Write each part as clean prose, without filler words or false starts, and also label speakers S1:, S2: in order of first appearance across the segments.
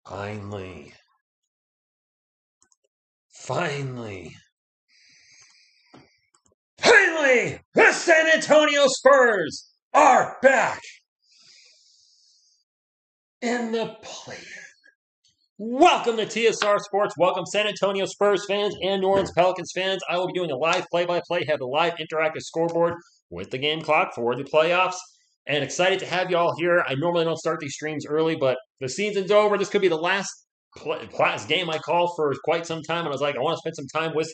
S1: Finally, finally, finally, the San Antonio Spurs are back in the play. Welcome to TSR Sports. Welcome, San Antonio Spurs fans and New Orleans Pelicans fans. I will be doing a live play-by-play, have a live interactive scoreboard with the game clock for the playoffs. And excited to have you all here. I normally don't start these streams early, but the season's over. This could be the last game I call for quite some time. And I was like, I want to spend some time with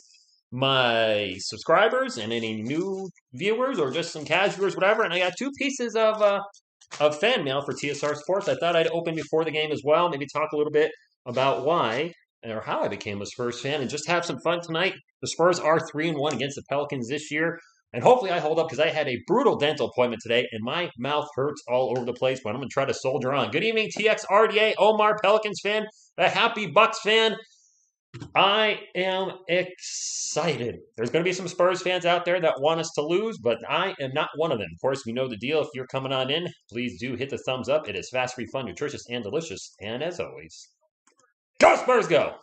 S1: my subscribers and any new viewers or just some casual viewers, whatever. And I got two pieces of fan mail for TSR Sports. I thought I'd open before the game as well. Maybe talk a little bit about why or how I became a Spurs fan and just have some fun tonight. The Spurs are 3-1 against the Pelicans this year. And hopefully I hold up because I had a brutal dental appointment today and my mouth hurts all over the place, but I'm going to try to soldier on. Good evening, TXRDA, Omar, Pelicans fan, the Happy Bucks fan. I am excited. There's going to be some Spurs fans out there that want us to lose, but I am not one of them. Of course, we know the deal. If you're coming on in, please do hit the thumbs up. It is fast, free, fun, nutritious, and delicious. And as always, go Spurs, go!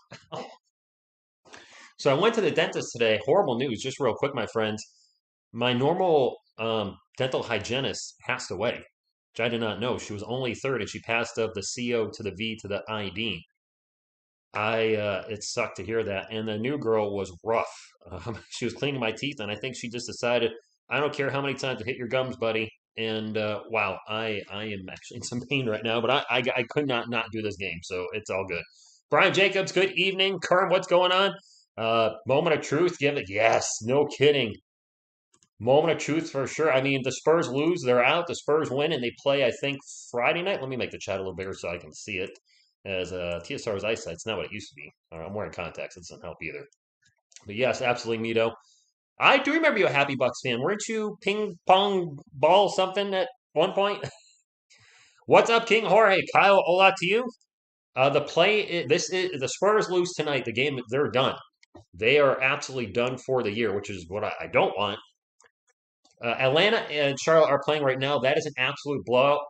S1: So I went to the dentist today. Horrible news, just real quick, my friends. My normal dental hygienist passed away, which I did not know. She was only third, and she passed of the CO to the V to the ID. It sucked to hear that. And the new girl was rough. She was cleaning my teeth, and I think she just decided, I don't care how many times I hit your gums, buddy. And wow, I am actually in some pain right now, but I could not do this game, so it's all good. Brian Jacobs, good evening. Kern, what's going on? Moment of truth, give it. Yes, no kidding. Moment of truth for sure. I mean, the Spurs lose, they're out. The Spurs win, and they play, I think, Friday night. Let me make the chat a little bigger so I can see it. As TSR's eyesight's not what it used to be. I'm wearing contacts. It doesn't help either. But yes, absolutely, Mito. I do remember you a Happy Bucks fan. Weren't you ping pong ball something at one point? What's up, King Jorge? Kyle, hola to you. The Spurs lose tonight. The game, they're done. They are absolutely done for the year, which is what I don't want. Atlanta and Charlotte are playing right now. That is an absolute blowout.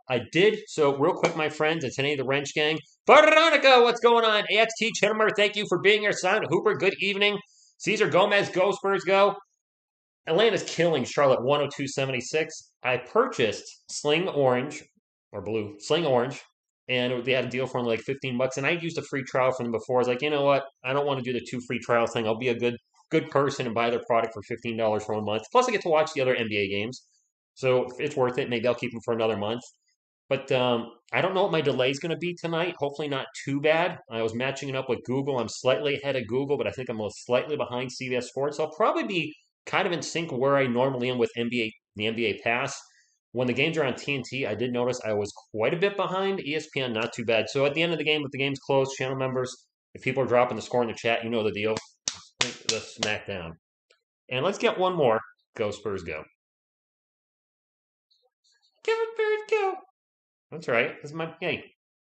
S1: So real quick, my friends, it's any of the Wrench Gang. Veronica, what's going on? AXT Chittimer, thank you for being here. Simon Hooper, good evening. Cesar Gomez, go Spurs, go. Atlanta's killing Charlotte 102.76. I purchased Sling Orange, or Blue, Sling Orange, and they had a deal for only like $15. And I used a free trial from them before. I was like, you know what? I don't want to do the 2 free trial thing. I'll be a good person and buy their product for $15 for 1 month. Plus, I get to watch the other NBA games. So it's worth it. Maybe I'll keep them for another month. But I don't know what my delay is going to be tonight. Hopefully not too bad. I was matching it up with Google. I'm slightly ahead of Google, but I think I'm slightly behind CBS Sports. I'll probably be kind of in sync where I normally am with the NBA Pass. When the games are on TNT, I did notice I was quite a bit behind. ESPN, not too bad. So at the end of the game, if the game's closed, channel members, if people are dropping the score in the chat, you know the deal. The smackdown. And let's get one more. Go Spurs, go. Go Spurs, go. That's right. This is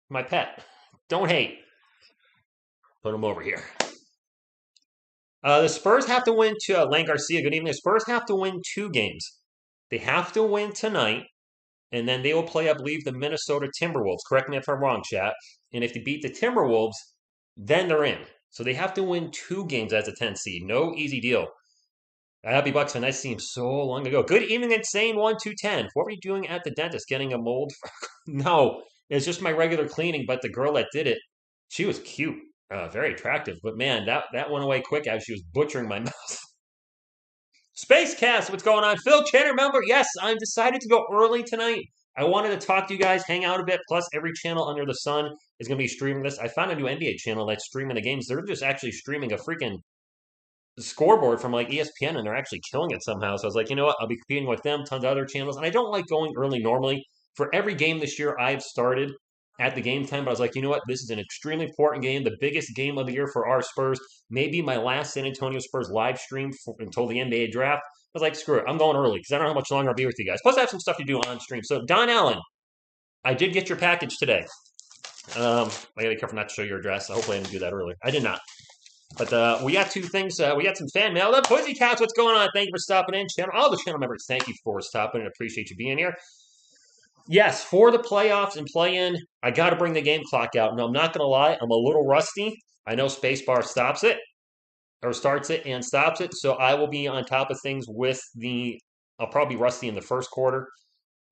S1: my pet. Don't hate. Put him over here. The Spurs have to win Lane Garcia, good evening. The Spurs have to win 2 games. They have to win tonight, and then they will play, I believe, the Minnesota Timberwolves. Correct me if I'm wrong, chat. And if they beat the Timberwolves, then they're in. So they have to win 2 games as a 10 seed. No easy deal. Happy Bucks fan, that seems so long ago. Good evening, Insane 1210. What were you doing at the dentist? Getting a mold? No, it's just my regular cleaning. But the girl that did it, she was cute, very attractive. But man, that went away quick as she was butchering my mouth. Spacecast, what's going on? Phil Channer, member. Yes, I'm decided to go early tonight. I wanted to talk to you guys, hang out a bit. Plus, every channel under the sun is going to be streaming this. I found a new NBA channel that's streaming the games. They're just actually streaming a freaking Scoreboard from like ESPN, and they're actually killing it somehow. So I was like, you know what? I'll be competing with them, tons of other channels. And I don't like going early normally. For every game this year, I've started at the game time, but I was like, you know what? This is an extremely important game, the biggest game of the year for our Spurs. Maybe my last San Antonio Spurs live stream until the NBA draft. I was like, screw it. I'm going early because I don't know how much longer I'll be with you guys. Plus, I have some stuff to do on stream. So, Don Allen, I did get your package today. I got to be careful not to show your address. Hopefully, I didn't do that earlier. I did not. But we got 2 things. We got some fan mail. The Pussycats, what's going on? Thank you for stopping in. All the channel members, thank you for stopping in. Appreciate you being here. Yes, for the playoffs and play-in, I got to bring the game clock out. No, I'm not going to lie, I'm a little rusty. I know Spacebar stops it or starts it and stops it, so I will be on top of things with the. I'll probably be rusty in the first quarter,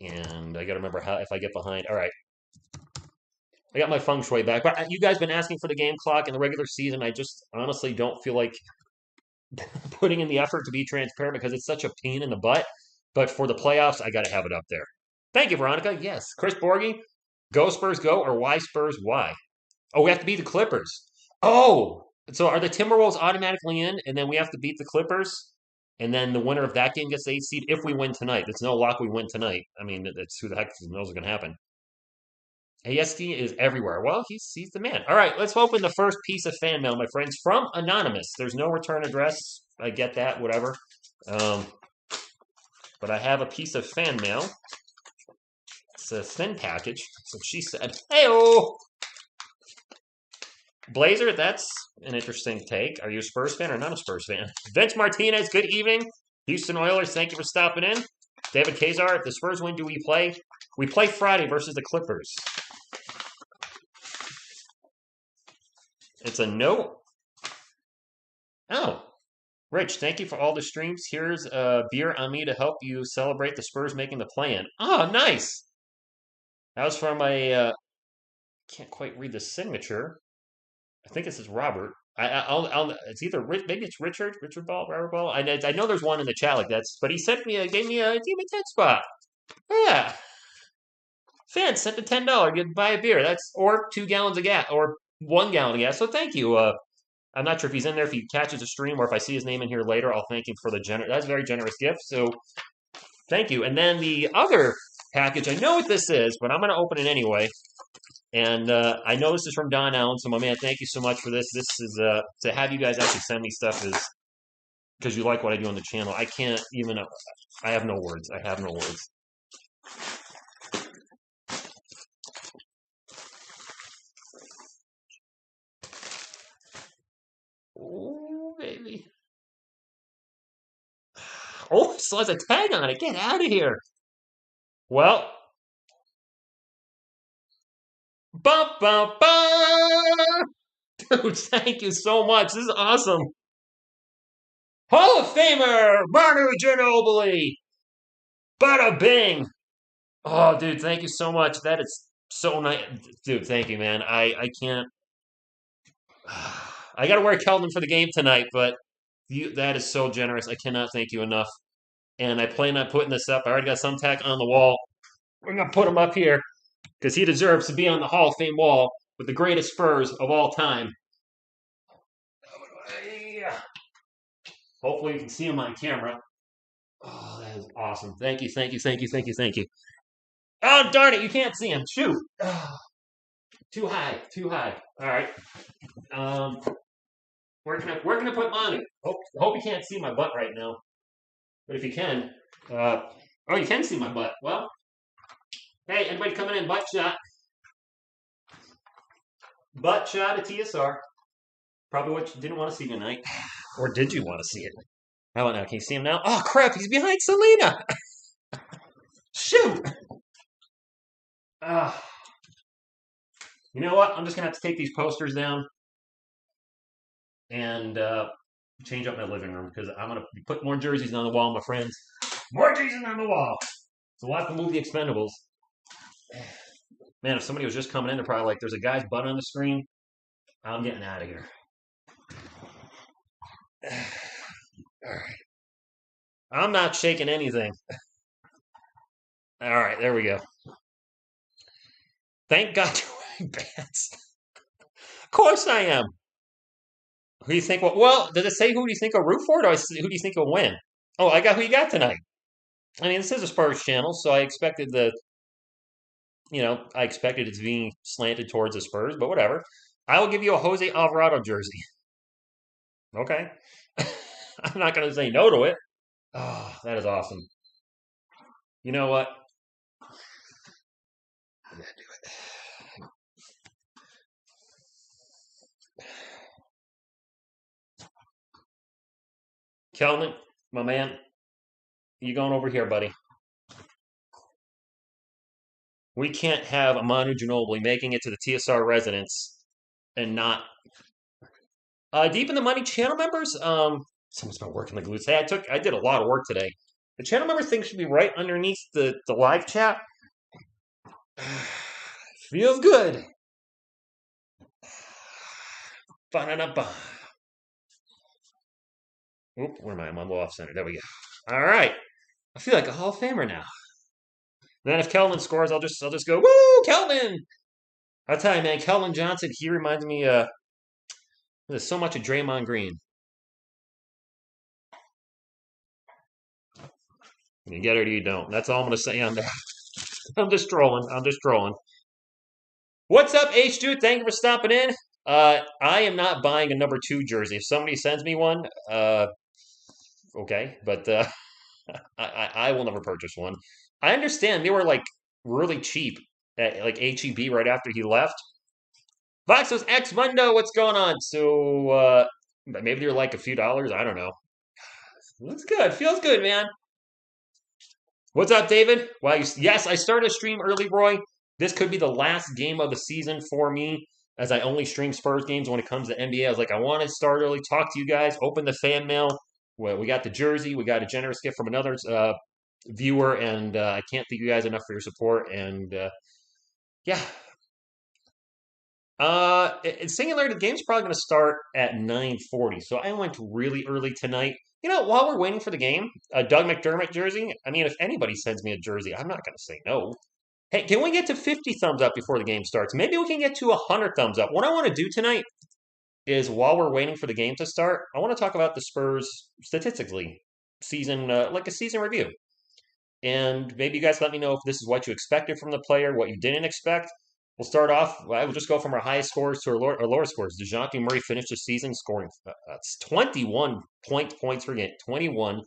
S1: and I got to remember how if I get behind. All right, I got my feng shui back. But you guys been asking for the game clock in the regular season. I just honestly don't feel like putting in the effort to be transparent because it's such a pain in the butt. But for the playoffs, I got to have it up there. Thank you, Veronica. Yes, Chris Borgi, go Spurs go or why Spurs why? Oh, we have to beat the Clippers. Oh, so are the Timberwolves automatically in, and then we have to beat the Clippers, and then the winner of that game gets the 8th seed if we win tonight. It's no lock we win tonight. I mean, that's who the heck knows what's going to happen. ASD is everywhere. Well, he's the man. All right, let's open the first piece of fan mail, my friends, from Anonymous. There's no return address. I get that, whatever. Um, but I have a piece of fan mail. It's a thin package. So she said, "Hey-oh, Blazer, that's an interesting take. Are you a Spurs fan or not a Spurs fan?" Vince Martinez, good evening. Houston Oilers, thank you for stopping in. David Kazar, if the Spurs win, do we play? We play Friday versus the Clippers. It's a no. Oh, Rich, thank you for all the streams. Here's a beer on me to help you celebrate the Spurs making the play-in. Oh, nice. That was from a, can't quite read the signature. I think this is Robert. It's either maybe it's Richard Ball, Robert Ball. I know there's one in the chat like that's, but he gave me a 10 spot. Yeah, fans sent a $10. You buy a beer. That's or 2 gallons of gas or 1 gallon of gas. So thank you. I'm not sure if he's in there, if he catches a stream, or if I see his name in here later, I'll thank him for the that's a very generous gift. So thank you. And then the other package, I know what this is, but I'm going to open it anyway. And I know this is from Don Allen, so my man, thank you so much for this. This is to have you guys actually send me stuff is because you like what I do on the channel. I can't even. I have no words. I have no words. Oh baby. Oh, it still has a tag on it. Get out of here. Well, bum bum bum. Dude, thank you so much. This is awesome. Hall of Famer Manu Ginobili. Bada bing. Oh, dude, thank you so much. That is so nice. Dude, thank you, man. I can't. I got to wear Keldon for the game tonight, but that is so generous. I cannot thank you enough. And I plan on putting this up. I already got some tack on the wall. We're going to put him up here because he deserves to be on the Hall of Fame wall with the greatest Spurs of all time. Hopefully you can see him on camera. Oh, that is awesome. Thank you, thank you, thank you, thank you, thank you. Oh, darn it, you can't see him. Shoot. Too high, too high. All right. Where can I put Manu? Hope you can't see my butt right now. But if you can, oh, you can see my butt. Well, hey, anybody coming in? Butt shot. Butt shot at TSR. Probably what you didn't want to see tonight. Or did you want to see it? How about now? Can you see him now? Oh, crap, he's behind Selena. Shoot. You know what? I'm just going to have to take these posters down and change up my living room because I'm going to put more jerseys on the wall, my friends. More jerseys on the wall. So we'll have to move the Expendables. Man, if somebody was just coming in, they're probably like, there's a guy's butt on the screen. I'm getting out of here. All right. I'm not shaking anything. All right, there we go. Thank God you're wearing pants. Of course I am. Who do you think? Well, does it say who do you think will root for? Or who do you think will win? Oh, I got who you got tonight. I mean, this is a Spurs channel, so I expected I expected it to be slanted towards the Spurs, but whatever. I will give you a Jose Alvarado jersey. Okay. I'm not going to say no to it. Oh, that is awesome. You know what? I'm going to do it. Kelman, my man, you going over here, buddy. We can't have Manu Ginobili making it to the TSR residence and not deep in the money channel members. Someone's been working like glutes. Hey, I did a lot of work today. The channel member thing should be right underneath the live chat. Feels good. Ba-da-da-ba. Oop, where am I? I'm on the off center. There we go. All right. I feel like a Hall of Famer now. Then if Kelvin scores, I'll just go, woo, Kelvin! I'll tell you, man, Kelvin Johnson, he reminds me there's so much of Draymond Green. You get it or you don't. That's all I'm gonna say on that. I'm just trolling. I'm just trolling. What's up, H2? Thank you for stopping in. I am not buying a number 2 jersey. If somebody sends me one, okay, but I will never purchase one. I understand they were like really cheap at like HEB right after he left. Voxos X Mundo, what's going on? So maybe they're like a few dollars. I don't know. Looks good. Feels good, man. What's up, David? Wow, yes, I started a stream early, Roy. This could be the last game of the season for me, as I only stream Spurs games when it comes to NBA. I was like, I want to start early, talk to you guys, open the fan mail. Well, we got the jersey, we got a generous gift from another viewer, and I can't thank you guys enough for your support. And yeah, it's singular. The game's probably going to start at 9:40, so I went really early tonight. You know, while we're waiting for the game, a Doug McDermott jersey. I mean, if anybody sends me a jersey, I'm not going to say no. Hey, can we get to 50 thumbs up before the game starts? Maybe we can get to 100 thumbs up. What I want to do tonight is, while we're waiting for the game to start, I want to talk about the Spurs statistically, like a season review. And maybe you guys let me know if this is what you expected from the player, what you didn't expect. We'll start off. I will just go from our highest scores to our lower scores. DeJounte Murray finished the season scoring 21 points per game, 21.1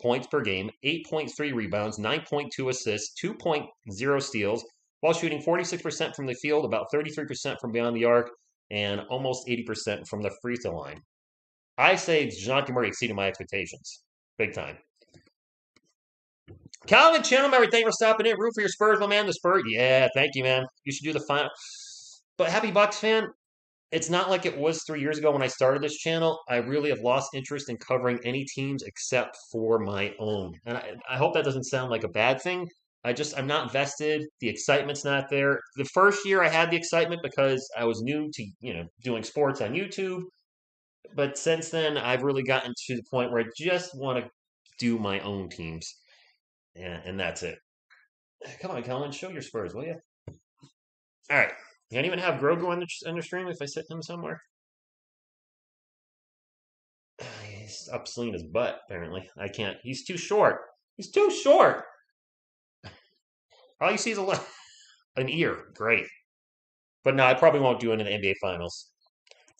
S1: points per game, 8.3 rebounds, 9.2 assists, 2.0 steals, while shooting 46% from the field, about 33% from beyond the arc, and almost 80% from the free throw line. I say DeJounte Murray exceeded my expectations. Big time. Calvin Channel, thank you for stopping in. Root for your Spurs, my man. The Spurs. Yeah, thank you, man. You should do the final. But happy Bucks fan. It's not like it was 3 years ago when I started this channel. I really have lost interest in covering any teams except for my own. And I hope that doesn't sound like a bad thing. I'm not vested. The excitement's not there. The first year I had the excitement because I was new to, doing sports on YouTube. But since then, I've really gotten to the point where I just want to do my own teams. Yeah, and that's it. Come on, Colin, show your Spurs, will you? All right. Can't even have Grogu on the stream if I sit him somewhere. He's up slinging his butt, apparently. I can't. He's too short. He's too short. All you see is an ear. Great. But no, I probably won't do it in the NBA Finals.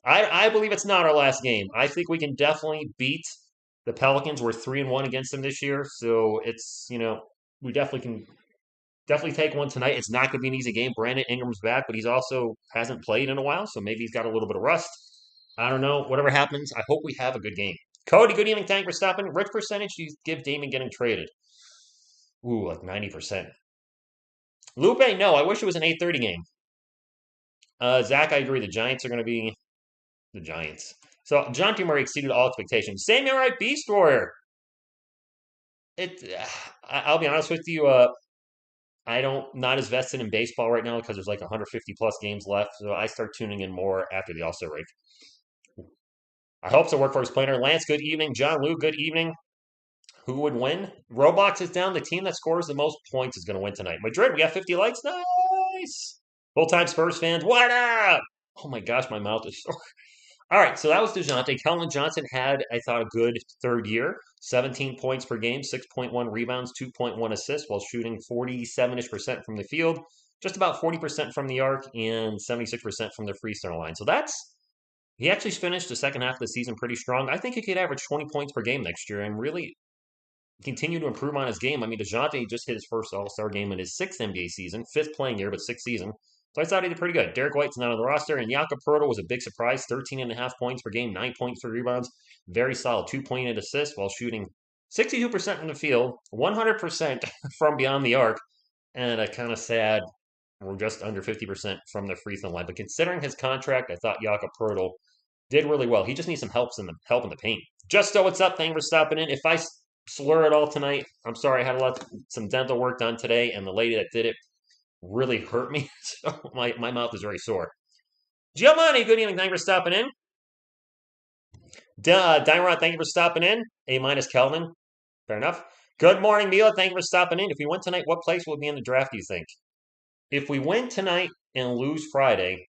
S1: I believe it's not our last game. I think we can definitely beat the Pelicans. We're 3-1 against them this year, so it's we definitely can take one tonight. It's not going to be an easy game. Brandon Ingram's back, but he's also hasn't played in a while, so maybe he's got a little bit of rust. I don't know. Whatever happens, I hope we have a good game. Cody, good evening. Thank you for stopping. Which percentage do you give Damon getting traded? Ooh, like 90%. Lupe, no. I wish it was an 8:30 game. Zach, I agree. The Giants are going to be the Giants. So John T. Murray exceeded all expectations. Same right, Beast Warrior. I'll be honest with you. Not as vested in baseball right now because there's like 150 plus games left. So I start tuning in more after the All-Star break. I hope so. Workforce planner. Lance, good evening. John Lou, good evening. Who would win? Roblox is down. The team that scores the most points is going to win tonight. Madrid, we got 50 likes. Nice. Full-time Spurs fans, what up? Oh my gosh, my mouth is sore. All right, so that was DeJounte. Keldon Johnson had, I thought, a good third year. 17 points per game, 6.1 rebounds, 2.1 assists, while shooting 47-ish% from the field, just about 40% from the arc, and 76% from the free throw line. So he actually finished the second half of the season pretty strong. I think he could average 20 points per game next year and really continue to improve on his game. I mean, DeJounte just hit his first All-Star game in his sixth NBA season, fifth playing year, but sixth season. So I thought he did pretty good. Derek White's not on the roster, and Jakob Poeltl was a big surprise. 13.5 points per game, 9.3 rebounds, very solid, 2.8 assists while shooting 62% from the field, 100% from beyond the arc, And kind of sad we're just under 50% from the free throw line. But considering his contract, I thought Jakob Poeltl did really well. He just needs some help in the paint. Justo, what's up? Thank you for stopping in. If I slur it all tonight, I'm sorry. I had some dental work done today, and the lady that did it really hurt me. So my mouth is very sore. Giovanni, good evening. Thank you for stopping in. Dyron, thank you for stopping in. A minus Kelvin. Fair enough. Good morning, Mila. Thank you for stopping in. If we win tonight, what place will be in the draft, do you think? If we win tonight and lose Friday,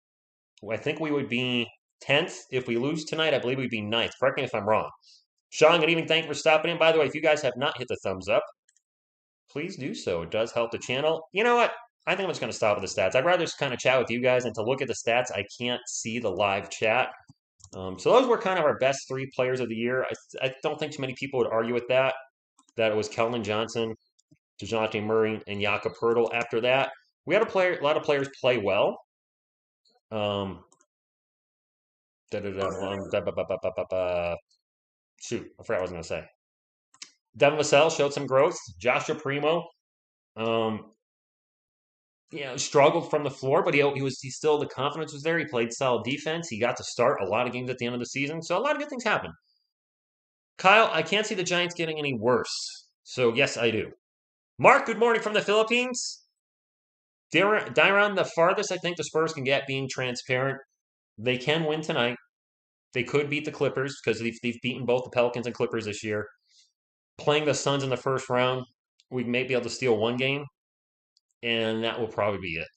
S1: I think we would be 10th. If we lose tonight, I believe we'd be 9th. Correct me if I'm wrong. Sean, good evening. Thank you for stopping in. By the way, if you guys have not hit the thumbs up, please do so. It does help the channel. You know what? I think I'm just going to stop with the stats. I'd rather just kind of chat with you guys, and to look at the stats, I can't see the live chat. So those were kind of our best 3 players of the year. I don't think too many people would argue with that it was Keldon Johnson, DeJounte Murray, and Jakob Poeltl. After that, we had a lot of players play well. Shoot, I forgot what I was going to say. Devin Vassell showed some growth. Joshua Primo, struggled from the floor, but he still, the confidence was there. He played solid defense. He got to start a lot of games at the end of the season, so a lot of good things happened. Kyle, I can't see the Giants getting any worse. So yes, I do. Mark, good morning from the Philippines. Dyron, the farthest I think the Spurs can get being transparent. They can win tonight. They could beat the Clippers because they've beaten both the Pelicans and Clippers this year. Playing the Suns in the first round, we may be able to steal one game, and that will probably be it.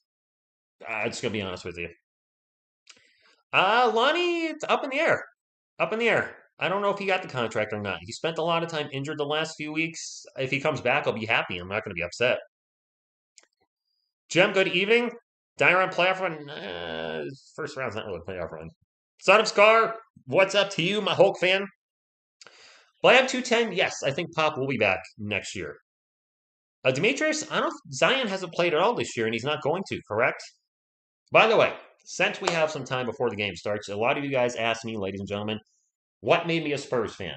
S1: I'm just going to be honest with you. Lonnie, it's up in the air. Up in the air. I don't know if he got the contract or not. He spent a lot of time injured the last few weeks. If he comes back, I'll be happy. I'm not going to be upset. Jem, good evening. Dyron playoff run. First round's not really a playoff run. Son of Scar, what's up to you, my Hulk fan? Blam 210, yes, I think Pop will be back next year. Demetrius, Zion hasn't played at all this year, and he's not going to, correct? By the way, since we have some time before the game starts, a lot of you guys ask me, ladies and gentlemen, what made me a Spurs fan?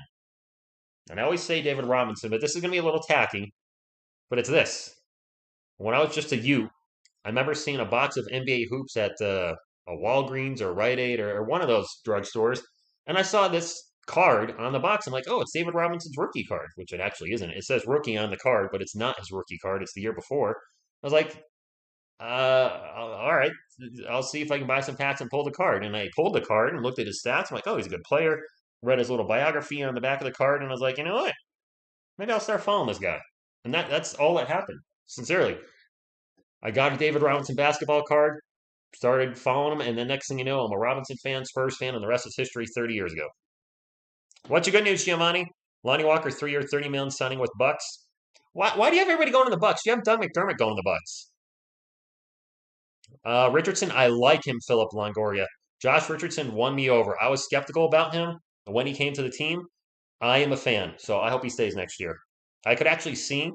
S1: And I always say David Robinson, but this is going to be a little tacky, but it's this. When I was just a youth, I remember seeing a box of NBA hoops at a Walgreens or Rite Aid or one of those drugstores, and I saw this card on the box. I'm like, oh, it's David Robinson's rookie card, which it actually isn't. It says rookie on the card, but it's not his rookie card. It's the year before. I was like, all right, I'll see if I can buy some packs and pull the card. And I pulled the card and looked at his stats. I'm like, oh, he's a good player. Read his little biography on the back of the card, and I was like, you know what? Maybe I'll start following this guy. And that's all that happened. Sincerely. I got a David Robinson basketball card, started following him, and the next thing you know, I'm a Robinson fan, Spurs fan, and the rest is history 30 years ago. What's your good news, Giovanni? Lonnie Walker, 3-year, $30 million signing with Bucks. Why do you have everybody going to the Bucks? You have Doug McDermott going to the Bucks. Richardson, I like him, Philip Longoria. Josh Richardson won me over. I was skeptical about him when he came to the team. I am a fan, so I hope he stays next year. I could actually see.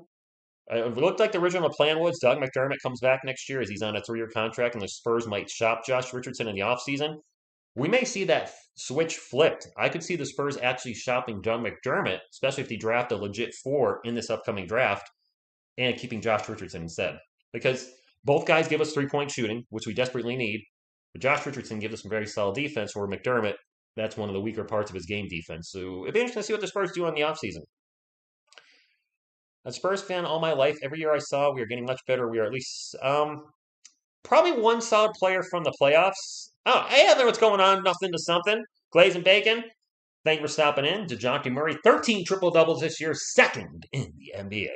S1: It looked like the original plan was Doug McDermott comes back next year as he's on a 3-year contract, and the Spurs might shop Josh Richardson in the offseason. We may see that switch flipped. I could see the Spurs actually shopping Doug McDermott, especially if they draft a legit 4 in this upcoming draft, and keeping Josh Richardson instead. Because both guys give us 3-point shooting, which we desperately need. But Josh Richardson gives us some very solid defense, where McDermott, that's one of the weaker parts of his game defense. So it'd be interesting to see what the Spurs do on the offseason. A Spurs fan all my life. Every year I saw we are getting much better. We are at least probably one solid player from the playoffs. Oh, hey, Heather, what's going on? Nothing to something. Glaze and Bacon, thank you for stopping in. DeJounte Murray, 13 triple-doubles this year, second in the NBA.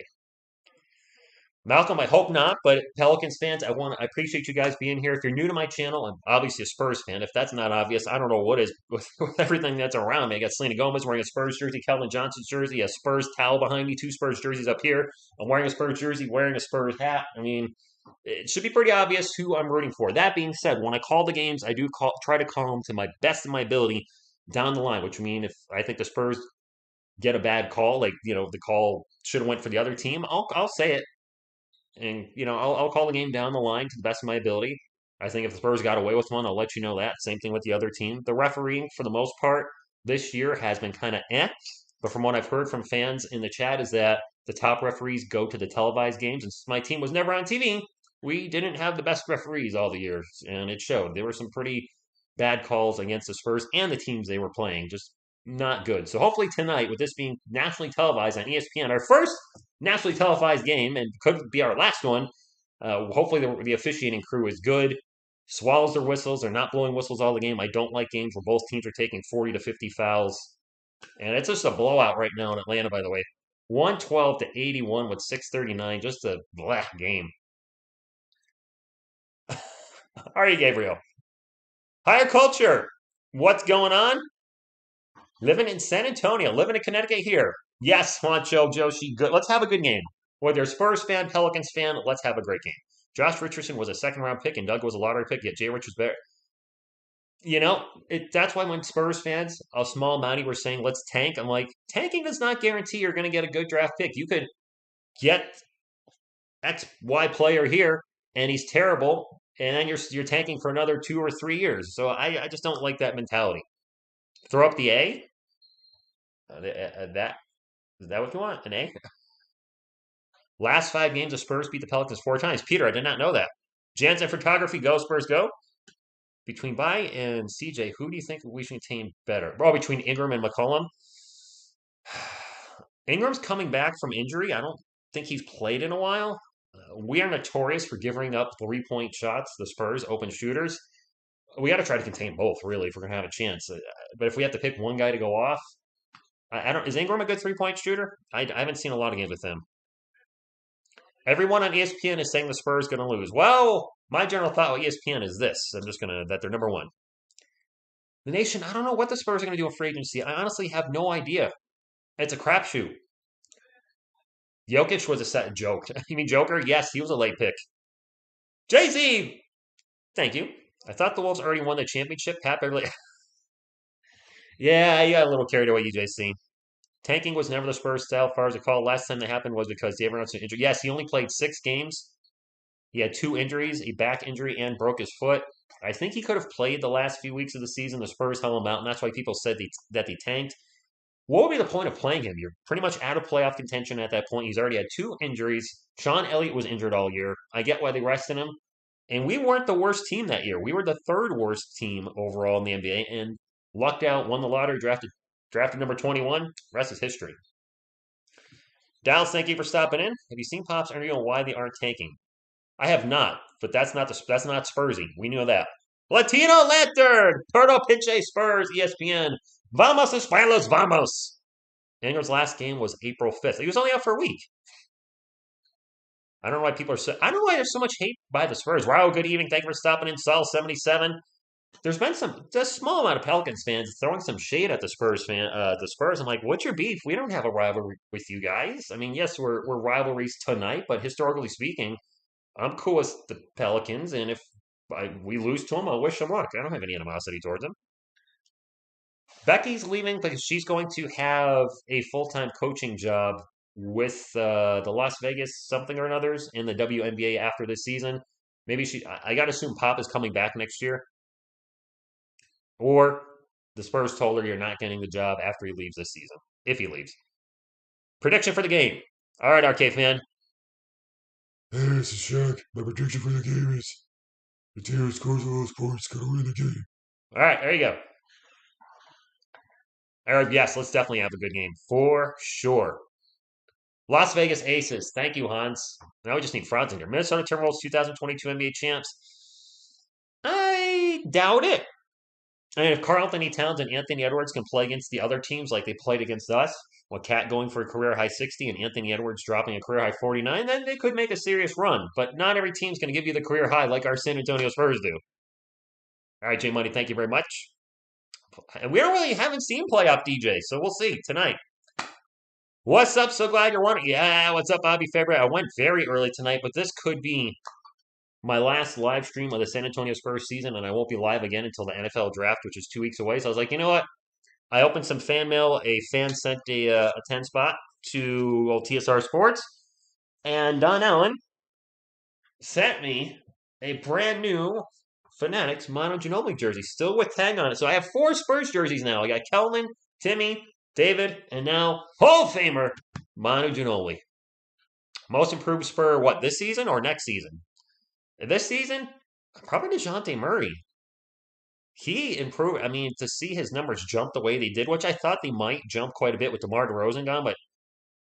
S1: Malcolm, I hope not, but Pelicans fans, I appreciate you guys being here. If you're new to my channel, I'm obviously a Spurs fan. If that's not obvious, I don't know what is with everything that's around me. I got Selena Gomez wearing a Spurs jersey, Keldon Johnson's jersey, a Spurs towel behind me, 2 Spurs jerseys up here. I'm wearing a Spurs jersey, wearing a Spurs hat. I mean, it should be pretty obvious who I'm rooting for. That being said, when I call the games, I do try to call them to my best of my ability down the line, which means if I think the Spurs get a bad call, like, the call should have went for the other team, I'll say it. And, I'll call the game down the line to the best of my ability. I think if the Spurs got away with one, I'll let you know that. Same thing with the other team. The refereeing, for the most part, this year has been kind of eh. But from what I've heard from fans in the chat is that the top referees go to the televised games. And since my team was never on TV, we didn't have the best referees all the years, and it showed. There were some pretty bad calls against the Spurs and the teams they were playing. Just not good. So hopefully tonight, with this being nationally televised on ESPN, our first nationally televised game, and could be our last one, hopefully the officiating crew is good, swallows their whistles. They're not blowing whistles all the game. I don't like games where both teams are taking 40 to 50 fouls. And it's just a blowout right now in Atlanta, by the way. 112 to 81 with 6:39. Just a blah game. All right, Gabriel. Higher culture. What's going on? Living in San Antonio, living in Connecticut here. Yes, Juancho, Joshi, good. Let's have a good game. Whether you're a Spurs fan, Pelicans fan, let's have a great game. Josh Richardson was a second-round pick, and Doug was a lottery pick, yet Jay Rich was better. That's why when Spurs fans, a small amount, were saying, let's tank, I'm like, tanking does not guarantee you're going to get a good draft pick. You could get X, Y player here, and he's terrible, and you're tanking for another 2 or 3 years. So I just don't like that mentality. Throw up the A? That is that what you want? An A? Last 5 games, the Spurs beat the Pelicans 4 times. Peter, I did not know that. Jansen Photography, go Spurs, go. Between Bai and CJ, who do you think we should maintain better? Well, between Ingram and McCollum. Ingram's coming back from injury. I don't think he's played in a while. We are notorious for giving up 3-point shots, the Spurs, open shooters. We got to try to contain both, really, if we're going to have a chance. But if we have to pick one guy to go off, I don't. Is Ingram a good 3-point shooter? I haven't seen a lot of games with him. Everyone on ESPN is saying the Spurs going to lose. Well, my general thought with ESPN is this. That they're number 1. The Nation, I don't know what the Spurs are going to do in free agency. I honestly have no idea. It's a crapshoot. Jokic was a set joke. You mean Joker? Yes, he was a late pick. Jay-Z! Thank you. I thought the Wolves already won the championship. Pat Beverly. Yeah, you got a little carried away, UJC. Tanking was never the Spurs style, as far as I recall. Last time that happened was because David Robinson injured. Yes, he only played 6 games. He had 2 injuries, a back injury, and broke his foot. I think he could have played the last few weeks of the season. The Spurs held him out, and that's why people said that they tanked. What would be the point of playing him? You're pretty much out of playoff contention at that point. He's already had 2 injuries. Sean Elliott was injured all year. I get why they rested him. And we weren't the worst team that year. We were the 3rd worst team overall in the NBA, and lucked out, won the lottery, drafted number 21. Rest is history. Dallas, thank you for stopping in. Have you seen Pop's interview on why they aren't tanking? I have not, but that's not Spursy. We knew that. Latino Lantern, Turtle Pinche Spurs, ESPN. Vamos Españolos, vamos. Ingram's last game was April 5th. He was only out for a week. I don't know why I don't know why there's so much hate by the Spurs. Wow, good evening. Thank you for stopping in. Sol77. There's been a small amount of Pelicans fans throwing some shade at the Spurs. I'm like, what's your beef? We don't have a rivalry with you guys. I mean, yes, we're rivalries tonight, but historically speaking, I'm cool with the Pelicans, and if we lose to them, I'll wish them luck. I don't have any animosity towards them. Becky's leaving because she's going to have a full-time coaching job with the Las Vegas something or another's in the WNBA after this season. Maybe I got to assume Pop is coming back next year. Or the Spurs told her you're not getting the job after he leaves this season, if he leaves. Prediction for the game. All right, RK fan.
S2: Hey, this is Shaq. My prediction for the game is the team who scores the most points is going to win the game.
S1: All right, there you go. All right, yes, let's definitely have a good game for sure. Las Vegas Aces. Thank you, Hans. Now we just need Franz in here. Minnesota Timberwolves 2022 NBA champs. I doubt it. I mean, if Karl Anthony Towns and Anthony Edwards can play against the other teams like they played against us, with Cat going for a career high 60 and Anthony Edwards dropping a career high 49, then they could make a serious run. But not every team's going to give you the career high like our San Antonio Spurs do. All right, J Money, thank you very much. And we haven't seen playoff DJ, so we'll see tonight. What's up? So glad you're wondering. Yeah, what's up, Bobby February? I went very early tonight, but this could be my last live stream of the San Antonio Spurs season, and I won't be live again until the NFL draft, which is 2 weeks away. So I was like, you know what? I opened some fan mail. A fan sent a 10 spot to old TSR Sports, and Don Allen sent me a brand new Fanatics Mono Ginobili jersey, still with tag on it. So I have 4 Spurs jerseys now. I got Kelvin, Timmy, David, and now Hall of Famer Manu Ginobili. Most improved Spur, what, this season or next season? This season, probably DeJounte Murray. He improved. I mean, to see his numbers jump the way they did, which I thought they might jump quite a bit with DeMar DeRozan gone, but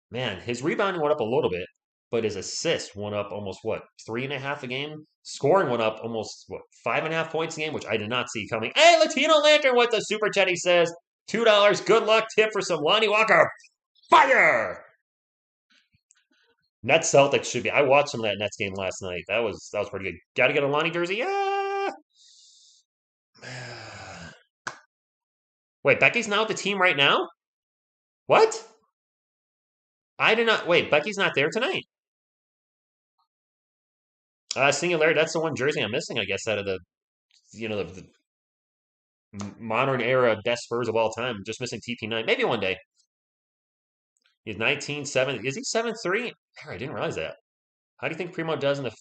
S1: man, his rebounding went up a little bit, but his assists went up almost what, 3.5 a game? Scoring went up almost what, 5.5 points a game, which I did not see coming. Hey, Latino Lantern with the super chat, he says, $2. Good luck tip for some Lonnie Walker. Fire! Nets Celtics should be. I watched some of that Nets game last night. That was pretty good. Got to get a Lonnie jersey. Yeah. Wait, Becky's not with the team right now? What? I did not. Wait, Becky's not there tonight. Singularity. That's the one jersey I'm missing, I guess, out of the modern era best Spurs of all time. Just missing TP9. Maybe one day. He's 19-7. Is he 7-3? I didn't realize that. How do you think Primo does in the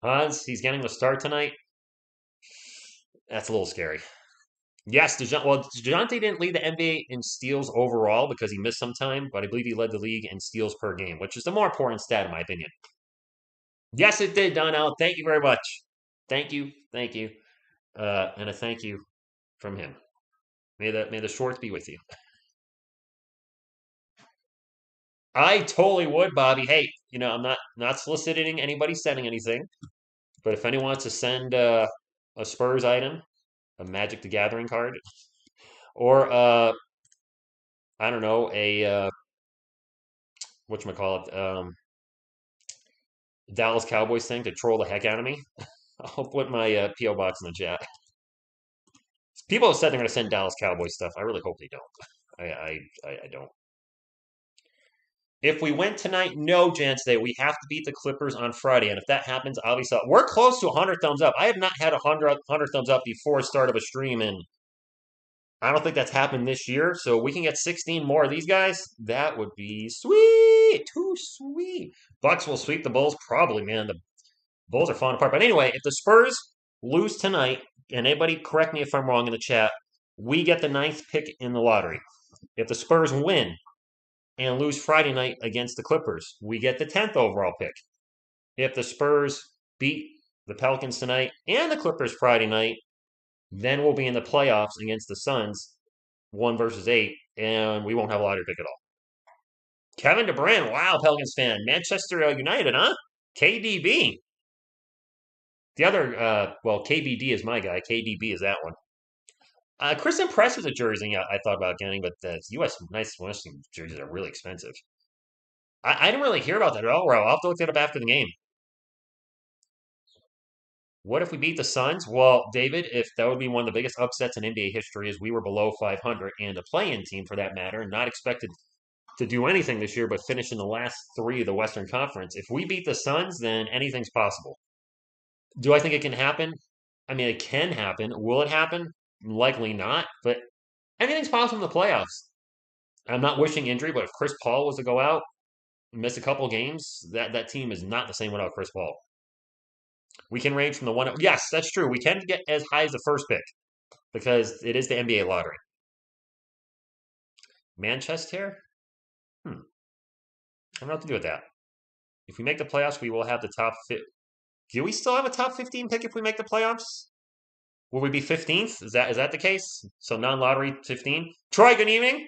S1: Hans? He's getting the start tonight. That's a little scary. Yes, DeJounte didn't lead the NBA in steals overall because he missed some time, but I believe he led the league in steals per game, which is the more important stat in my opinion. Yes, it did, Donnell. Thank you very much. Thank you, and a thank you from him. May the shorts be with you. I totally would, Bobby. Hey, I'm not soliciting anybody sending anything, but if anyone wants to send a Spurs item, a Magic the Gathering card, or I don't know, a whatchamacallit, Dallas Cowboys thing to troll the heck out of me, I'll put my P.O. box in the chat. People have said they're going to send Dallas Cowboys stuff. I really hope they don't. I don't. If we win tonight, no, Jan today. We have to beat the Clippers on Friday. And if that happens, obviously, we're close to 100 thumbs up. I have not had 100 thumbs up before the start of a stream, and I don't think that's happened this year. So we can get 16 more of these guys. That would be sweet. Too sweet. Bucks will sweep the Bulls. Probably, man. The Bulls are falling apart. But anyway, if the Spurs lose tonight, and anybody correct me if I'm wrong in the chat, we get the 9th pick in the lottery. If the Spurs win and lose Friday night against the Clippers, we get the 10th overall pick. If the Spurs beat the Pelicans tonight and the Clippers Friday night, then we'll be in the playoffs against the Suns, 1 versus 8, and we won't have a lottery pick at all. Kevin DeBran, wow, Pelicans fan. Manchester United, huh? KDB. The other, KBD is my guy. KDB is that one. Christian Press is a jersey I thought about getting, but the U.S. nice Western jerseys are really expensive. I didn't really hear about that at all, I'll have to look that up after the game. What if we beat the Suns? Well, David, if that would be one of the biggest upsets in NBA history is we were below 500 and a play-in team for that matter, not expected to do anything this year but finish in the last 3 of the Western Conference. If we beat the Suns, then anything's possible. Do I think it can happen? I mean, it can happen. Will it happen? Likely not, but anything's possible in the playoffs. I'm not wishing injury, but if Chris Paul was to go out, miss a couple games, that team is not the same without Chris Paul. We can range from the one. Yes, that's true. We can get as high as the first pick because it is the NBA lottery. Manchester? I don't know what to do with that. If we make the playoffs, we will have the top 50. Do we still have a top 15 pick if we make the playoffs? Will we be 15th? Is that the case? So non-lottery 15. Troy, good evening.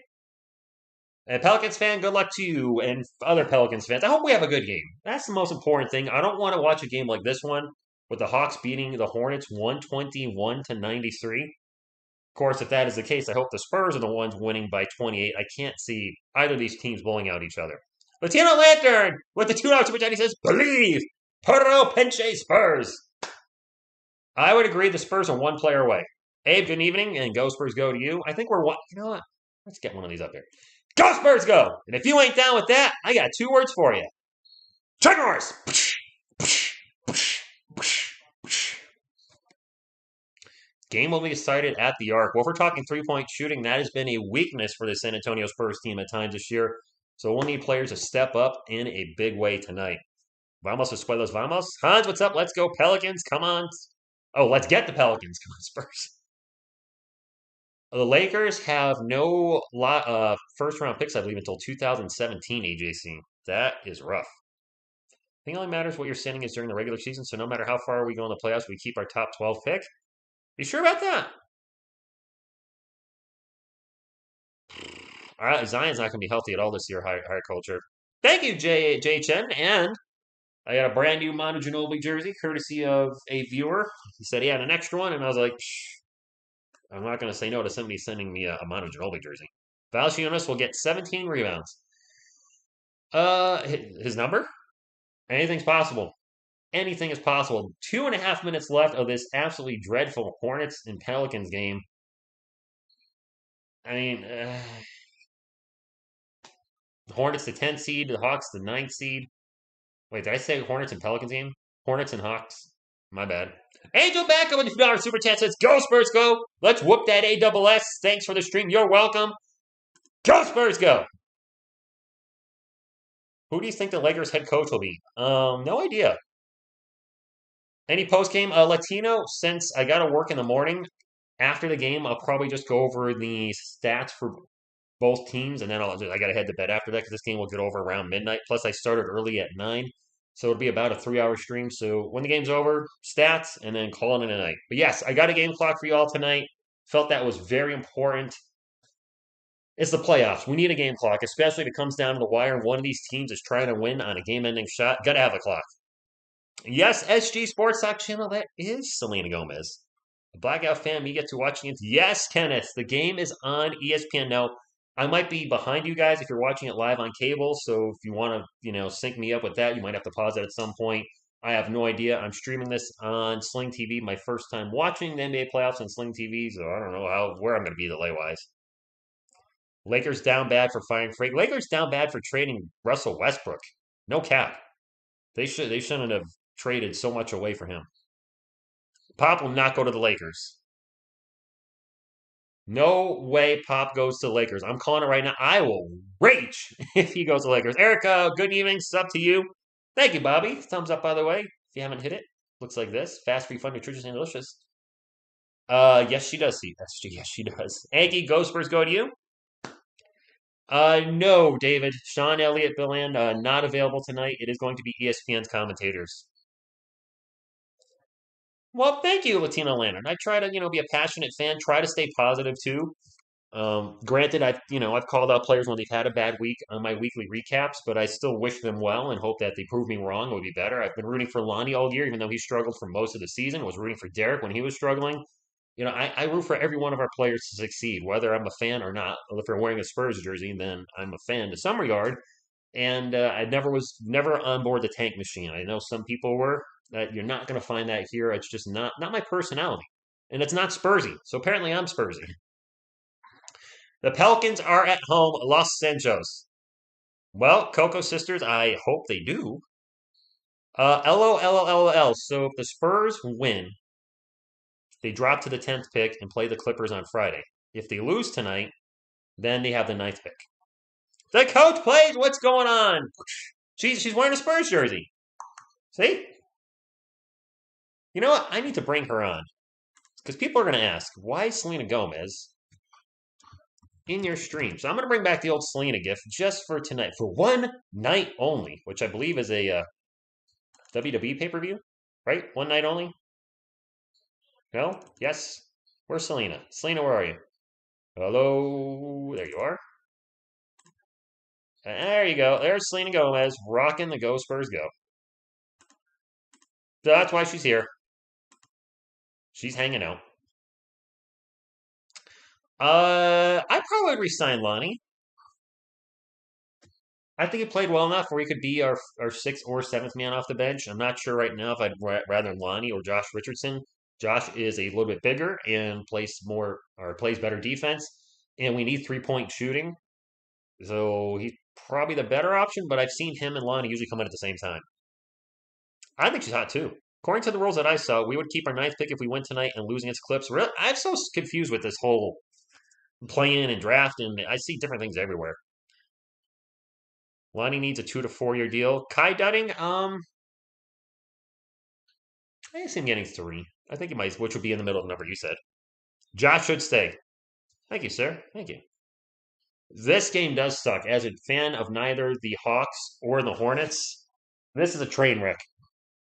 S1: And Pelicans fan, good luck to you and other Pelicans fans. I hope we have a good game. That's the most important thing. I don't want to watch a game like this one with the Hawks beating the Hornets 121-93. Of course, if that is the case, I hope the Spurs are the ones winning by 28. I can't see either of these teams blowing out each other. Latino Lantern with the $2 super chat. He says, believe, Porro Penche Spurs. I would agree the Spurs are one player away. Abe, good evening, and go Spurs go to you. I think we're one. You know what? Let's get one of these up there. Go Spurs go! And if you ain't down with that, I got 2 words for you. Chuck Norris! Game will be decided at the arc. Well, if we're talking three-point shooting, that has been a weakness for the San Antonio Spurs team at times this year. So we'll need players to step up in a big way tonight. Vamos, escuelas, vamos. Hans, what's up? Let's go Pelicans. Come on. Oh, let's get the Pelicans. Come on, Spurs. The Lakers have no first round picks, I believe, until 2017, AJC. That is rough. I think it only matters what your standing is during the regular season, so no matter how far we go in the playoffs, we keep our top 12 pick. You sure about that? All right, Zion's not going to be healthy at all this year, higher culture. Thank you, JHN. And I got a brand new Manu Ginobili jersey, courtesy of a viewer. He said he had an extra one, and I was like, I'm not going to say no to somebody sending me a Manu Ginobili jersey. Valanciunas will get 17 rebounds. His number? Anything's possible. Anything is possible. 2.5 minutes left of this absolutely dreadful Hornets and Pelicans game. I mean, the Hornets the 10th seed, the Hawks the 9th seed. Wait, did I say Hornets and Pelicans game? Hornets and Hawks. My bad. Angel back up with the $2 super chat says, "Go Spurs, go! Let's whoop that ASS. Thanks for the stream. You're welcome. Go Spurs, go!" Who do you think the Lakers head coach will be? No idea. Any post game? Latino. Since I got to work in the morning, after the game, I'll probably just go over the stats for both teams, and then I got to head to bed after that because this game will get over around midnight. Plus, I started early at 9, so it'll be about a 3-hour stream. So when the game's over, stats, and then calling it a night. But yes, I got a game clock for you all tonight. Felt that was very important. It's the playoffs. We need a game clock, especially if it comes down to the wire and one of these teams is trying to win on a game-ending shot. Got to have a clock. Yes, SG Sports Talk channel. That is Selena Gomez. A Blackout fan, me get to watching it. Yes, Kenneth. The game is on ESPN now. I might be behind you guys if you're watching it live on cable. So if you want to, sync me up with that, you might have to pause it at some point. I have no idea. I'm streaming this on Sling TV. My first time watching the NBA playoffs on Sling TV, so I don't know where I'm going to be delay wise. Lakers down bad for firing Frank. Lakers down bad for trading Russell Westbrook. No cap. They shouldn't have traded so much away for him. Pop will not go to the Lakers. No way Pop goes to the Lakers. I'm calling it right now. I will rage if he goes to the Lakers. Erica, good evening. Sub to you. Thank you, Bobby. Thumbs up, by the way. If you haven't hit it, looks like this. Fast, free, fun, nutritious, and delicious. Yes, she does see SG. Yes, she does. Aggie, go Spurs, go to you. No, David. Sean Elliott, Bill Ann, not available tonight. It is going to be ESPN's commentators. Well, thank you, Latino Lantern. I try to, be a passionate fan. Try to stay positive too. Granted, I've called out players when they've had a bad week on my weekly recaps, but I still wish them well and hope that they prove me wrong. It would be better. I've been rooting for Lonnie all year, even though he struggled for most of the season. I was rooting for Derek when he was struggling. I root for every one of our players to succeed, whether I'm a fan or not. If they're wearing a Spurs jersey, then I'm a fan to some regard. And I never on board the tank machine. I know some people were. That you're not going to find that here. It's just not my personality, and it's not Spursy. So apparently, I'm Spursy. The Pelicans are at home, Los Angeles. Well, Coco sisters, I hope they do. LOLLL. So if the Spurs win, they drop to the 10th pick and play the Clippers on Friday. If they lose tonight, then they have the 9th pick. The coach plays. What's going on? She's wearing a Spurs jersey. See? You know what? I need to bring her on. Because people are going to ask, why is Selena Gomez in your stream? So I'm going to bring back the old Selena gift just for tonight. For one night only, which I believe is a WWE pay-per-view. Right? One night only? No? Yes? Where's Selena? Selena, where are you? Hello? There you are. There you go. There's Selena Gomez rocking the Go Spurs Go. So that's why she's here. She's hanging out. I probably would resign Lonnie. I think he played well enough where he could be our 6th or 7th man off the bench. I'm not sure right now if I'd rather Lonnie or Josh Richardson. Josh is a little bit bigger and plays better defense, and we need 3-point shooting. So he's probably the better option, but I've seen him and Lonnie usually come in at the same time. I think she's hot too. According to the rules that I saw, we would keep our 9th pick if we win tonight and losing its Clips. Really, I'm so confused with this whole play-in and draft, and I see different things everywhere. Lonnie needs a 2 to 4 year deal. Kai Dutting, I see him getting 3. I think he might, which would be in the middle of the number you said. Josh should stay. Thank you, sir. Thank you. This game does suck. As a fan of neither the Hawks or the Hornets, this is a train wreck.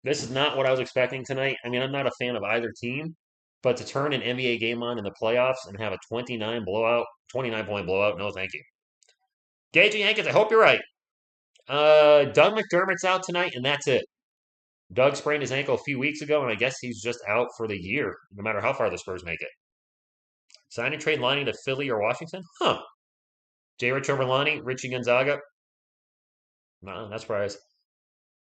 S1: This is not what I was expecting tonight. I mean, I'm not a fan of either team, but to turn an NBA game on in the playoffs and have a 29-point blowout, no thank you. Gagey Hankins, I hope you're right. Doug McDermott's out tonight, and that's it. Doug sprained his ankle a few weeks ago, and I guess he's just out for the year, no matter how far the Spurs make it. Sign and trade Lonnie to Philly or Washington? Huh. J. Rich over Lonnie, Richie Gonzaga? No, not surprised.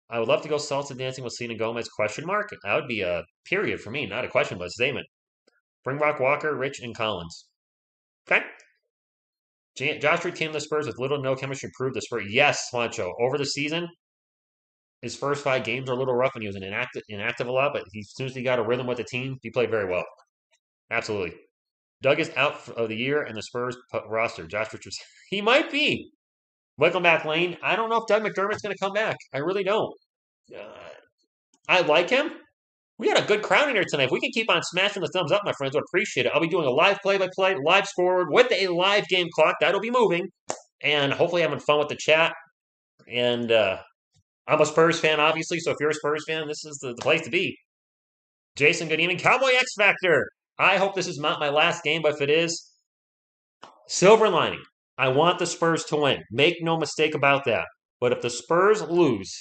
S1: I would love to go salsa dancing with Selena Gomez, question mark? That would be a period for me, not a question, but a statement. Bring Rock Walker, Rich, and Collins. Okay. Josh Reed came to the Spurs with little to no chemistry, proved the Spurs. Yes, Juancho. Over the season, his first 5 games are a little rough and he was inactive a lot, but as soon as he got a rhythm with the team, he played very well. Absolutely. Doug is out of the year and the Spurs roster. Josh Richards, he might be. Welcome back, Lane. I don't know if Doug McDermott's going to come back. I really don't. I like him. We got a good crowd in here tonight. If we can keep on smashing the thumbs up, my friends, I would appreciate it. I'll be doing a live play-by-play, live scoreboard with a live game clock. That'll be moving. And hopefully having fun with the chat. And I'm a Spurs fan, obviously, so if you're a Spurs fan, this is the place to be. Jason, good evening. Cowboy X Factor. I hope this is not my last game, but if it is, silver lining. I want the Spurs to win. Make no mistake about that. But if the Spurs lose,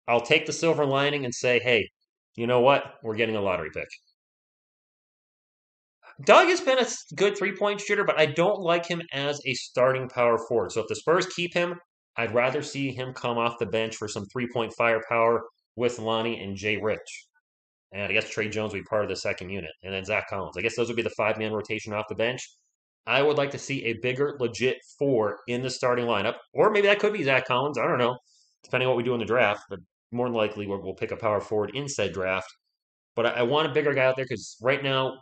S1: I'll take the silver lining and say, hey, you know what? We're getting a lottery pick. Doug has been a good three-point shooter, but I don't like him as a starting power forward. So if the Spurs keep him, I'd rather see him come off the bench for some three-point firepower with Lonnie and Jay Rich. And I guess Trey Jones would be part of the second unit. And then Zach Collins. I guess those would be the 5-man rotation off the bench. I would like to see a bigger, legit 4 in the starting lineup. Or maybe that could be Zach Collins. I don't know. Depending on what we do in the draft. But more than likely, we'll pick a power forward in said draft. But I want a bigger guy out there because right now,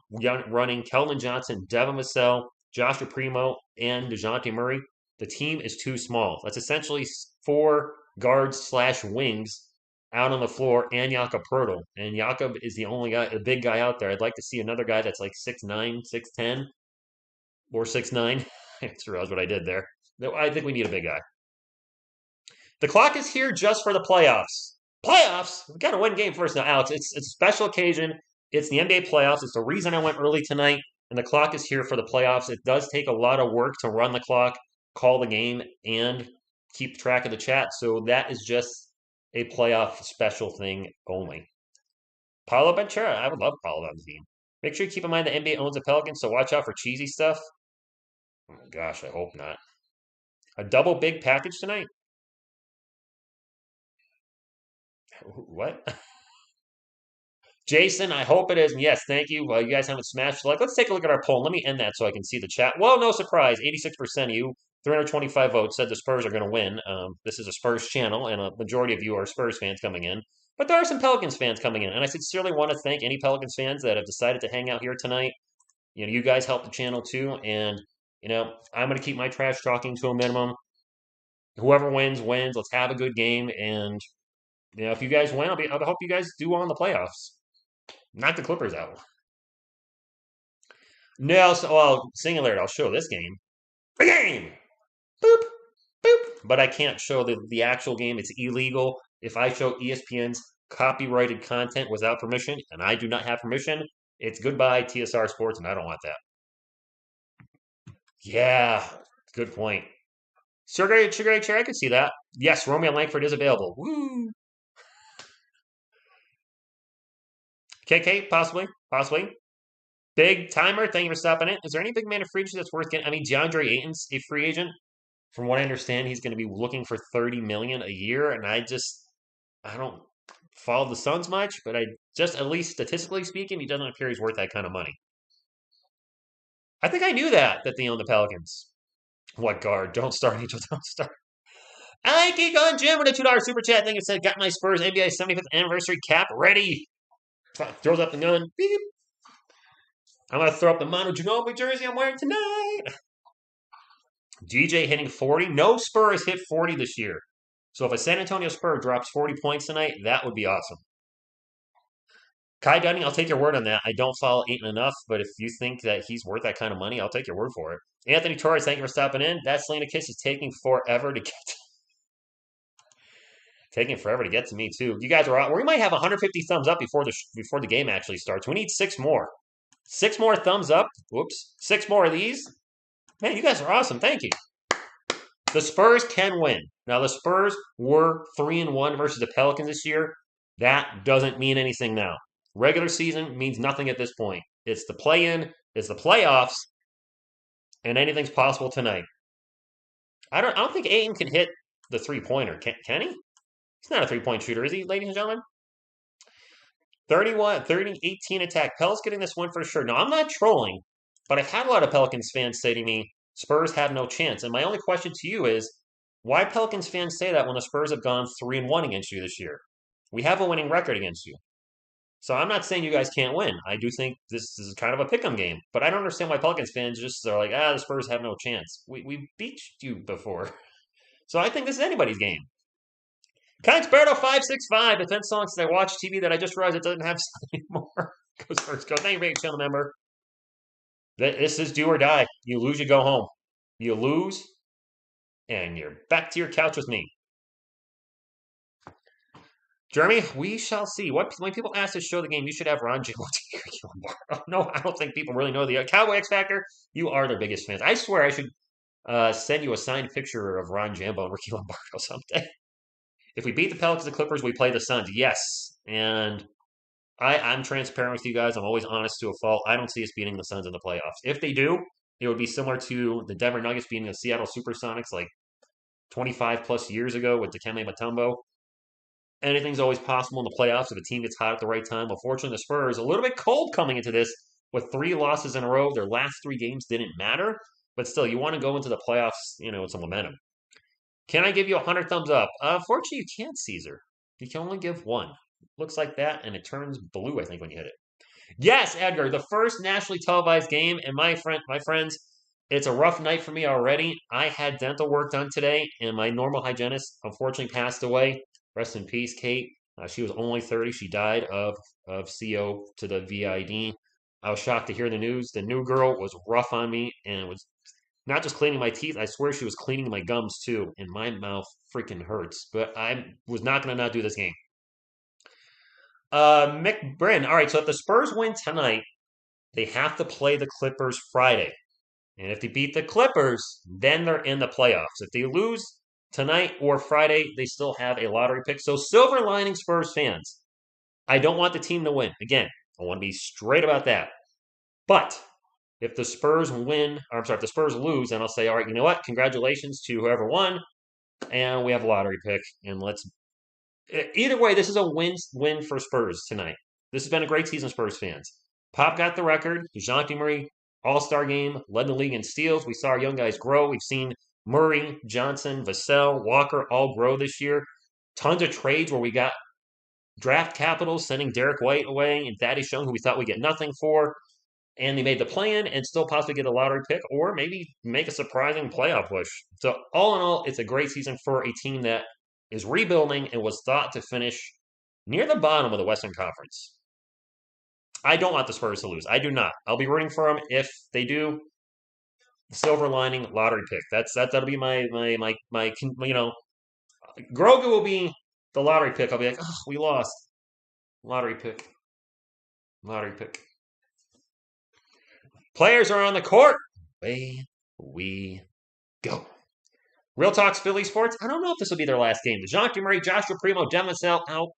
S1: running Keldon Johnson, Devin Vassell, Joshua Primo, and DeJounte Murray, the team is too small. That's essentially 4 guards/wings out on the floor and Jakob Poeltl. And Jakob is the only guy, a big guy out there. I'd like to see another guy that's like 6'9", 6'10", or 6'9". I just realized what I did there. I think we need a big guy. The clock is here just for the playoffs. Playoffs? We got to win game first now, Alex. It's a special occasion. It's the NBA playoffs. It's the reason I went early tonight, and the clock is here for the playoffs. It does take a lot of work to run the clock, call the game, and keep track of the chat. So that is just a playoff special thing only. Paulo Ventura. I would love Paulo on the team. Make sure you keep in mind the NBA owns the Pelicans, so watch out for cheesy stuff. Oh my gosh, I hope not. A double big package tonight? What? Jason, I hope it is. And yes, thank you. You guys haven't smashed the like. Let's take a look at our poll. Let me end that so I can see the chat. Well, no surprise. 86% of you, 325 votes, said the Spurs are going to win. This is a Spurs channel, and a majority of you are Spurs fans coming in. But there are some Pelicans fans coming in. And I sincerely want to thank any Pelicans fans that have decided to hang out here tonight. You guys help the channel too. And, I'm going to keep my trash talking to a minimum. Whoever wins, wins. Let's have a good game. And, if you guys win, I'll hope you guys do well in the playoffs. Knock the Clippers out. No, Singularity, I'll show this game. The game! Boop! Boop! But I can't show the actual game. It's illegal. If I show ESPN's copyrighted content without permission, and I do not have permission, it's goodbye TSR Sports, and I don't want that. Yeah, good point. Sugar Chair, I could see that. Yes, Romeo Langford is available. Woo! KK, possibly. Big timer, thank you for stopping in. Is there any big man of free agent that's worth getting? I mean, DeAndre Ayton's a free agent. From what I understand, he's going to be looking for $30 million a year, and I don't follow the Suns much, but at least statistically speaking, he doesn't appear he's worth that kind of money. I think I knew that they own the Pelicans. What guard? Don't start, Angel. Don't start. I keep going, Jim, with a $2 super chat. Thank you. Said, got my Spurs NBA 75th anniversary cap ready. Throws up the gun. Beep. I'm going to throw up the Mono Ginobili jersey I'm wearing tonight. DJ hitting 40. No Spur has hit 40 this year. So if a San Antonio Spur drops 40 points tonight, that would be awesome. Kai Dunning, I'll take your word on that. I don't follow Aiton enough, but if you think that he's worth that kind of money, I'll take your word for it. Anthony Torres, thank you for stopping in. That Selena Kiss is taking forever to get to me too. You guys are out. We might have 150 thumbs up before the game actually starts. We need 6 more. 6 more thumbs up. Whoops. 6 more of these. Man, you guys are awesome. Thank you. The Spurs can win. Now the Spurs were 3-1 versus the Pelicans this year. That doesn't mean anything now. Regular season means nothing at this point. It's the play-in, it's the playoffs, and anything's possible tonight. I don't think Ayton can hit the three-pointer. Can he? He's not a three-point shooter, is he, ladies and gentlemen? 30, 18 attack. Pel's getting this one for sure. Now, I'm not trolling, but I've had a lot of Pelicans fans say to me, Spurs have no chance. And my only question to you is, why Pelicans fans say that when the Spurs have gone 3-1 against you this year? We have a winning record against you. So I'm not saying you guys can't win. I do think this is kind of a pick'em game. But I don't understand why Pelicans fans just are like, the Spurs have no chance. We beat you before. So I think this is anybody's game. Conexperto565, defense songs that I watch TV that I just realized it doesn't have anymore. Goes first. Go. Thank you for being a channel member. This is do or die. You lose, you go home. You lose, and you're back to your couch with me. Jeremy, we shall see. When people ask to show the game, you should have Ron Jimbo. No, I don't think people really know the Cowboy X Factor. You are their biggest fans. I swear I should send you a signed picture of Ron Jimbo and Ricky Lombardo someday. If we beat the Pelicans and Clippers, we play the Suns. Yes. And I'm transparent with you guys. I'm always honest to a fault. I don't see us beating the Suns in the playoffs. If they do, it would be similar to the Denver Nuggets beating the Seattle Supersonics like 25 plus years ago with Dikembe Mutombo. Anything's always possible in the playoffs if a team gets hot at the right time. Unfortunately, the Spurs, a little bit cold coming into this with 3 losses in a row. Their last 3 games didn't matter. But still, you want to go into the playoffs, with some momentum. Can I give you 100 thumbs up? Unfortunately, you can't, Caesar. You can only give 1. Looks like that, and it turns blue, I think, when you hit it. Yes, Edgar, the first nationally televised game, and my friends, it's a rough night for me already. I had dental work done today, and my normal hygienist unfortunately passed away. Rest in peace, Kate. She was only 30. She died of CO to the VID. I was shocked to hear the news. The new girl was rough on me and was not just cleaning my teeth. I swear she was cleaning my gums too, and my mouth freaking hurts. But I was not going to not do this game. Mick Bryn. All right, so if the Spurs win tonight, they have to play the Clippers Friday. And if they beat the Clippers, then they're in the playoffs. If they lose tonight or Friday, they still have a lottery pick. So silver lining Spurs fans. I don't want the team to win. Again, I want to be straight about that. But if the Spurs if the Spurs lose, then I'll say, all right, you know what? Congratulations to whoever won. And we have a lottery pick. And either way, this is a win for Spurs tonight. This has been a great season, Spurs fans. Pop got the record. DeJounte Murray, All-Star game, led the league in steals. We saw our young guys grow. We've seen Murray, Johnson, Vassell, Walker all grow this year. Tons of trades where we got draft capital, sending Derek White away and Thaddeus Young, who we thought we'd get nothing for. And they made the plan and still possibly get a lottery pick or maybe make a surprising playoff push. So all in all, it's a great season for a team that is rebuilding and was thought to finish near the bottom of the Western Conference. I don't want the Spurs to lose. I do not. I'll be rooting for them if they do. Silver lining lottery pick. That'll be my Grogu will be the lottery pick. I'll be like, oh, we lost. Lottery pick. Lottery pick. Players are on the court. Away we go. Real Talk's Philly Sports. I don't know if this will be their last game. DeJounte Murray, Joshua Primo, Devin Vassell out.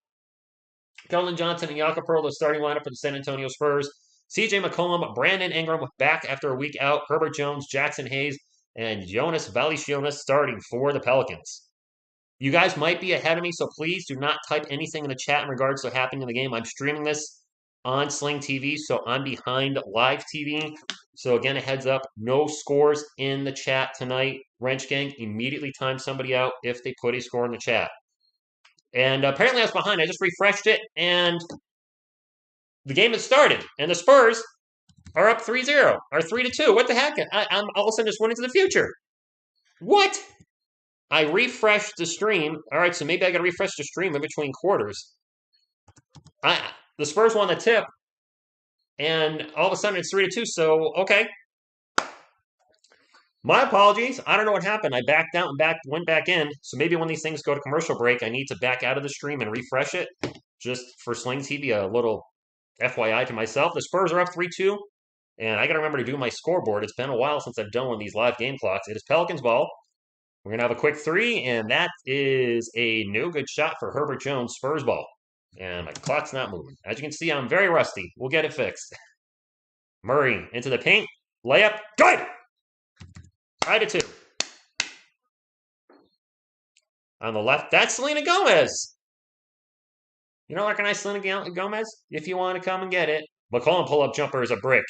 S1: Keldon Johnson and Jakob Poeltl, the starting lineup for the San Antonio Spurs. CJ McCollum, Brandon Ingram back after a week out. Herbert Jones, Jackson Hayes, and Jonas Valanciunas starting for the Pelicans. You guys might be ahead of me, so please do not type anything in the chat in regards to happening in the game. I'm streaming this on Sling TV, so I'm behind live TV. So again, a heads up, no scores in the chat tonight. Wrench Gang, immediately time somebody out if they put a score in the chat. And apparently I was behind. I just refreshed it, and the game has started. And the Spurs are up 3-0, or 3-2. What the heck? I'm all of a sudden just went into the future. What? I refreshed the stream. All right, so maybe I got to refresh the stream in between quarters. The Spurs won the tip, and all of a sudden it's 3-2. So okay, my apologies. I don't know what happened. I backed out and went back in. So maybe when these things go to commercial break, I need to back out of the stream and refresh it, just for Sling TV. A little FYI to myself. The Spurs are up 3-2, and I got to remember to do my scoreboard. It's been a while since I've done one of these live game clocks. It is Pelicans ball. We're going to have a quick three, and that is a no good shot for Herbert Jones, Spurs ball. And my clock's not moving. As you can see, I'm very rusty. We'll get it fixed. Murray into the paint. Layup. Good! 5-2. On the left, that's Selena Gomez. You don't recognize Selena Gomez? If you want to come and get it. McCollum pull-up jumper is a brick.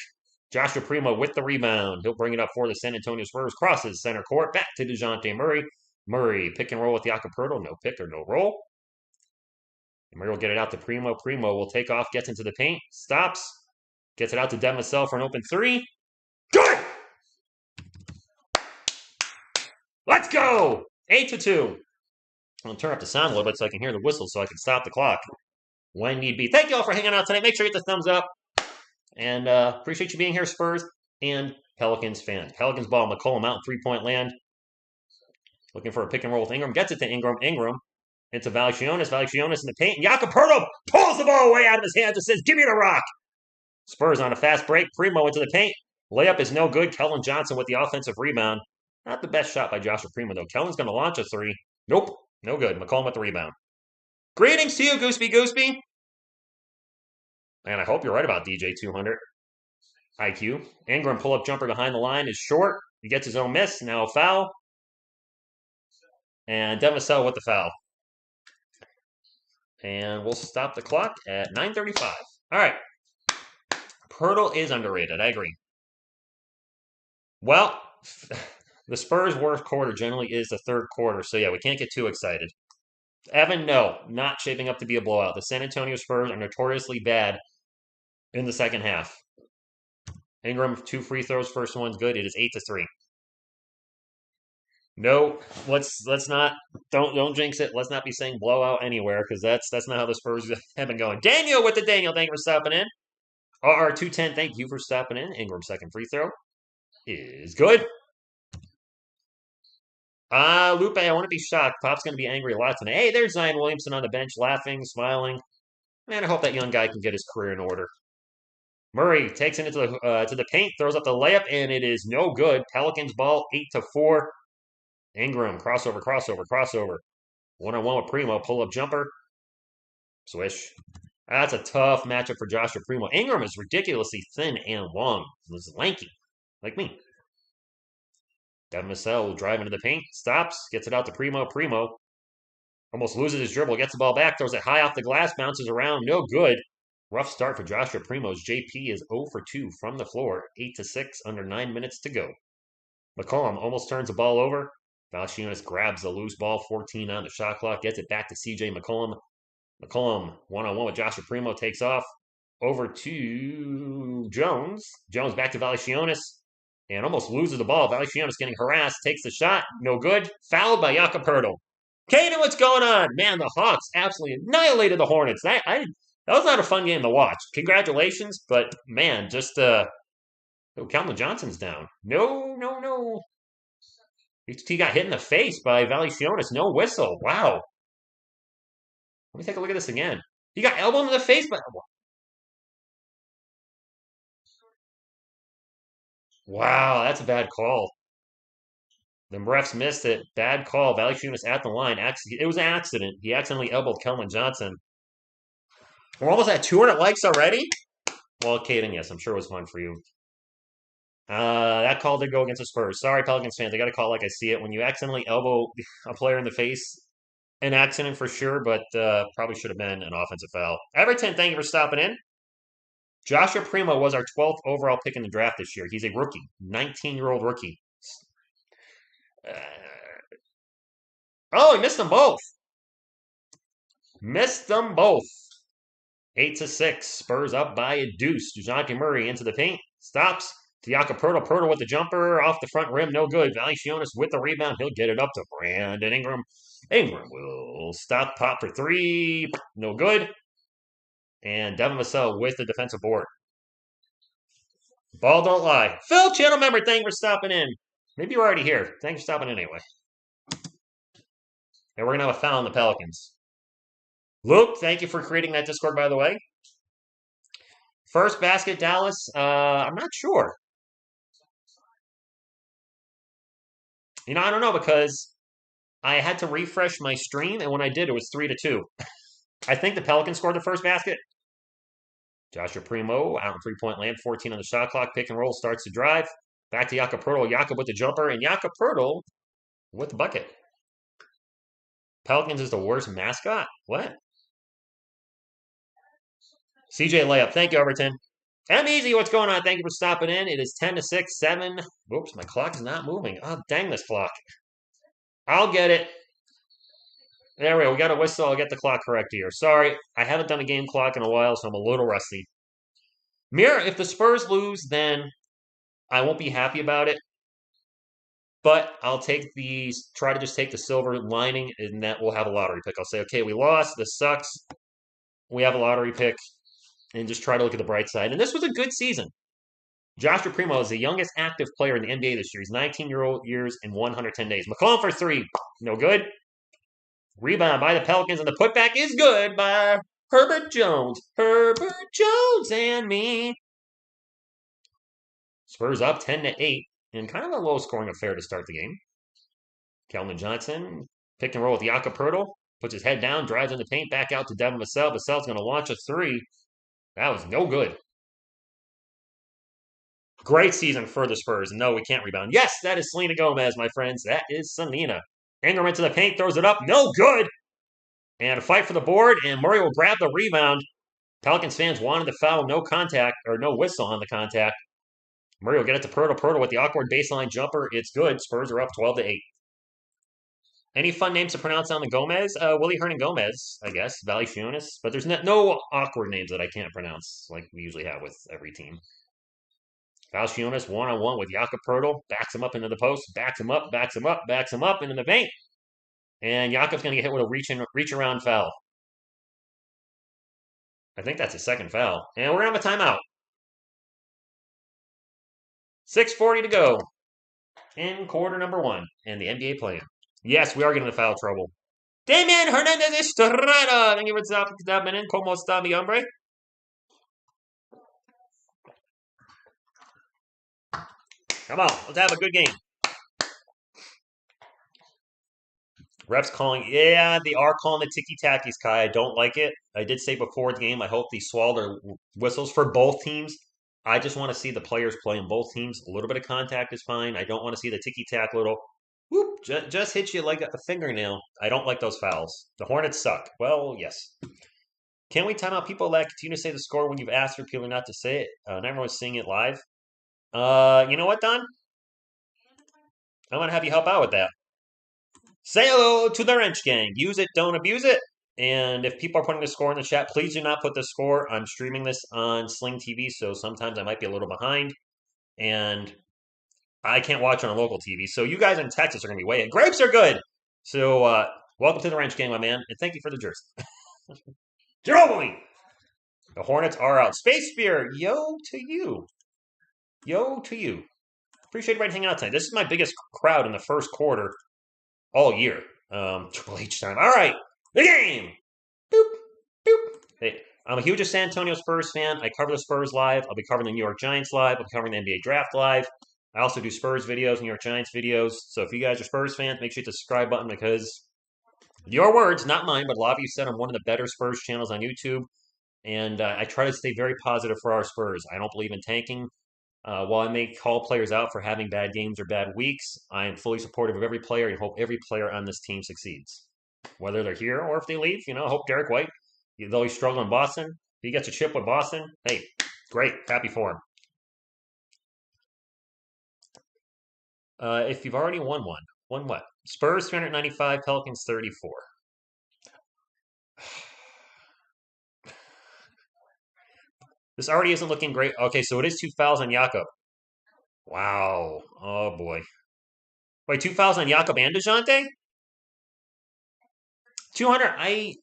S1: Joshua Primo with the rebound. He'll bring it up for the San Antonio Spurs. Crosses center court. Back to DeJounte Murray. Murray pick and roll with Jakob Poeltl. No pick or no roll. Murray will get it out to Primo. Primo will take off. Gets into the paint. Stops. Gets it out to Devin Vassell for an open three. Good! Let's go! 8-2. I'll turn up the sound a little bit so I can hear the whistle so I can stop the clock when need be. Thank you all for hanging out tonight. Make sure you hit the thumbs up. And appreciate you being here, Spurs and Pelicans fans. Pelicans ball, McCollum out in three-point land. Looking for a pick and roll with Ingram. Gets it to Ingram. Ingram into Valanciunas. Valanciunas in the paint. Jakob Poeltl pulls the ball way out of his hands and says, give me the rock. Spurs on a fast break. Primo into the paint. Layup is no good. Kellen Johnson with the offensive rebound. Not the best shot by Joshua Primo, though. Kellen's going to launch a three. Nope. No good. McCollum with the rebound. Greetings to you, Gooseby. And I hope you're right about DJ 200. IQ. Ingram pull-up jumper behind the line is short. He gets his own miss. Now a foul. And Devin Vassell with the foul. And we'll stop the clock at 9:35. All right. Poeltl is underrated. I agree. Well, the Spurs' worst quarter generally is the third quarter. So, yeah, we can't get too excited. Evan, no, not shaping up to be a blowout. The San Antonio Spurs are notoriously bad in the second half. Ingram, 2 free throws. First one's good. It is 8-3. No, let's not don't jinx it. Let's not be saying blowout anywhere because that's not how the Spurs have been going. Daniel with the Daniel, thank you for stopping in. RR210, thank you for stopping in. Ingram second free throw is good. Lupe, I want to be shocked. Pop's going to be angry a lot tonight. Hey, there's Zion Williamson on the bench, laughing, smiling. Man, I hope that young guy can get his career in order. Murray takes it into the paint, throws up the layup, and it is no good. Pelicans ball 8-4. Ingram, crossover. One-on-one with Primo, pull-up jumper. Swish. That's a tough matchup for Joshua Primo. Ingram is ridiculously thin and long. He's lanky, like me. Devin Vassell will drive into the paint, stops, gets it out to Primo. Primo almost loses his dribble, gets the ball back, throws it high off the glass, bounces around, no good. Rough start for Joshua Primo's. JP is 0 for 2 from the floor, 8-6, under 9 minutes to go. McCollum almost turns the ball over. Valanciunas grabs the loose ball, 14 on the shot clock, gets it back to CJ McCollum. McCollum, one-on-one with Joshua Primo, takes off over to Jones. Jones back to Valanciunas and almost loses the ball. Valanciunas getting harassed, takes the shot, no good. Fouled by Jakob Poeltl. Kaden, what's going on? Man, the Hawks absolutely annihilated the Hornets. That was not a fun game to watch. Congratulations, but man, just Calvin Johnson's down. No. He got hit in the face by Valanciunas. No whistle. Wow. Let me take a look at this again. He got elbowed in the face by... Wow, that's a bad call. The refs missed it. Bad call. Valanciunas at the line. It was an accident. He accidentally elbowed Kelvin Johnson. We're almost at 200 likes already? Well, Caden, yes, I'm sure it was fun for you. That call did go against the Spurs. Sorry, Pelicans fans. I got to call like I see it. When you accidentally elbow a player in the face, an accident for sure, but probably should have been an offensive foul. Everton, thank you for stopping in. Joshua Primo was our 12th overall pick in the draft this year. He's a rookie, 19-year-old rookie. He missed them both. 8-6. Spurs up by a deuce. DeJounte Murray into the paint. Stops. To Jakob Poeltl. Poeltl with the jumper off the front rim. No good. Valanciunas with the rebound. He'll get it up to Brandon Ingram. Ingram will stop, pop for three. No good. And Devin Vassell with the defensive board. Ball don't lie. Phil, channel member, thank you for stopping in. Maybe you're already here. Thanks for stopping in anyway. And we're going to have a foul on the Pelicans. Luke, thank you for creating that Discord, by the way. First basket, Dallas. I'm not sure. I don't know because I had to refresh my stream, and when I did, it was 3-2. I think the Pelicans scored the first basket. Joshua Primo out in three-point land, 14 on the shot clock. Pick and roll starts to drive. Back to Jakob Poeltl. Jakob with the jumper, and Jakob Poeltl with the bucket. Pelicans is the worst mascot? What? CJ layup. Thank you, Overton. M-Easy, what's going on? Thank you for stopping in. It is 10-6, 7. Whoops, my clock is not moving. Oh, dang this clock. I'll get it. There we go. We got a whistle. I'll get the clock correct here. Sorry, I haven't done a game clock in a while, so I'm a little rusty. Mira, if the Spurs lose, then I won't be happy about it. But I'll try to just take the silver lining, and that we'll have a lottery pick. I'll say, okay, we lost. This sucks. We have a lottery pick, and just try to look at the bright side. And this was a good season. Joshua Primo is the youngest active player in the NBA this year. He's 19 years and 110 days. McCollum for three. No good. Rebound by the Pelicans, and the putback is good by Herbert Jones. Herbert Jones and me. Spurs up 10-8, and kind of a low-scoring affair to start the game. Keldon Johnson, pick and roll with Jakob Poeltl, puts his head down, drives in the paint, back out to Devin Vassell. Vassell's going to launch a three. That was no good. Great season for the Spurs. No, we can't rebound. Yes, that is Selena Gomez, my friends. That is Selena. Ingram into the paint, throws it up. No good. And a fight for the board, and Murray will grab the rebound. Pelicans fans wanted to foul, no contact, or no whistle on the contact. Murray will get it to Poeltl. Poeltl with the awkward baseline jumper. It's good. Spurs are up 12-8. Any fun names to pronounce on the Gomez? Willie Hernan Gomez, I guess. Valanciunas. But there's no awkward names that I can't pronounce like we usually have with every team. Valanciunas one-on-one with Jakob Poeltl. Backs him up into the post. Backs him up, backs him up, backs him up into the paint. And Jakob's going to get hit with a reach-around foul. I think that's a second foul. And we're going to have a timeout. 6:40 to go in quarter number 1 and the NBA play-in. Yes, we are getting into foul trouble. Damian Hernandez Estrada. Thank you for stopping in. Como está, mi hombre? Come on, let's have a good game. Refs calling, yeah, they are calling the ticky-tackies, Kai. I don't like it. I did say before the game, I hope they swallow their whistles for both teams. I just want to see the players play in both teams. A little bit of contact is fine. I don't want to see the ticky-tack little, whoop, just hit you like a fingernail. I don't like those fouls. The Hornets suck. Well, yes. Can we time out people that continue to say the score when you've asked for people not to say it? Not everyone's seeing it live. You know what, Don? I'm going to have you help out with that. Say hello to the Wrench Gang. Use it, don't abuse it. And if people are putting the score in the chat, please do not put the score. I'm streaming this on Sling TV, so sometimes I might be a little behind. And I can't watch on a local TV. So you guys in Texas are going to be way in. Grapes are good. So welcome to the Wrench Gang, my man. And thank you for the jersey. Jerome! The Hornets are out. Space Spear, yo to you. Yo to you. Appreciate everybody hanging out tonight. This is my biggest crowd in the first quarter all year. Triple H time. All right. The game. Boop. Boop. Hey, I'm a huge San Antonio Spurs fan. I cover the Spurs live. I'll be covering the New York Giants live. I'll be covering the NBA draft live. I also do Spurs videos, New York Giants videos. So if you guys are Spurs fans, make sure you hit the subscribe button because your words, not mine, but a lot of you said I'm one of the better Spurs channels on YouTube. And I try to stay very positive for our Spurs. I don't believe in tanking. While I may call players out for having bad games or bad weeks, I am fully supportive of every player and hope every player on this team succeeds. Whether they're here or if they leave, I hope Derek White, though he's struggling in Boston, if he gets a chip with Boston, hey, great, happy for him. If you've already won what? Spurs 395, Pelicans 34. This already isn't looking great. Okay, so it is 2 fouls on Jakob. Wow. Oh, boy. Wait, 2 fouls on Jakob and DeJounte? 200.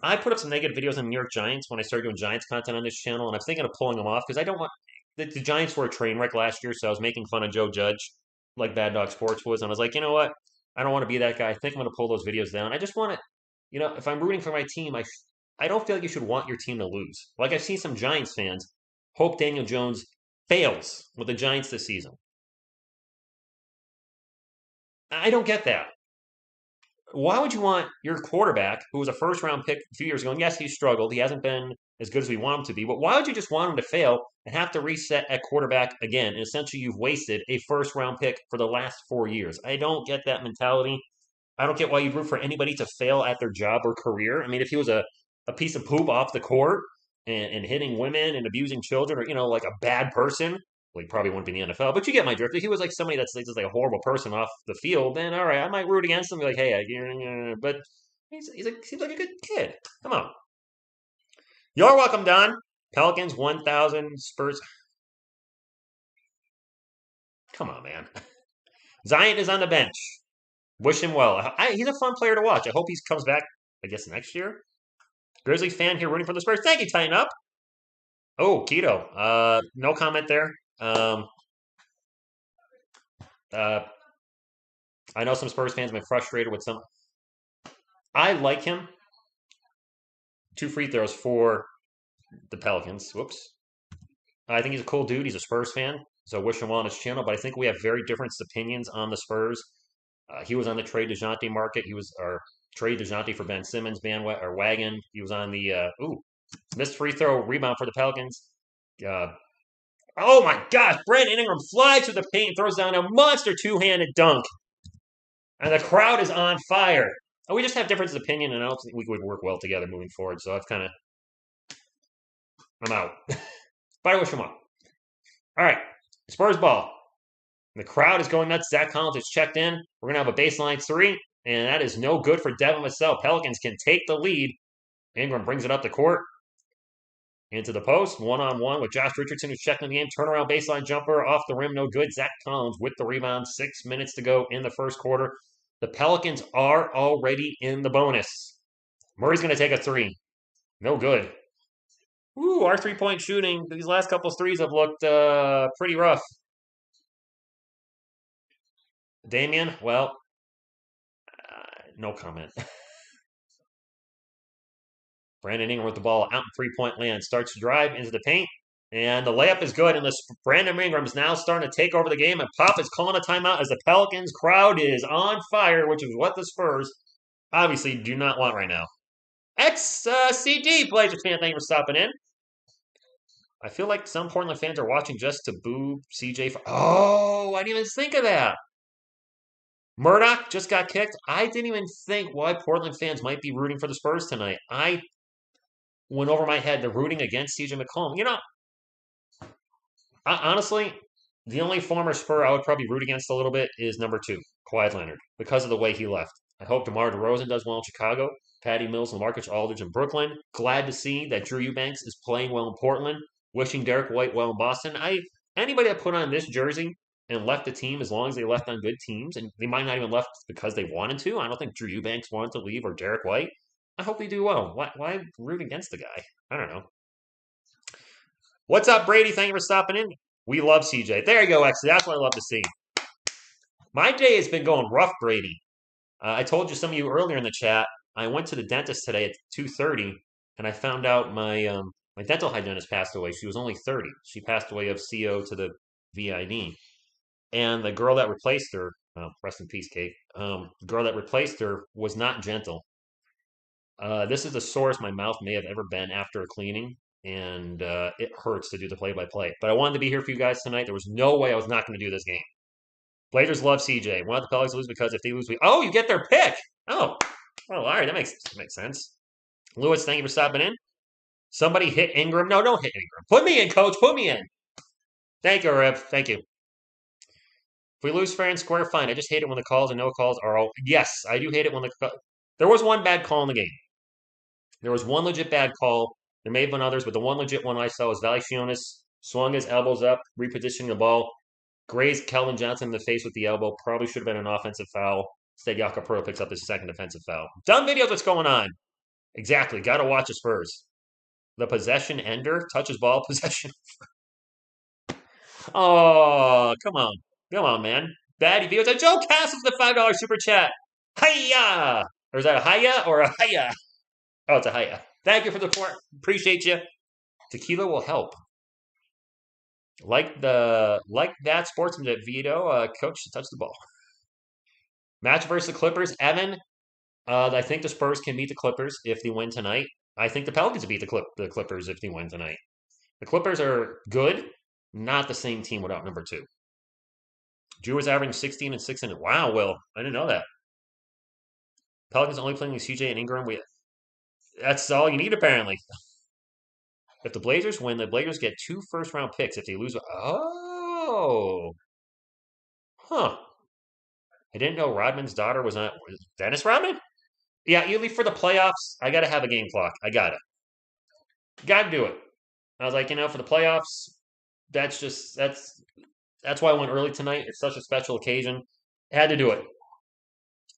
S1: I put up some negative videos on the New York Giants when I started doing Giants content on this channel, and I'm thinking of pulling them off because I don't want the Giants were a train wreck last year, so I was making fun of Joe Judge like Bad Dog Sports was, and I was like, you know what? I don't want to be that guy. I think I'm going to pull those videos down. I just want to, if I'm rooting for my team, I don't feel like you should want your team to lose. Like I've seen some Giants fans hope Daniel Jones fails with the Giants this season. I don't get that. Why would you want your quarterback, who was a first round pick a few years ago, and yes, he's struggled. He hasn't been as good as we want him to be, but why would you just want him to fail and have to reset at quarterback again? And essentially, you've wasted a first round pick for the last 4 years. I don't get that mentality. I don't get why you'd root for anybody to fail at their job or career. I mean, if he was a piece of poop off the court and hitting women and abusing children or, like a bad person, well, he probably wouldn't be in the NFL, but you get my drift. If he was like somebody that's just like a horrible person off the field, then all right, I might root against him. Be like, hey, but seems like a good kid. Come on. You're welcome, Don. Pelicans 1,000 Spurs. Come on, man. Zion is on the bench. Wish him well. He's a fun player to watch. I hope he comes back, I guess, next year. Grizzly fan here rooting for the Spurs. Thank you, Tighten Up. Oh, Keto. No comment there. I know some Spurs fans have been frustrated with some. I like him. 2 free throws for the Pelicans. Whoops. I think he's a cool dude. He's a Spurs fan, so I wish him well on his channel. But I think we have very different opinions on the Spurs. He was on the trade DeJounte market. He was our trade DeJounte for Ben Simmons wagon. He was on the missed free throw rebound for the Pelicans. Oh my gosh, Brandon Ingram flies through the paint and throws down a monster two-handed dunk. And the crowd is on fire. And we just have differences of opinion, and I don't think we would work well together moving forward. So I'm out. But I wish him well. All right, Spurs ball. The crowd is going nuts. Zach Collins is checked in. We're going to have a baseline 3, and that is no good for Devin Vassell. Pelicans can take the lead. Ingram brings it up the court. Into the post, one-on-one with Josh Richardson, who's checking the game. Turnaround baseline jumper off the rim, no good. Zach Collins with the rebound. 6 minutes to go in the first quarter. The Pelicans are already in the bonus. Murray's going to take a 3. No good. Ooh, our three-point shooting. These last couple of threes have looked pretty rough. Damian, well, no comment. Brandon Ingram with the ball out in three-point land. Starts to drive into the paint. And the layup is good. And Brandon Ingram is now starting to take over the game. And Pop is calling a timeout as the Pelicans crowd is on fire, which is what the Spurs obviously do not want right now. XCD Blazers fan, thank you for stopping in. I feel like some Portland fans are watching just to boo CJ. Oh, I didn't even think of that. Murdoch just got kicked. I didn't even think why Portland fans might be rooting for the Spurs tonight. I went over my head. They're rooting against CJ McCollum. Honestly, the only former Spur I would probably root against a little bit is number 2, Kawhi Leonard, because of the way he left. I hope DeMar DeRozan does well in Chicago. Patty Mills and LaMarcus Aldridge in Brooklyn. Glad to see that Drew Eubanks is playing well in Portland. Wishing Derek White well in Boston. Anybody that put on this jersey and left the team, as long as they left on good teams, and they might not even left because they wanted to. I don't think Drew Eubanks wanted to leave or Derek White. I hope they do well. Why root against the guy? I don't know. What's up, Brady? Thank you for stopping in. We love CJ. There you go, X. That's what I love to see. My day has been going rough, Brady. I told you some of you earlier in the chat. I went to the dentist today at 2:30, and I found out my dental hygienist passed away. She was only 30. She passed away of CO to the VID. And the girl that replaced her, rest in peace, Kate. The girl that replaced her was not gentle. This is the sorest my mouth may have ever been after a cleaning, and it hurts to do the play-by-play. But I wanted to be here for you guys tonight. There was no way I was not going to do this game. Blazers love CJ. Want the Pelicans lose because if they lose, you get their pick. Oh, all right, that makes sense. Lewis, thank you for stopping in. Somebody hit Ingram. No, don't hit Ingram. Put me in, coach. Put me in. Thank you, Rev. Thank you. If we lose fair and square, fine. I just hate it when the calls and no calls are all. Yes, I do hate it when there was one bad call in the game. There was one legit bad call. There may have been others, but the one legit one I saw was Valanciunas swung his elbows up, repositioning the ball, grazed Kelvin Johnson in the face with the elbow. Probably should have been an offensive foul. Instead, Jakob Perl picks up his second defensive foul. Done videos, what's going on? Exactly. Got to watch the Spurs. The possession ender touches ball possession. Oh, come on. Come on, man. Batty Beavers. Joe Castles with the $5 super chat. Hiya! Or is that a hiya or a hiya? Oh, it's a hiya. Thank you for the support. Appreciate you. Tequila will help. Like that sportsman that Vito, coach to touch the ball. Match versus the Clippers. Evan, I think the Spurs can beat the Clippers if they win tonight. I think the Pelicans beat the Clippers if they win tonight. The Clippers are good, not the same team without number 2. Drew was averaging 16 and 6 and wow, Will, I didn't know that. Pelicans only playing with CJ and Ingram. That's all you need apparently. If the Blazers win, the Blazers get 2 first-round picks. If they lose, oh, huh. I didn't know Rodman's daughter was not Dennis Rodman. Yeah, usually for the playoffs, I gotta have a game clock. I gotta do it. I was like, for the playoffs, that's why I went early tonight. It's such a special occasion. I had to do it.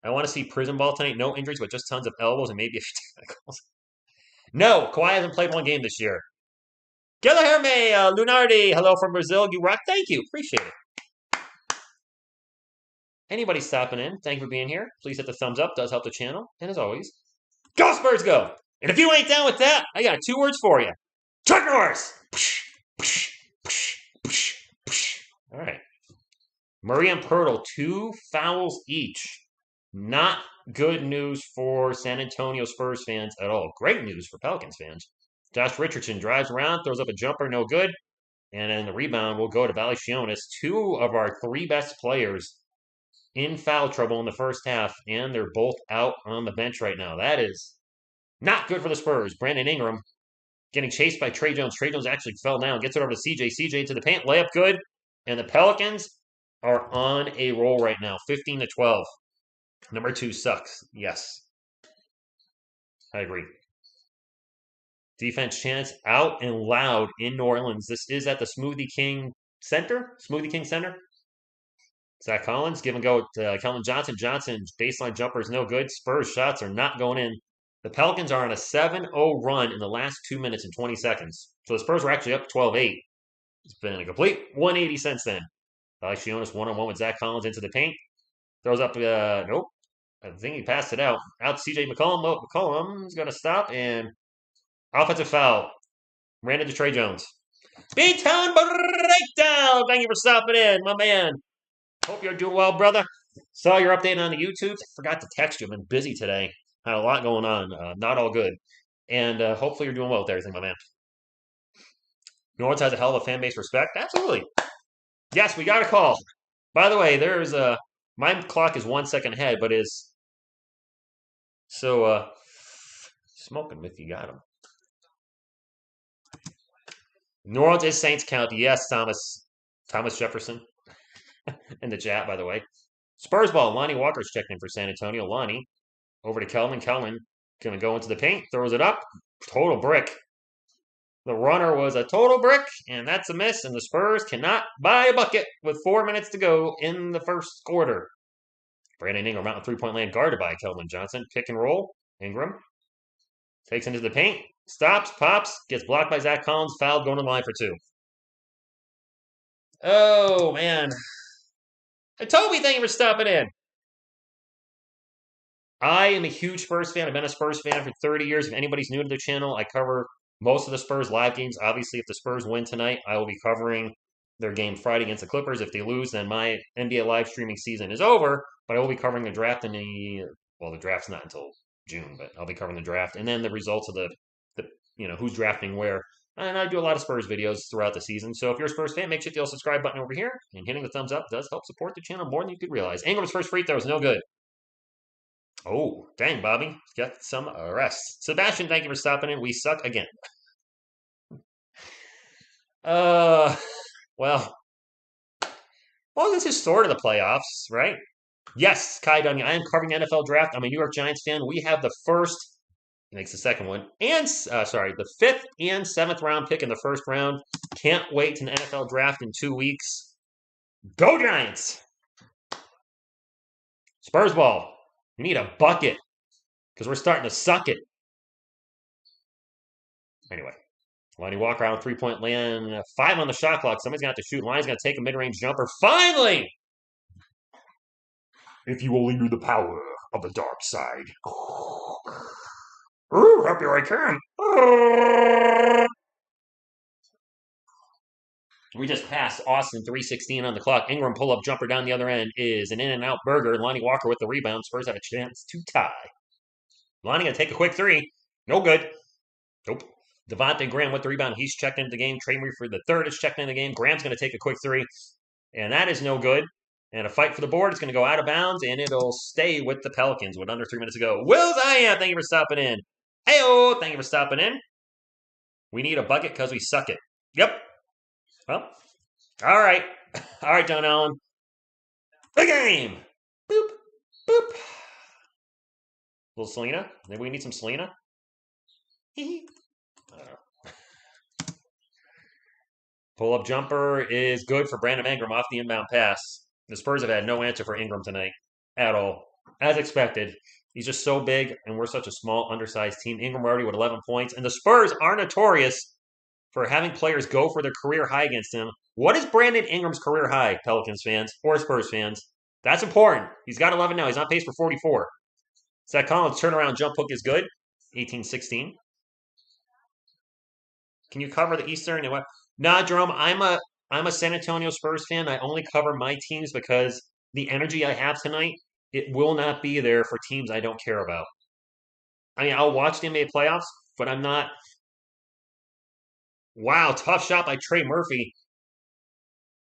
S1: I want to see prison ball tonight. No injuries, but just tons of elbows and maybe a few tackles. No, Kawhi hasn't played one game this year. Guilherme Lunardi, hello from Brazil. You rock. Thank you. Appreciate it. Anybody stopping in, thank you for being here. Please hit the thumbs up. Does help the channel. And as always, go Spurs go! And if you ain't down with that, I got 2 words for you. Truck Norris! All right. Murray and Pirtle, 2 fouls each. Not good news for San Antonio Spurs fans at all. Great news for Pelicans fans. Josh Richardson drives around, throws up a jumper, no good. And then the rebound will go to Valanciunas. 2 of our 3 best players in foul trouble in the first half, and they're both out on the bench right now. That is not good for the Spurs. Brandon Ingram getting chased by Trey Jones. Trey Jones actually fell down, gets it over to CJ. CJ to the paint, layup good. And the Pelicans are on a roll right now, 15-12. Number 2 sucks. Yes. I agree. Defense chance out and loud in New Orleans. This is at the Smoothie King Center. Zach Collins, give and go to Keldon Johnson. Johnson's baseline jumper is no good. Spurs shots are not going in. The Pelicans are on a 7-0 run in the last 2 minutes and 20 seconds. So the Spurs were actually up 12-8. It's been a complete 180 since then. Valanciunas one-on-one with Zach Collins into the paint. Throws up, nope. I think he passed it out. Out to C.J. McCollum. McCollum's going to stop, and offensive foul. Ran into Trey Jones. B-Town Breakdown! Thank you for stopping in, my man. Hope you're doing well, brother. Saw your update on the YouTube. Forgot to text you. I've been busy today. Had a lot going on. Not all good. And hopefully you're doing well with everything, my man. New Orleans has a hell of a fan base respect. Absolutely. Yes, we got a call. By the way, there's my clock is 1 second ahead, but is so smoking with you got him. New Orleans is Saints County. Yes, Thomas Jefferson in the chat, by the way. Spurs ball. Lonnie Walker's checked in for San Antonio. Lonnie over to Kelvin. Kelvin going to go into the paint. Throws it up. Total brick. The runner was a total brick, and that's a miss, and the Spurs cannot buy a bucket with 4 minutes to go in the first quarter. Brandon Ingram out in three-point land, guarded by Keldon Johnson. Pick and roll. Ingram takes into the paint. Stops, pops, gets blocked by Zach Collins. Fouled, going to the line for 2. Oh, man. Toby, thank you for stopping in. I am a huge Spurs fan. I've been a Spurs fan for 30 years. If anybody's new to the channel, I cover most of the Spurs live games. Obviously, if the Spurs win tonight, I will be covering their game Friday against the Clippers. If they lose, then my NBA live streaming season is over. But I will be covering the draft the draft's not until June, but I'll be covering the draft and then the results of the who's drafting where. And I do a lot of Spurs videos throughout the season. So if you're a Spurs fan, make sure you hit the subscribe button over here. And hitting the thumbs up does help support the channel more than you could realize. Ingram's first free throw is no good. Oh, dang, Bobby. Got some rest. Sebastian, thank you for stopping in. We suck again. Well, this is sort of the playoffs, right? Yes, Kai Dunya. I am covering the NFL draft. I'm a New York Giants fan. We have the first, he makes the second one, and, the 5th and 7th round pick in the first round. Can't wait to the NFL draft in 2 weeks. Go Giants! Spurs ball. We need a bucket because we're starting to suck it. Anyway, Lonnie Walker on 3-point land. 5 on the shot clock. Somebody's going to have to shoot. Lonnie's going to take a mid-range jumper. Finally! If you only knew the power of the dark side. Ooh, up here I can. We just passed Austin 3:16 on the clock. Ingram pull-up jumper down the other end is an in-and-out burger. Lonnie Walker with the rebound. Spurs have a chance to tie. Lonnie going to take a quick three. No good. Nope. Devontae Graham with the rebound. He's checked into the game. Trey Murray for the third is checked into the game. Graham's going to take a quick three. And that is no good. And a fight for the board. It's going to go out of bounds, and it'll stay with the Pelicans with under 3 minutes to go. Will Zion, thank you for stopping in. Hey-oh, thank you for stopping in. We need a bucket because we suck it. Yep. Well, all right. All right, John Allen. The game. Boop, boop. Little Selena. Maybe we need some Selena. Pull-up jumper is good for Brandon Ingram off the inbound pass. The Spurs have had no answer for Ingram tonight at all. As expected, he's just so big, and we're such a small, undersized team. Ingram already with 11 points, and the Spurs are notorious for having players go for their career high against him. What is Brandon Ingram's career high, Pelicans fans or Spurs fans? That's important. He's got 11 now. He's on pace for 44. Zach Collins' turnaround jump hook is good. 18-16. Can you cover the Eastern and what? Nah, Jerome, I'm a San Antonio Spurs fan. I only cover my teams because the energy I have tonight, it will not be there for teams I don't care about. I mean, I'll watch the NBA playoffs, but I'm not. Wow, tough shot by Trey Murphy.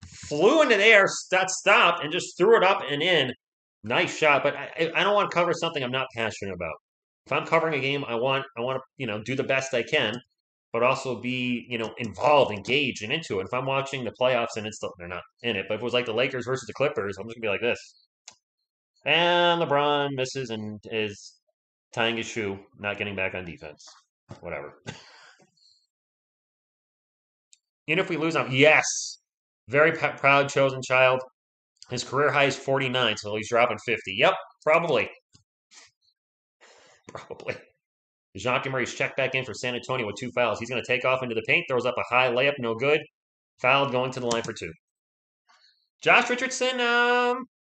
S1: Flew into the air, stopped, and just threw it up and in. Nice shot, but I don't want to cover something I'm not passionate about. If I'm covering a game, I want to do the best I can, but also be involved, engaged, and into it. If I'm watching the playoffs and they're not in it, but if it was like the Lakers versus the Clippers, I'm just gonna be like this. And LeBron misses and is tying his shoe, not getting back on defense. Whatever. If we lose, yes. Very proud chosen child. His career high is 49, so he's dropping 50. Yep, probably. Probably. DeJounte Murray's checked back in for San Antonio with 2 fouls. He's going to take off into the paint, throws up a high layup, no good. Fouled going to the line for 2. Josh Richardson,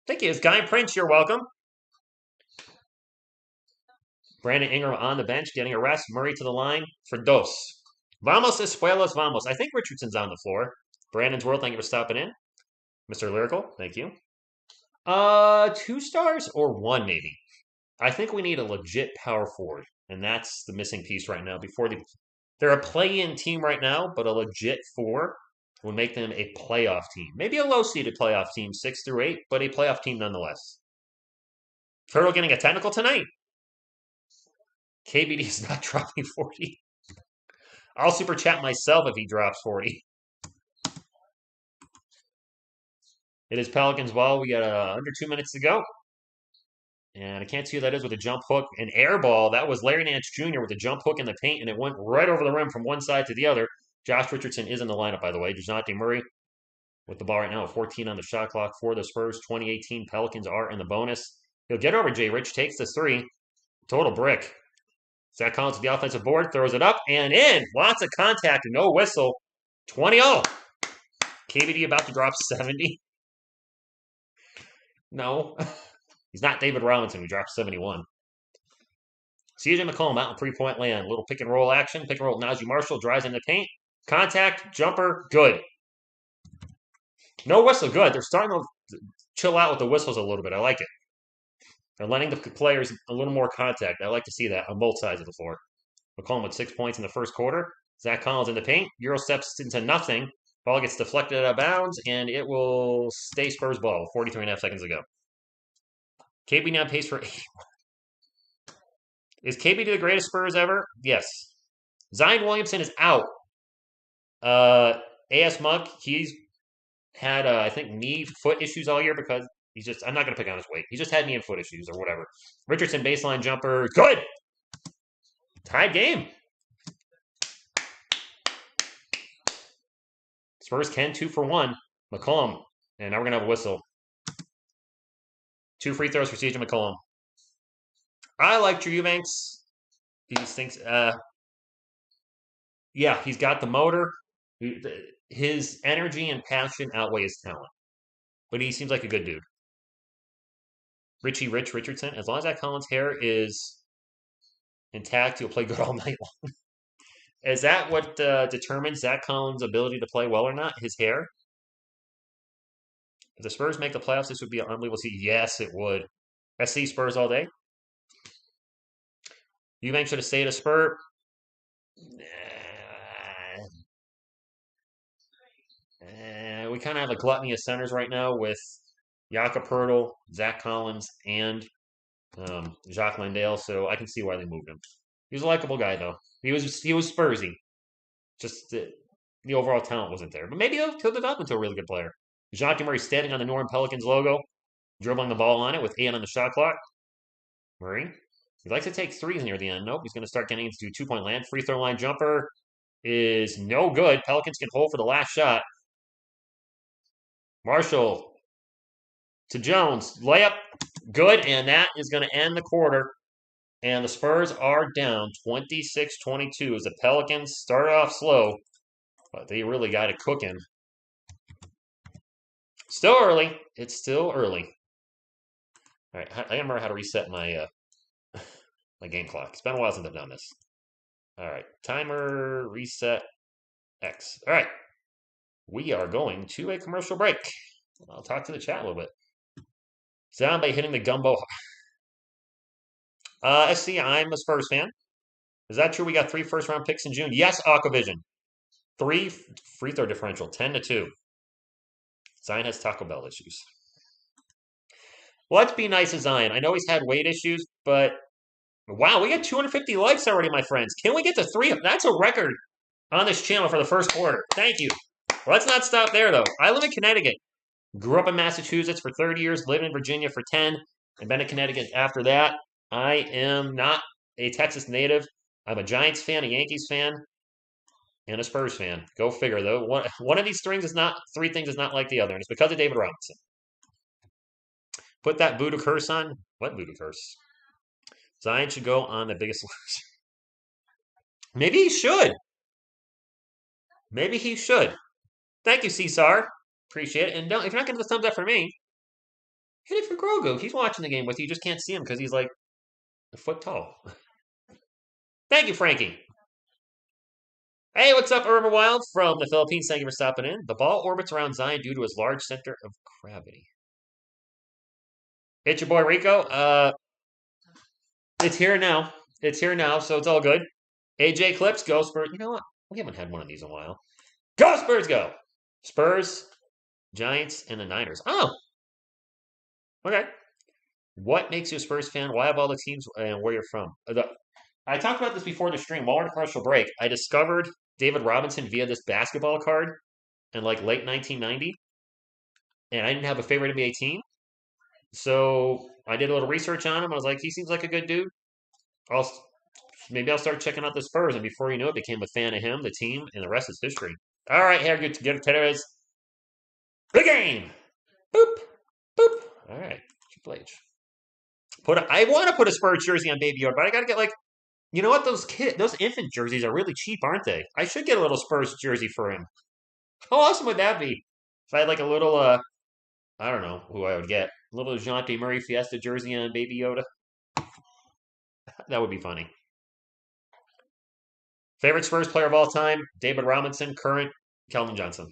S1: thank you. Guy Prince, you're welcome. Brandon Ingram on the bench, getting a rest. Murray to the line for dos. Vamos, espuelas, vamos. I think Richardson's on the floor. Brandon's World, thank you for stopping in. Mr. Lyrical, thank you. 2 stars or 1 maybe. I think we need a legit power forward, and that's the missing piece right now. They're a play-in team right now, but a legit 4 would make them a playoff team. Maybe a low-seeded playoff team, 6 through 8, but a playoff team nonetheless. Turtle getting a technical tonight. KBD is not dropping 40. I'll super chat myself if he drops 40. It is Pelicans ball. We got under 2 minutes to go. And I can't see who that is with a jump hook. An air ball. That was Larry Nance Jr. with a jump hook in the paint, and it went right over the rim from one side to the other. Josh Richardson is in the lineup, by the way. DeJounte Murray with the ball right now. 14 on the shot clock for the Spurs. 2018 Pelicans are in the bonus. He'll get over Jay Rich. Takes the 3. Total brick. Zach Collins with the offensive board. Throws it up and in. Lots of contact. No whistle. 20-0. KBD about to drop 70. No. He's not David Robinson, who dropped 71. CJ McCollum out in 3-point land. Little pick and roll action. Pick and roll. Najee Marshall drives in the paint. Contact. Jumper. Good. No whistle. Good. They're starting to chill out with the whistles a little bit. I like it. They're letting the players a little more contact. I like to see that on both sides of the floor. McCollum with 6 points in the first quarter. Zach Collins in the paint. Euro steps into nothing. Ball gets deflected out of bounds, and it will stay Spurs ball. 43.5 seconds ago. KB now pace for 8. Is KBD the greatest Spurs ever? Yes. Zion Williamson is out. AS Monk, he's had, I think, knee, foot issues all year because I'm not going to pick on his weight. He just had knee and foot issues or whatever. Richardson, baseline jumper. Good. Tied game. Spurs can 2 for 1. McCollum. And now we're going to have a whistle. 2 free throws for CJ McCollum. I like Drew Eubanks. He thinks, Yeah, he's got the motor. His energy and passion outweigh his talent. But he seems like a good dude. Rich Richardson. As long as that Collins hair is intact, he'll play good all night long. Is that what determines Zach Collins' ability to play well or not? His hair? If the Spurs make the playoffs, this would be an unbelievable season. Yes, it would. SC Spurs all day. Eubank should have stayed a Spur. We kind of have a gluttony of centers right now with Jakob Pertl, Zach Collins, and Jacques Landale, so I can see why they moved him. He was a likable guy, though. He was Spursy. Just the overall talent wasn't there. But maybe he'll develop into a really good player. Jacques Murray standing on the Orleans Pelicans logo, dribbling the ball on it with 8 on the shot clock. Murray. He likes to take threes near the end. Nope, he's going to start getting into two-point land. Free throw line jumper is no good. Pelicans can hold for the last shot. Marshall to Jones. Layup. Good, and that is going to end the quarter. And the Spurs are down 26-22 as the Pelicans started off slow, but they really got it cooking. Still early. It's still early. All right, I remember how to reset my my game clock. It's been a while since I've done this. All right, timer, reset, X. All right, we are going to a commercial break. I'll talk to the chat a little bit. Zombie hitting the gumbo. SC, I'm a Spurs fan. Is that true? We got 3 first-round picks in June. Yes, Aquavision. 3 free throw differential, 10-2. Zion has Taco Bell issues. Let's be nice to Zion. I know he's had weight issues, but wow, we got 250 likes already, my friends. Can we get to 3? That's a record on this channel for the first quarter. Thank you. Let's not stop there, though. I live in Connecticut. Grew up in Massachusetts for 30 years, lived in Virginia for 10, and been in Connecticut after that. I am not a Texas native. I'm a Giants fan, a Yankees fan, and a Spurs fan. Go figure, though. One of these three things is not like the other, and it's because of David Robinson. Put that voodoo curse on. What voodoo curse? Zion should go on the Biggest Loser. Maybe he should. Maybe he should. Thank you, Cesar. Appreciate it. And if you're not getting the thumbs up for me, hit it for Grogu. He's watching the game with you. You just can't see him because he's like a foot tall. Thank you, Frankie. Hey, what's up, Urban Wild from the Philippines? Thank you for stopping in. The ball orbits around Zion due to his large center of gravity. It's your boy Rico. It's here now. It's here now, so it's all good. AJ Clips, go Spurs. You know what? We haven't had one of these in a while. Go Spurs, go! Spurs, Giants, and the Niners. Oh! Okay. What makes you a Spurs fan? Why have all the teams and where you're from? I talked about this before the stream. While we're in a commercial break, I discovered David Robinson via this basketball card in like late 1990, and I didn't have a favorite NBA team. So I did a little research on him. I was like, he seems like a good dude. Maybe I'll start checking out the Spurs. And before you know it, became a fan of him, the team, and the rest is history. All right, here, good to get it. The game. Boop, boop. All right, Triple H. I want to put a Spurs jersey on Baby Yoda, but I got to get like, you know what? Those infant jerseys are really cheap, aren't they? I should get a little Spurs jersey for him. How awesome would that be? If I had like a little, I don't know who I would get. A little Dejounte Murray Fiesta jersey on Baby Yoda. That would be funny. Favorite Spurs player of all time? David Robinson. Current, Keldon Johnson.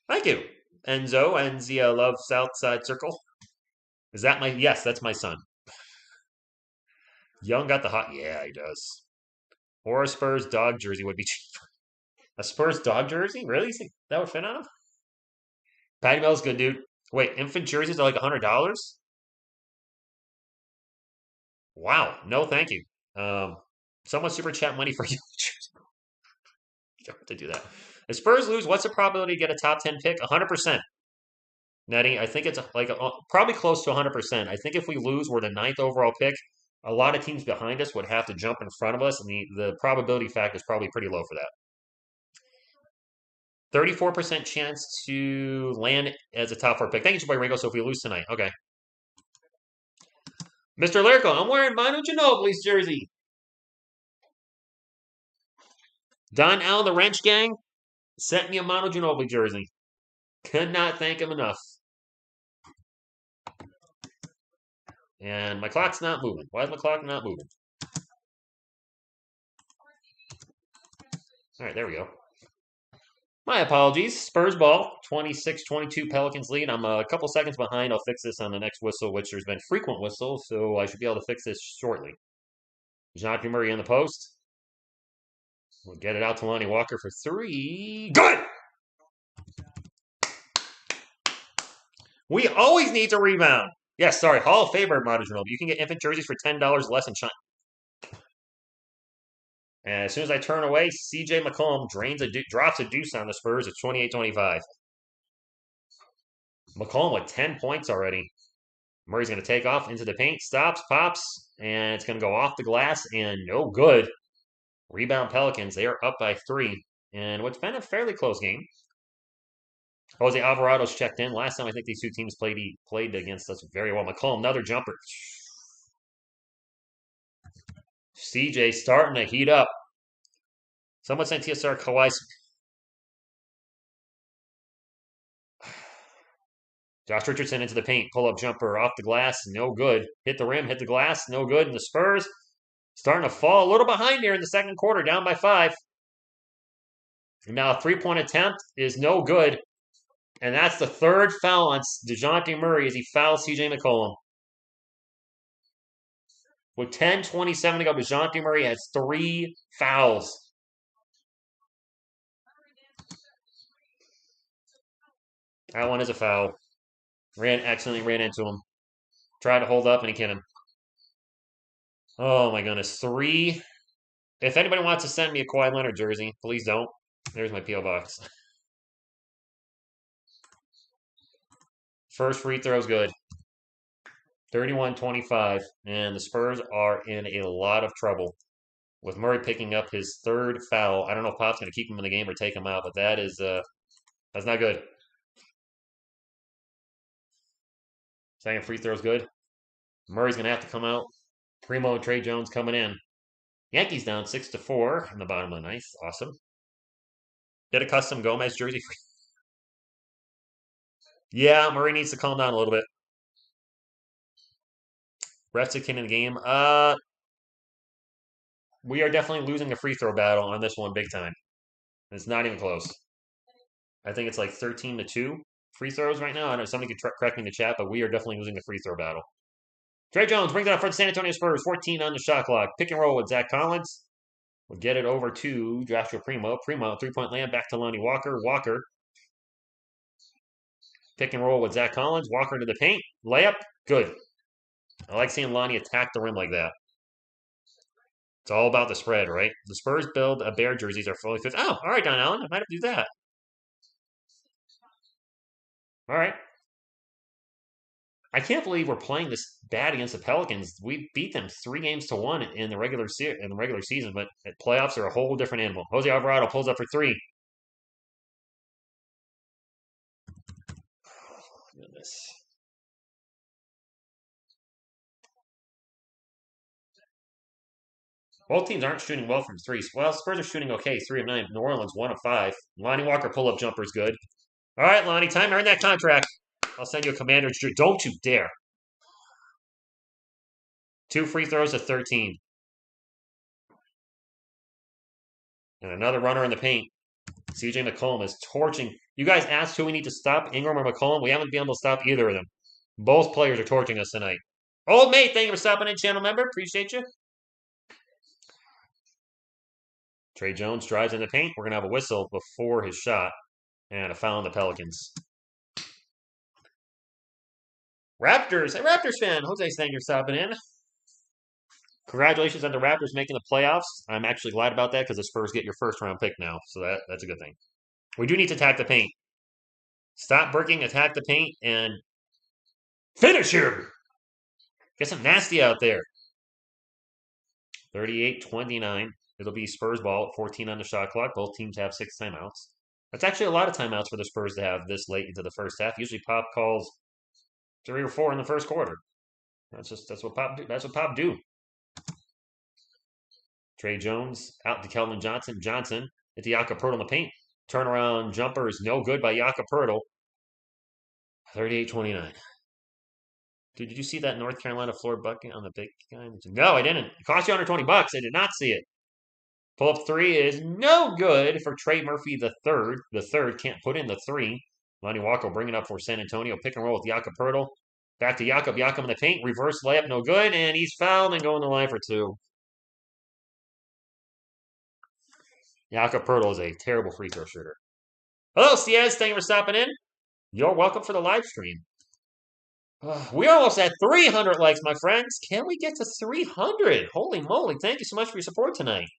S1: Thank you. Enzo, Enzia Love Southside Circle. Is that my... Yes, that's my son. Young got the hot... Yeah, he does. Or a Spurs dog jersey would be cheap. A Spurs dog jersey? Really? You think that would fit on him? Patty Mills, good dude. Wait, infant jerseys are like $100? Wow. No, thank you. Someone super chat money for you. You don't have to do that. If Spurs lose, what's the probability to get a top 10 pick? 100%. Nettie, I think it's like probably close to 100%. I think if we lose, we're the 9th overall pick. A lot of teams behind us would have to jump in front of us, and the probability factor is probably pretty low for that. 34% chance to land as a top 4 pick. Thank you, boy Ringo. So if we lose tonight, okay. Mr. Lyrical, I'm wearing Manu Ginobili's jersey. Don Allen, the Wrench Gang, sent me a Mono Ginobili jersey. Could not thank him enough. And my clock's not moving. Why is my clock not moving? All right, there we go. My apologies. Spurs ball, 26-22 Pelicans lead. I'm a couple seconds behind. I'll fix this on the next whistle, which there's been frequent whistles, so I should be able to fix this shortly. DeJounte Murray in the post. We'll get it out to Lonnie Walker for three. Good! We always need to rebound. Yes, sorry, Hall of Famer Mono Ginobili. You can get infant jerseys for $10 less in China. And as soon as I turn away, CJ McCollum drops a deuce on the Spurs. It's 28-25. McCollum with 10 points already. Murray's going to take off into the paint, stops, pops, and it's going to go off the glass and no good. Rebound Pelicans. They are up by 3. And what's been a fairly close game. Jose Alvarado's checked in. Last time I think these two teams played against us very well. McCollum, another jumper. CJ starting to heat up. Someone sent TSR Kawhi. Josh Richardson into the paint. Pull-up jumper off the glass. No good. Hit the rim, hit the glass. No good. And the Spurs starting to fall a little behind here in the second quarter. Down by 5. And now a three-point attempt is no good. And that's the third foul on DeJounte Murray as he fouls CJ McCollum. With 10:27 to go, DeJounte Murray has 3 fouls. That one is a foul. Accidentally ran into him. Tried to hold up and he hit him. Oh my goodness. 3. If anybody wants to send me a Kawhi Leonard jersey, please don't. There's my P.O. box. First free throw is good. 31-25. And the Spurs are in a lot of trouble. With Murray picking up his 3rd foul. I don't know if Pop's going to keep him in the game or take him out, but that's not good. Second free throw is good. Murray's going to have to come out. Primo and Trey Jones coming in. Yankees down 6-4 in the bottom of the ninth. Awesome. Get a custom Gomez jersey. Yeah, Murray needs to calm down a little bit. Restican in the game. We are definitely losing the free throw battle on this one big time. It's not even close. I think it's like 13-2 free throws right now. I know somebody could correct me in the chat, but we are definitely losing the free throw battle. Trey Jones brings it up for the San Antonio Spurs. 14 on the shot clock. Pick and roll with Zach Collins. We'll get it over to Joshua Primo. Primo, 3-point land, back to Lonnie Walker. Walker. Pick and roll with Zach Collins. Walker into the paint. Layup. Good. I like seeing Lonnie attack the rim like that. It's all about the spread, right? The Spurs build a Bear jerseys are fully fit. Oh, all right, Don Allen. I might have to do that. All right. I can't believe we're playing this bad against the Pelicans. We beat them 3-1 in the regular season, but playoffs are a whole different animal. Jose Alvarado pulls up for 3. Oh, goodness. Both teams aren't shooting well from 3. Well, Spurs are shooting okay, 3 of 9. New Orleans 1 of 5. Lonnie Walker pull-up jumper is good. All right, Lonnie, time to earn that contract. I'll send you a commander's jersey. Don't you dare. 2 free throws to 13. And another runner in the paint. CJ McCollum is torching. You guys asked who we need to stop, Ingram or McCollum. We haven't been able to stop either of them. Both players are torching us tonight. Old mate, thank you for stopping in, channel member. Appreciate you. Trey Jones drives in the paint. We're going to have a whistle before his shot. And a foul on the Pelicans. Raptors. Hey, Raptors fan. Jose, thank you for stopping in. Congratulations on the Raptors making the playoffs. I'm actually glad about that because the Spurs get your first-round pick now. So that's a good thing. We do need to attack the paint. Stop bricking, attack the paint, and finish him! Get some nasty out there. 38-29. It'll be Spurs ball at 14 on the shot clock. Both teams have 6 timeouts. That's actually a lot of timeouts for the Spurs to have this late into the first half. Usually Pop calls 3 or 4 in the first quarter. That's what Pop do. That's what Pop do. Trey Jones out to Keldon Johnson. Johnson It's Jakob Pertl in the paint. Turnaround jumper is no good by Jakob Pertl. 38-29. Dude, did you see that North Carolina floor bucket on the big guy? No, I didn't. It cost you $120. I did not see it. Pull up three is no good for Trey Murphy the third. The third can't put in the three. Lonnie Walker will bring it up for San Antonio. Pick and roll with Jakob Pertl. Back to Jakob. Jakob in the paint. Reverse layup, no good. And he's fouled and going to the line for two. Jakob Pertl is a terrible free throw shooter. Hello, Ciaz. Thank you for stopping in. You're welcome for the live stream. We're almost at 300 likes, my friends. Can we get to 300? Holy moly. Thank you so much for your support tonight.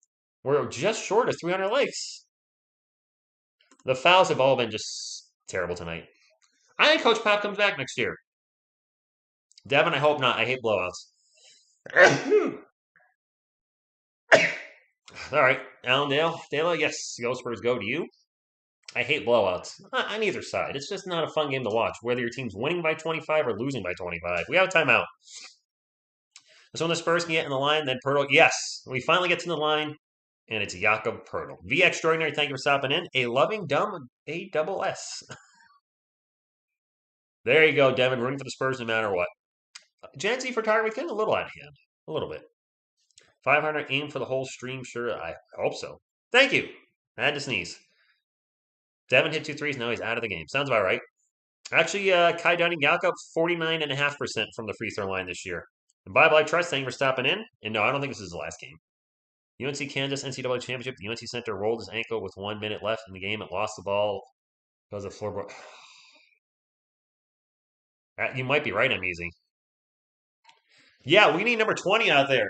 S1: We're just short of 300 likes. The fouls have all been just terrible tonight. I think Coach Pop comes back next year. Devin, I hope not. I hate blowouts. All right. Allendale. Dela, yes. Go Spurs, go to you. I hate blowouts on either side. It's just not a fun game to watch, whether your team's winning by 25 or losing by 25. We have a timeout. So when the Spurs can get in the line, then Pertl. Yes, we finally get to the line, and it's Jakob Pertl. V Extraordinary, thank you for stopping in. A loving dumb A-double-S. There you go, Devin. Rooting for the Spurs no matter what. Gen Z photography getting a little out of hand. A little bit. 500 aim for the whole stream. Sure, I hope so. Thank you. I had to sneeze. Devin hit 2 threes. Now he's out of the game. Sounds about right. Actually, Kai Dunning, Jakob, 49.5% from the free throw line this year. And bye-bye, Trust. Thank you for stopping in. And no, I don't think this is the last game. UNC Kansas NCAA Championship. The UNC center rolled his ankle with 1 minute left in the game and lost the ball because of floorboard. You might be right, I'm easy. Yeah, we need number 20 out there.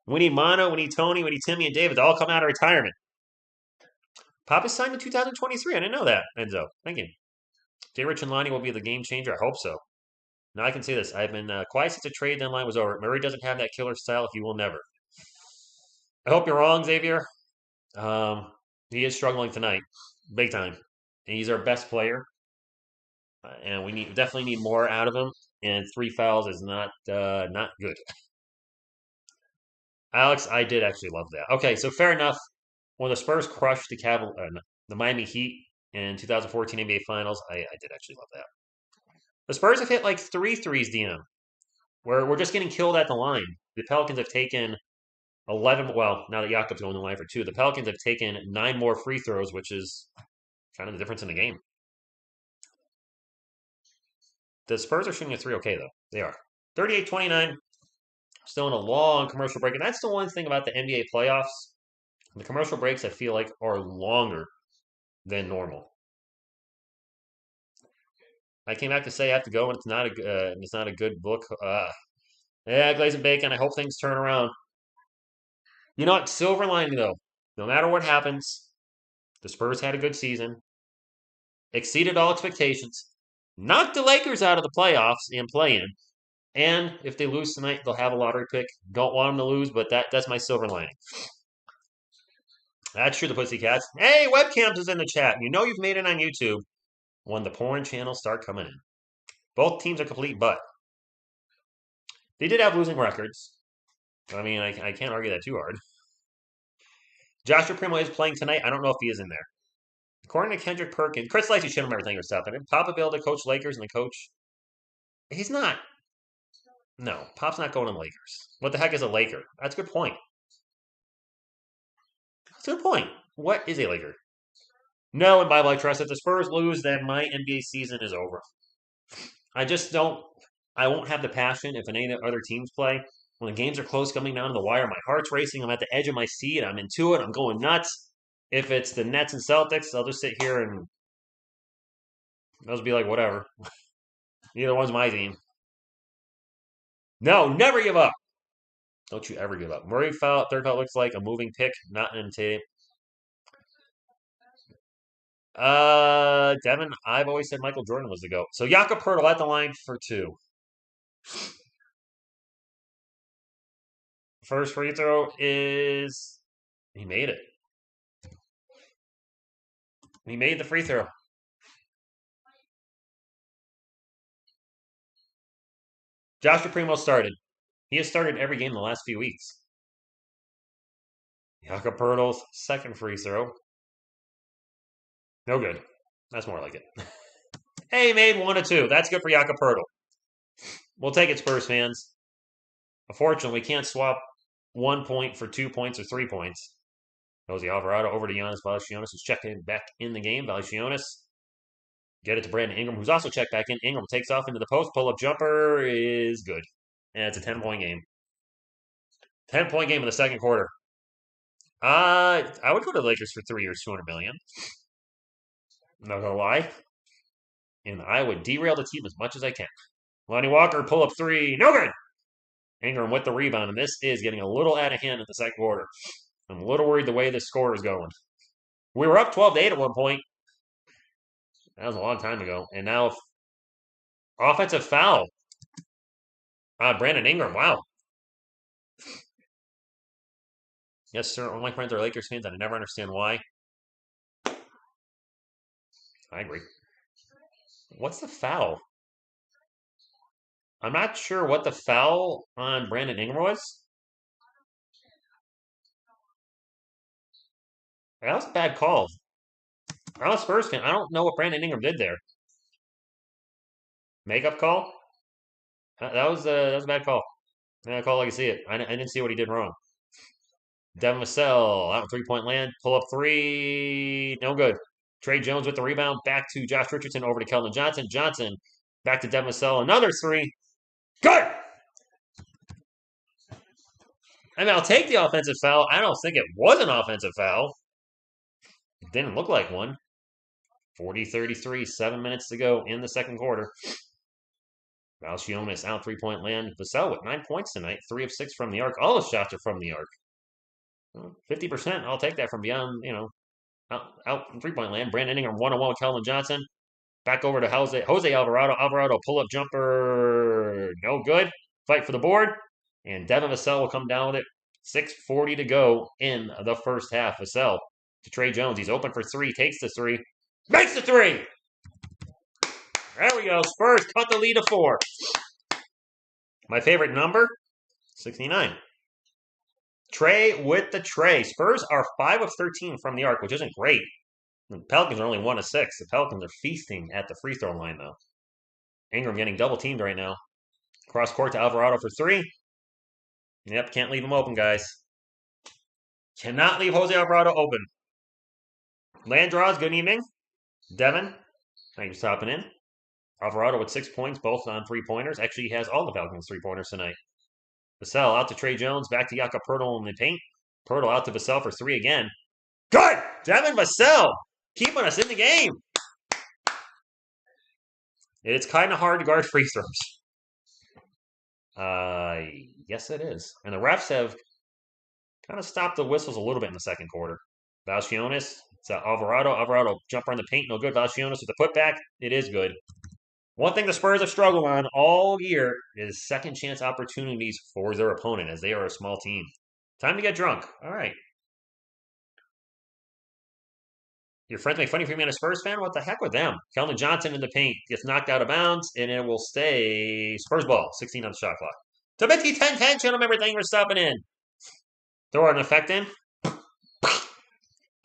S1: We need Mono, we need Tony, we need Timmy and David to all come out of retirement. Pop is signed in 2023. I didn't know that, Enzo. Thank you. J. Rich and Lonnie will be the game changer. I hope so. Now I can say this. I've been quiet since the trade deadline was over. Murray doesn't have that killer style. He will never. I hope you're wrong, Xavier. He is struggling tonight. Big time. And he's our best player. And we definitely need more out of him. And 3 fouls is not good. Alex, I did actually love that. Okay, so fair enough. When the Spurs crushed the Miami Heat in 2014 NBA Finals, I did actually love that. The Spurs have hit like 3 threes, DM, where we're just getting killed at the line. The Pelicans have taken 11. Well, now that Jakob's going to the line for 2, the Pelicans have taken 9 more free throws, which is kind of the difference in the game. The Spurs are shooting a 3 okay, though. They are. 38-29. Still in a long commercial break. And that's the one thing about the NBA playoffs. The commercial breaks, I feel like, are longer than normal. I came back to say I have to go, and it's not a good book. Yeah, Glaze and Bacon. I hope things turn around. You know what? Silver lining, though. No matter what happens, the Spurs had a good season, exceeded all expectations, knocked the Lakers out of the playoffs and play-in. And if they lose tonight, they'll have a lottery pick. Don't want them to lose, but that's my silver lining. That's true, the Pussycats. Hey, webcams is in the chat. You know you've made it on YouTube when the porn channels start coming in. Both teams are complete butt. They did have losing records. I mean, I can't argue that too hard. Joshua Primo is playing tonight. I don't know if he is in there. According to Kendrick Perkins, Chris likes to shit on everything or stuff. I mean, Papa Bill to coach Lakers and the coach. He's not. No, Pop's not going to the Lakers. What the heck is a Laker? That's a good point. That's a good point. What is a Laker? No, and Bible I trust. If the Spurs lose, then my NBA season is over. I just don't. I won't have the passion if any other teams play. When the games are close, coming down to the wire, my heart's racing. I'm at the edge of my seat. I'm into it. I'm going nuts. If it's the Nets and Celtics, I'll just sit here and those be like whatever. Neither one's my team. No, never give up. Don't you ever give up. Murray foul, third foul looks like a moving pick, not in tape. Devin, I've always said Michael Jordan was the GOAT. So Jakob Pertl at the line for 2. First free throw is he made it. He made the free throw. Joshua Primo started. He has started every game in the last few weeks. Jakob Pertl's second free throw. No good. That's more like it. Hey, made 1 of 2. That's good for Jakob Pertl. We'll take it, Spurs fans. Unfortunately, we can't swap 1 point for 2 points or 3 points. Jose Alvarado over to Giannis Valanciunas, who's checking back in the game. Valanciunas get it to Brandon Ingram, who's also checked back in. Ingram takes off into the post. Pull-up jumper is good. And it's a 10-point game. 10-point game in the second quarter. I would go to the Lakers for 3 years, $200 million. I'm not gonna lie. And I would derail the team as much as I can. Lonnie Walker, pull up 3, no good. Ingram with the rebound, and this is getting a little out of hand in the second quarter. I'm a little worried the way this score is going. We were up 12-8 at one point. That was a long time ago. And now, offensive foul. Brandon Ingram, wow. Yes, sir. All my friends are Lakers fans, and I never understand why. I agree. What's the foul? I'm not sure what the foul on Brandon Ingram was. That was a bad call. I'm a Spurs fan. I don't know what Brandon Ingram did there. Makeup call? That was a bad call. I call like I see it. I didn't see what he did wrong. Devin Vassell out 3-point land. Pull up 3. No good. Trey Jones with the rebound. Back to Josh Richardson. Over to Keldon Johnson. Johnson back to Devin Vassell. Another 3. Good! I mean, I'll take the offensive foul. I don't think it was an offensive foul. It didn't look like one. 40-33, 7 minutes to go in the second quarter. Valanciunas out 3-point land. Vassell with 9 points tonight. 3 of 6 from the arc. All his shots are from the arc. 50%. I'll take that from beyond, out 3-point land. Brandon Ingram 1-on-1 with Keldon Johnson. Back over to Jose Alvarado. Alvarado pull-up jumper. No good. Fight for the board. And Devin Vassell will come down with it. 6:40 to go in the first half. Vassell to Trey Jones. He's open for 3. Takes the 3. Makes the 3! There we go. Spurs cut the lead to 4. My favorite number, 69. Trey with the tray. Spurs are 5 of 13 from the arc, which isn't great. The Pelicans are only 1 of 6. The Pelicans are feasting at the free throw line, though. Ingram getting double teamed right now. Cross court to Alvarado for 3. Yep, can't leave him open, guys. Cannot leave Jose Alvarado open. Land draws, good evening. Devin, thank you for stopping in. Alvarado with 6 points, both on 3-pointers. Actually, he has all the Pelicans 3-pointers tonight. Vassell out to Trey Jones, back to Jakob Pertl in the paint. Pertl out to Vassell for 3 again. Good! Devin Vassell keeping us in the game. It's kind of hard to guard free throws. Yes, it is. And the refs have kind of stopped the whistles a little bit in the second quarter. Valanciunas, it's Alvarado. Alvarado jumper in the paint, no good. Valanciunas with the putback, it is good. One thing the Spurs have struggled on all year is second chance opportunities for their opponent, as they are a small team. Time to get drunk. All right. Your friends make funny for me and a Spurs fan? What the heck with them? Keldon Johnson in the paint gets knocked out of bounds, and it will stay Spurs ball. 16 on the shot clock. Tabitsky 10-10, channel member, thank you for stopping in. Throw an effect in.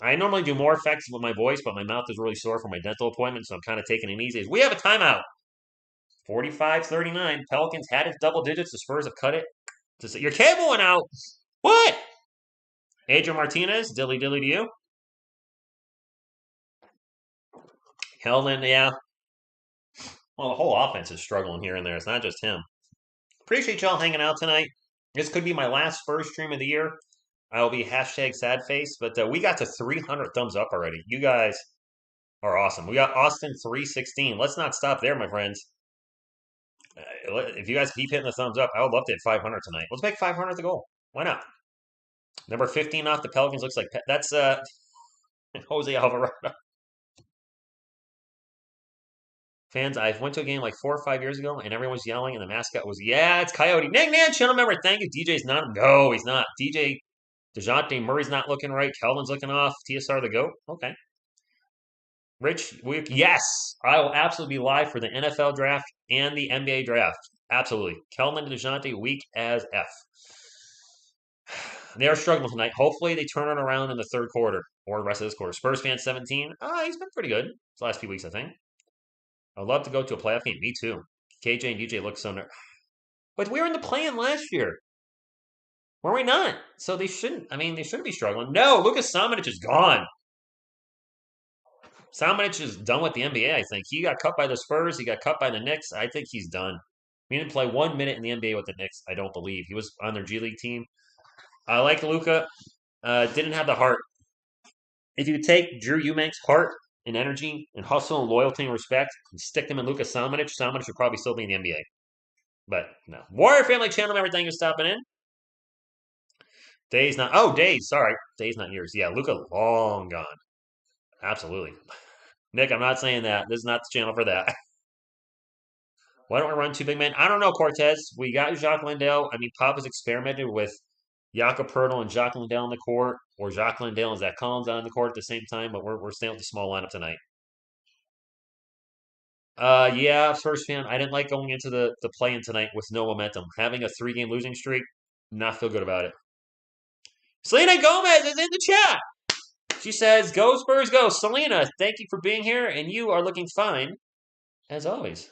S1: I normally do more effects with my voice, but my mouth is really sore from my dental appointment, so I'm kind of taking it easy. We have a timeout. 45-39. Pelicans had it double digits. The Spurs have cut it. Your cable went out. What? Adrian Martinez, dilly to you. Keldon, yeah. Well, the whole offense is struggling here and there. It's not just him. Appreciate y'all hanging out tonight. This could be my last Spurs stream of the year. I will be #sadface, but we got to 300 thumbs up already. You guys are awesome. We got Austin 316. Let's not stop there, my friends. If you guys keep hitting the thumbs up, I would love to hit 500 tonight. Let's make 500 the goal. Why not? Number 15 off the Pelicans looks like that's Jose Alvarado. Fans, I went to a game like 4 or 5 years ago, and everyone was yelling, and the mascot was, yeah, it's Coyote. Ning, Nan, channel member, thank you. DJ's not. No, he's not. DJ DeJounte Murray's not looking right. Keldon's looking off. TSR the GOAT. Okay. Rich, yes, I will absolutely be live for the NFL draft and the NBA draft. Absolutely. Keldon DeJounte, weak as F. They are struggling tonight. Hopefully, they turn it around in the third quarter or the rest of this quarter. Spurs fan 17. He's been pretty good the last few weeks, I think. I'd love to go to a playoff game. Me too. KJ and DJ look so nervous. But we were in the play-in last year. Were we not? So they shouldn't. I mean, they shouldn't be struggling. No, Lucas Samanic is gone. Samanic is done with the NBA, I think. He got cut by the Spurs. He got cut by the Knicks. I think he's done. He didn't play 1 minute in the NBA with the Knicks, I don't believe. He was on their G League team. I like Luka. Didn't have the heart. If you take Drew Eubank's heart and energy and hustle and loyalty and respect and stick them in Lucas Samanic, Samanic should probably still be in the NBA. But no. Warrior Family Channel, everything is stopping in. Days not. Oh, days. Sorry. Days not years. Yeah, Luka long gone. Absolutely. Nick, I'm not saying that. This is not the channel for that. Why don't we run two big men? I don't know, Cortez. We got Jacques Landale. I mean, Pop has experimented with Jakob Pertl and Jacques Landale on the court, or Jacques Landale and Zach Collins on the court at the same time, but we're staying with the small lineup tonight. Yeah, Spurs fan. I didn't like going into the play-in tonight with no momentum. Having a 3-game losing streak, not feel good about it. Selena Gomez is in the chat. She says, "Go Spurs, go!" Selena, thank you for being here, and you are looking fine as always.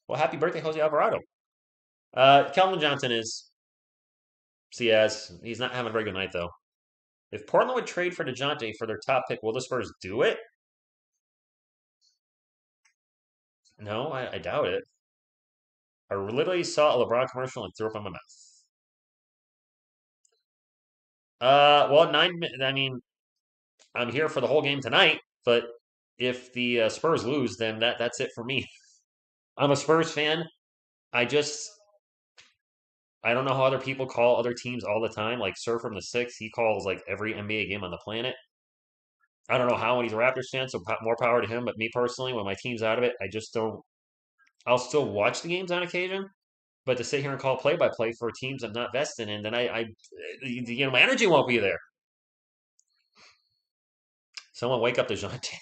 S1: Well, happy birthday, Jose Alvarado. Calvin Johnson is CS. He's not having a very good night though. If Portland would trade for DeJounte for their top pick, will the Spurs do it? No, I doubt it. I literally saw a LeBron commercial and threw up in my mouth. Well, 9. I mean, I'm here for the whole game tonight, but if the Spurs lose, then that's it for me. I'm a Spurs fan. I don't know how other people call other teams all the time. Like Sir from the Six, he calls like every NBA game on the planet. I don't know how when he's a Raptors fan, so more power to him. But me personally, when my team's out of it, I just don't. I'll still watch the games on occasion, but to sit here and call play-by-play for teams I'm not vested in, then my energy won't be there. Someone wake up DeJounte,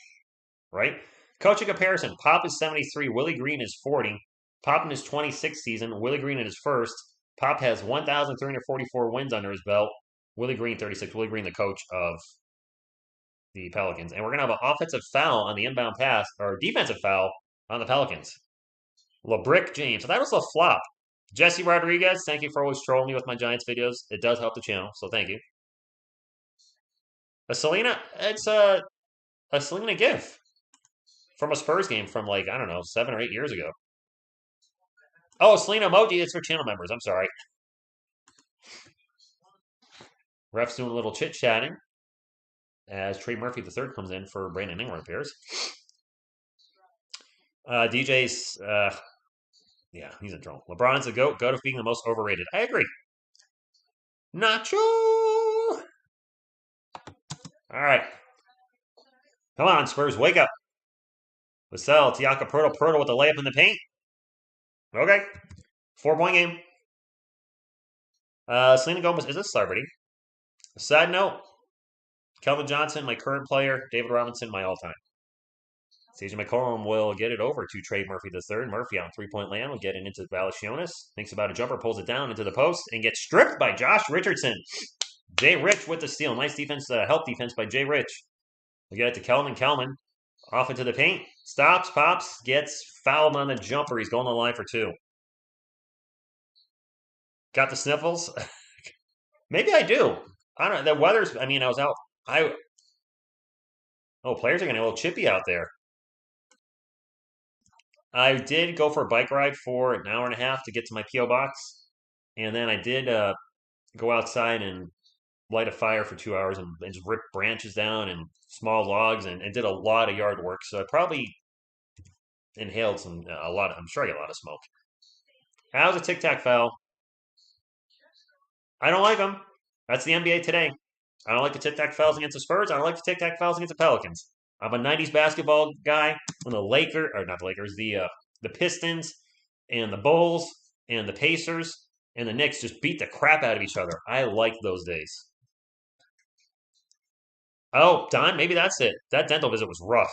S1: right? Coaching comparison: Pop is 73, Willie Green is 40. Pop in his 26th season, Willie Green in his first. Pop has 1,344 wins under his belt. Willie Green 36. Willie Green, the coach of the Pelicans, and we're gonna have an offensive foul on the inbound pass or defensive foul on the Pelicans. LeBrick James. So that was a flop. Jesse Rodriguez, thank you for always trolling me with my Giants videos. It does help the channel, so thank you. A Selena, it's a Selena gift from a Spurs game from like, I don't know, 7 or 8 years ago. Oh, Selena emoji is for channel members. I'm sorry. Ref's doing a little chit-chatting as Trey Murphy III comes in for Brandon Ingram appears. DJ's, yeah, he's in trouble. LeBron's a GOAT of being the most overrated. I agree. Nacho! All right. Come on, Spurs, wake up. Vassell, Tiaka, Pertl with a layup in the paint. Okay. 4-point game. Selena Gomez is a celebrity. Side note, Kelvin Johnson, my current player. David Robinson, my all-time. CJ McCollum will get it over to Trey Murphy III. Murphy on 3-point land will get it into Valanciunas. Thinks about a jumper, pulls it down into the post, and gets stripped by Josh Richardson. Jay Rich with the steal. Nice defense, help defense by Jay Rich. We get it to Kelvin. Kelvin off into the paint. Stops, pops, gets fouled on the jumper. He's going to the line for 2. Got the sniffles? Maybe I do. I don't know. The weather's, I mean, I was out. Players are getting a little chippy out there. I did go for a bike ride for an hour and a half to get to my P.O. box. And then I did go outside and light a fire for 2 hours and just rip branches down and small logs and did a lot of yard work. So I probably inhaled a lot. I'm sure I got a lot of smoke. How's a tic-tac foul? I don't like them. That's the NBA today. I don't like the tic-tac fouls against the Spurs. I don't like the tic-tac fouls against the Pelicans. I'm a 90s basketball guy when the Lakers, or not the Lakers, the Pistons and the Bulls and the Pacers and the Knicks just beat the crap out of each other. I like those days. Oh, Don, maybe that's it. That dental visit was rough.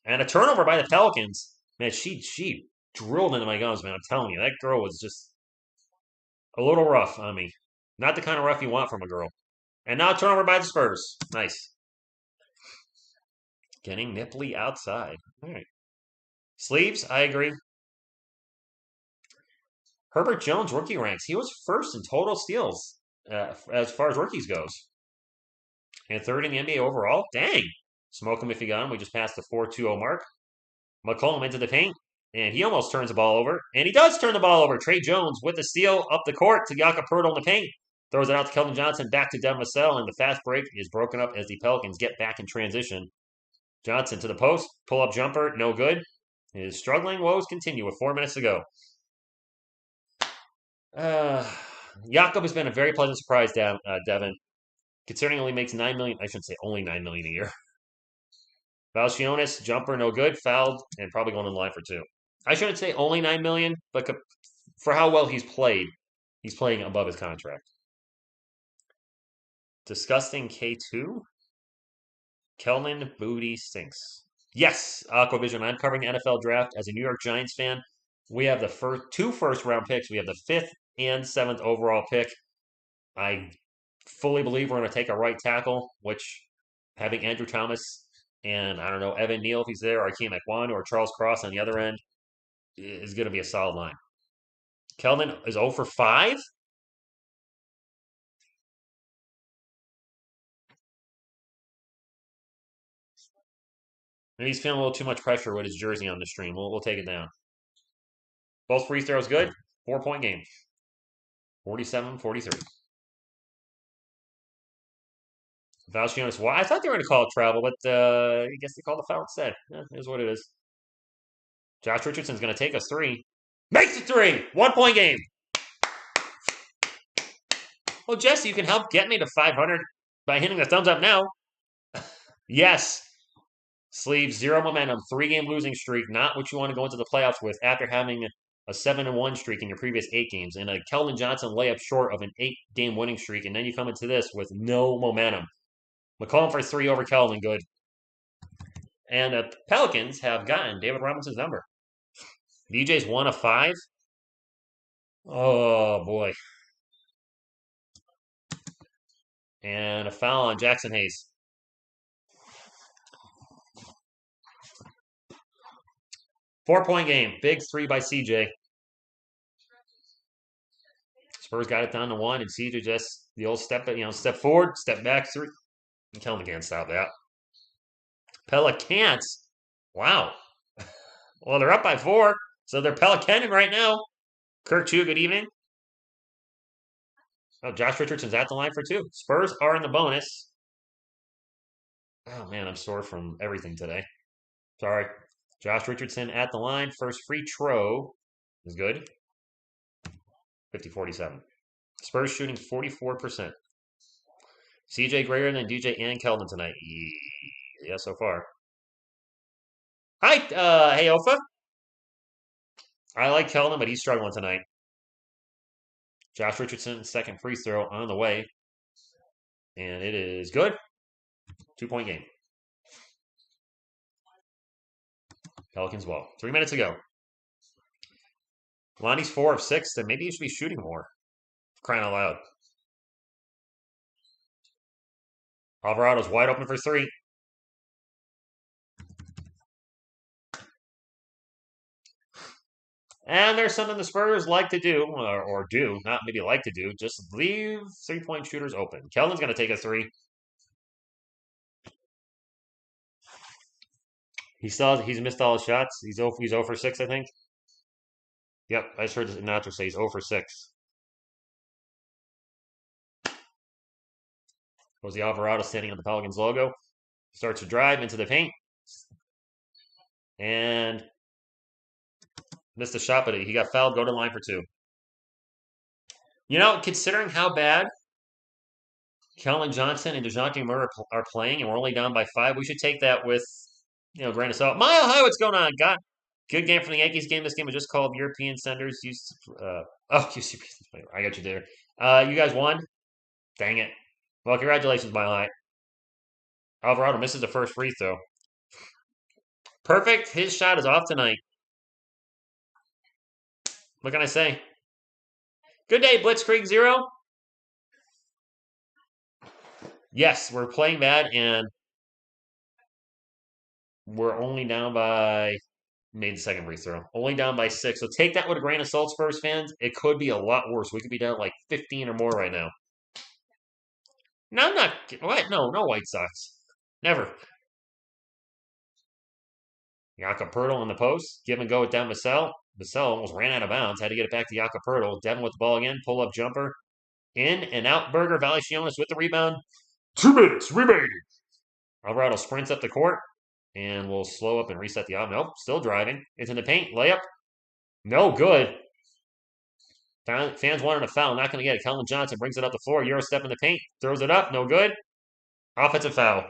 S1: And a turnover by the Pelicans. Man, she drilled into my gums, man. I'm telling you, that girl was just A little rough on me. Not the kind of rough you want from a girl. And now turnover by the Spurs. Nice. Getting nipply outside. All right. Sleeves, I agree. Herbert Jones rookie ranks. He was first in total steals as far as rookies goes. And third in the NBA overall. Dang. Smoke him if you got him. We just passed the 4-2-0 mark. McCollum into the paint. And he almost turns the ball over. And he does turn the ball over. Trey Jones with the steal up the court to Jakob Poeltl in the paint. Throws it out to Kelvin Johnson, back to Devin Vassell, and the fast break is broken up as the Pelicans get back in transition. Johnson to the post, pull-up jumper, no good. His struggling woes continue with 4 minutes to go. Jakob has been a very pleasant surprise, Devin, considering he only makes $9 million. I shouldn't say only $9 million a year. Valanciunas, jumper, no good, fouled, and probably going in line for 2. I shouldn't say only $9 million, but for how well he's played, he's playing above his contract. Disgusting K2. Kelman Booty stinks. Yes, Aquavision. I'm covering the NFL draft as a New York Giants fan. We have the two first-round picks. We have the 5th and 7th overall pick. I fully believe we're going to take a right tackle, which having Andrew Thomas and, I don't know, Evan Neal if he's there, or Akeem Ekwan or Charles Cross on the other end is going to be a solid line. Kelman is 0 for 5. Maybe he's feeling a little too much pressure with his jersey on the stream. We'll take it down. Both free throws good. 4-point game. 47-43. Valanciunas, I thought they were going to call it travel, but I guess they called the foul instead. Yeah, here's what it is. Josh Richardson's going to take us 3. Makes it 3! 1-point game. Well, Jesse, you can help get me to 500 by hitting the thumbs up now. Yes. Sleeves, 0 momentum, 3-game losing streak. Not what you want to go into the playoffs with after having a 7-1 streak in your previous 8 games. And a Keldon Johnson layup short of an 8-game winning streak. And then you come into this with no momentum. McCollum for 3 over Keldon, good. And the Pelicans have gotten David Robinson's number. VJ's 1 of 5. Oh, boy. And a foul on Jackson Hayes. Four-point game. Big 3 by CJ. Spurs got it down to 1, and CJ just the old step forward, step back, 3. And Kelman can't stop that. Pelicans. Wow. Well, they're up by 4, so they're Pelicaning right now. Kirk Chu, good evening. Oh, Josh Richardson's at the line for 2. Spurs are in the bonus. Oh, man, I'm sore from everything today. Sorry. Josh Richardson at the line. First free throw is good. 50-47. Spurs shooting 44%. CJ greater than DJ and Keldon tonight. Yeah, so far. Hi, hey, Ofa. I like Keldon, but he's struggling tonight. Josh Richardson, second free throw on the way. And it is good. 2-point game. Pelicans ball. 3 minutes to go. Lonnie's 4 of 6, then maybe he should be shooting more. Crying out loud. Alvarado's wide open for 3. And there's something the Spurs like to do, or do, not maybe like to do, just leave 3-point shooters open. Keldon's going to take a 3. He's missed all his shots. He's 0 for 6, I think. Yep, I just heard Nacho say he's 0 for 6. Was the Alvarado standing on the Pelicans logo. Starts to drive into the paint. And missed a shot, but he got fouled. Go to the line for 2. You know, considering how bad Keldon Johnson and DeJounte Murray are playing, and we're only down by 5, we should take that with, grain of salt. Mile High, what's going on? Good game from the Yankees game. This game was just called European Senders. UCP. I got you there. You guys won? Dang it. Well, congratulations, Mile High. Alvarado misses the first free throw. Perfect. His shot is off tonight. What can I say? Good day, Blitzkrieg Zero. Yes, we're playing bad, and we're only down by made the second free throw. Only down by 6. So take that with a grain of salt, Spurs fans. It could be a lot worse. We could be down like 15 or more right now. No, I'm not. What? No, no White Sox. Never. Yakapurtle in the post. Give and go with Dan Vassell. Vassell almost ran out of bounds. Had to get it back to Yakapurtle. Devin with the ball again. Pull up jumper. In and out. Burger. Valanciunas with the rebound. 2 minutes remaining. Alvarado sprints up the court. And we'll slow up and reset the out. Nope. Still driving. It's in the paint. Layup. No good. Fans wanted a foul. Not going to get it. Kellen Johnson brings it up the floor. Euro step in the paint. Throws it up. No good. Offensive foul.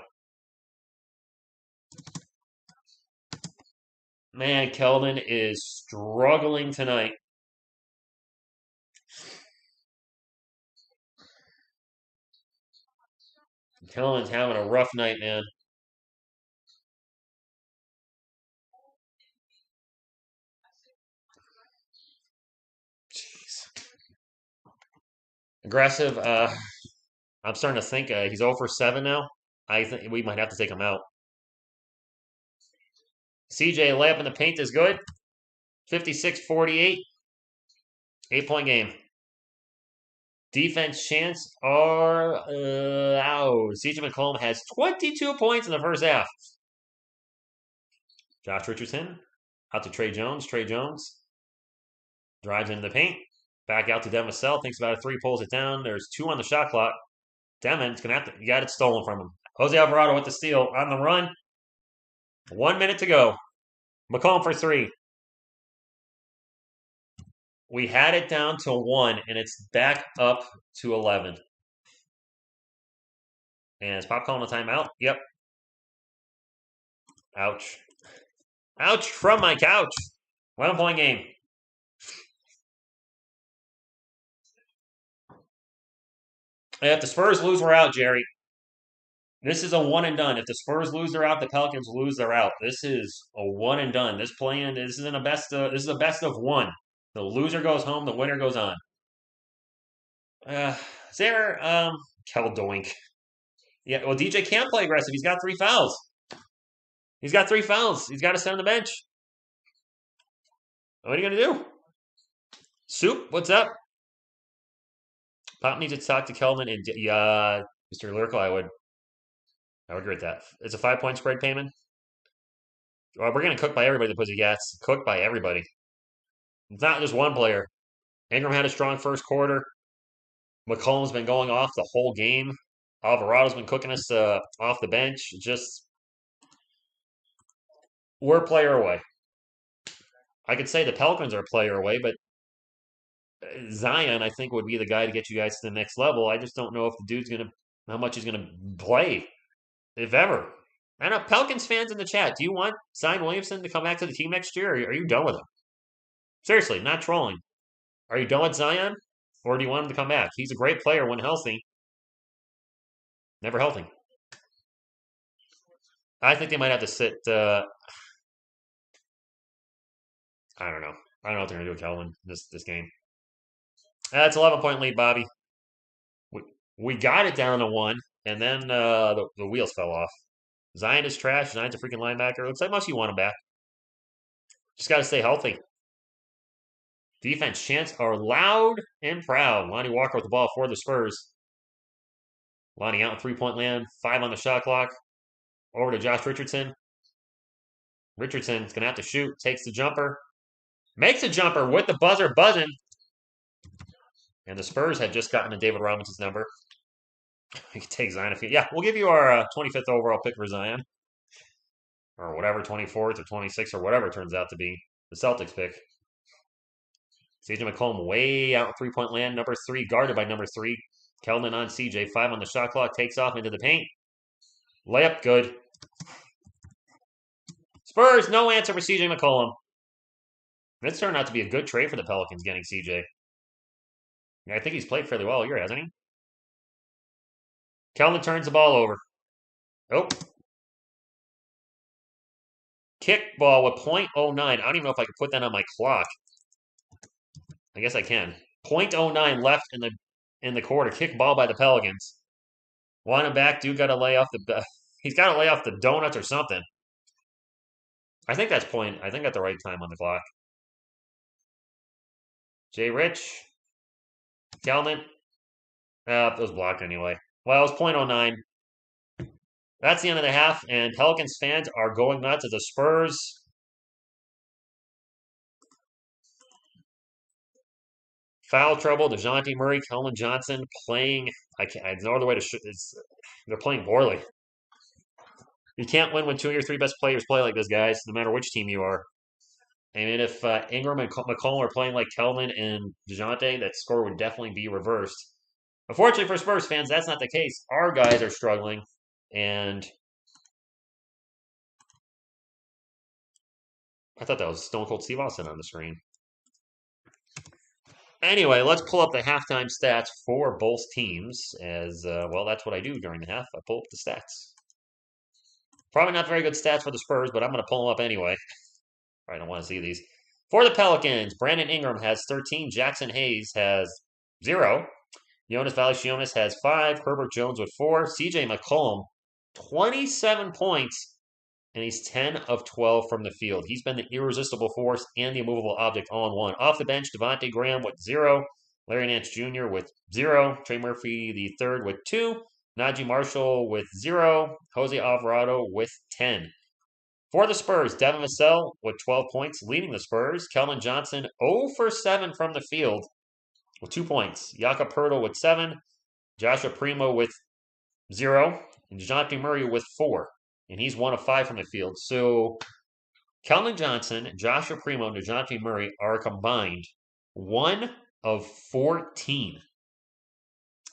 S1: Man, Kelvin is struggling tonight. Kelvin's having a rough night, man. Jeez. Aggressive. I'm starting to think he's 0 for 7 now. I think we might have to take him out. CJ layup in the paint is good. 56-48. 8-point game. Defense chance are out. CJ McCollum has 22 points in the first half. Josh Richardson out to Trey Jones. Trey Jones drives into the paint. Back out to Devin Vassell. Thinks about a 3, pulls it down. There's 2 on the shot clock. Devin's gonna have to. You got it stolen from him. Jose Alvarado with the steal on the run. 1 minute to go. McCollum for 3. We had it down to 1, and it's back up to 11. And is Pop calling a timeout? Yep. Ouch. Ouch from my couch. 11-point game. If the Spurs lose, we're out, Jerry. This is a one and done. If the Spurs lose, they're out. The Pelicans lose, they're out. This is a one and done. This play-in, this isn't a best. This is a best of 1. The loser goes home. The winner goes on. Sarah, Kel Doink. Yeah, well, DJ can't play aggressive. He's got 3 fouls. He's got 3 fouls. He's got to sit on the bench. What are you going to do? Soup, what's up? Pop needs to talk to Kelvin and Mr. Lyrical. I would agree with that. It's a 5-point spread payment. Well, we're going to cook by everybody that puts he gets. Cook by everybody. It's not just one player. Ingram had a strong first quarter. McCollum's been going off the whole game. Alvarado's been cooking us off the bench. Just, we're a player away. I could say the Pelicans are a player away, but Zion, I think, would be the guy to get you guys to the next level. I just don't know if the dude's how much he's gonna play, if ever. I know Pelicans fans in the chat. Do you want Zion Williamson to come back to the team next year, or are you done with him? Seriously, not trolling. Are you done with Zion, or do you want him to come back? He's a great player when healthy. Never healthy. I think they might have to sit. I don't know. I don't know what they're gonna do with Kelvin this game. That's 11-point lead, Bobby. We got it down to 1, and then the wheels fell off. Zion is trash. Zion's a freaking linebacker. Looks like most of you want him back. Just got to stay healthy. Defense chants are loud and proud. Lonnie Walker with the ball for the Spurs. Lonnie out in 3-point land. 5 on the shot clock. Over to Josh Richardson. Richardson's going to have to shoot. Takes the jumper. Makes a jumper with the buzzer buzzing. And the Spurs had just gotten to David Robinson's number. We can take Zion if you. Yeah, we'll give you our 25th overall pick for Zion. Or whatever, 24th or 26th or whatever it turns out to be. The Celtics pick. CJ McCollum way out 3-point land. Number 3, guarded by number 3. Keldon on CJ. 5 on the shot clock. Takes off into the paint. Layup, good. Spurs, no answer for CJ McCollum. This turned out to be a good trade for the Pelicans getting CJ. Yeah, I think he's played fairly well here, hasn't he? Keldon turns the ball over. Oh. Kickball with .09. I don't even know if I could put that on my clock. I guess I can. .09 left in the quarter. Kick ball by the Pelicans. Want him back? Dude got to lay off the. He's got to lay off the donuts or something. I think that's point. I think at the right time on the clock. Jay Rich. Kelman. It was blocked anyway. Well, it was .09. That's the end of the half, and Pelicans fans are going nuts as the Spurs. Foul trouble. DeJounte Murray, Keldon Johnson playing. I can't. There's no other way to. They're playing poorly. You can't win when two of your three best players play like this, guys. No matter which team you are. I mean, if Ingram and McCollum are playing like Keldon and DeJounte, that score would definitely be reversed. Unfortunately for Spurs fans, that's not the case. Our guys are struggling, and I thought that was Stone Cold Steve Austin on the screen. Anyway, let's pull up the halftime stats for both teams. As well, that's what I do during the half. I pull up the stats. Probably not very good stats for the Spurs, but I'm going to pull them up anyway. I don't want to see these. For the Pelicans, Brandon Ingram has 13. Jackson Hayes has 0. Jonas Valanciunas has 5. Herbert Jones with 4. CJ McCollum, 27 points, and he's 10 of 12 from the field. He's been the irresistible force and the immovable object all in one. Off the bench, Devontae Graham with 0. Larry Nance Jr. with 0. Trey Murphy III with 2. Najee Marshall with 0. Jose Alvarado with 10. For the Spurs, Devin Vassell with 12 points, leading the Spurs. Keldon Johnson 0 for 7 from the field with 2 points. Jakob Poeltl with 7. Joshua Primo with 0. And DeJounte Murray with 4. And he's 1 of 5 from the field. So Keldon Johnson, Joshua Primo, and DeJounte Murray are combined 1 of 14.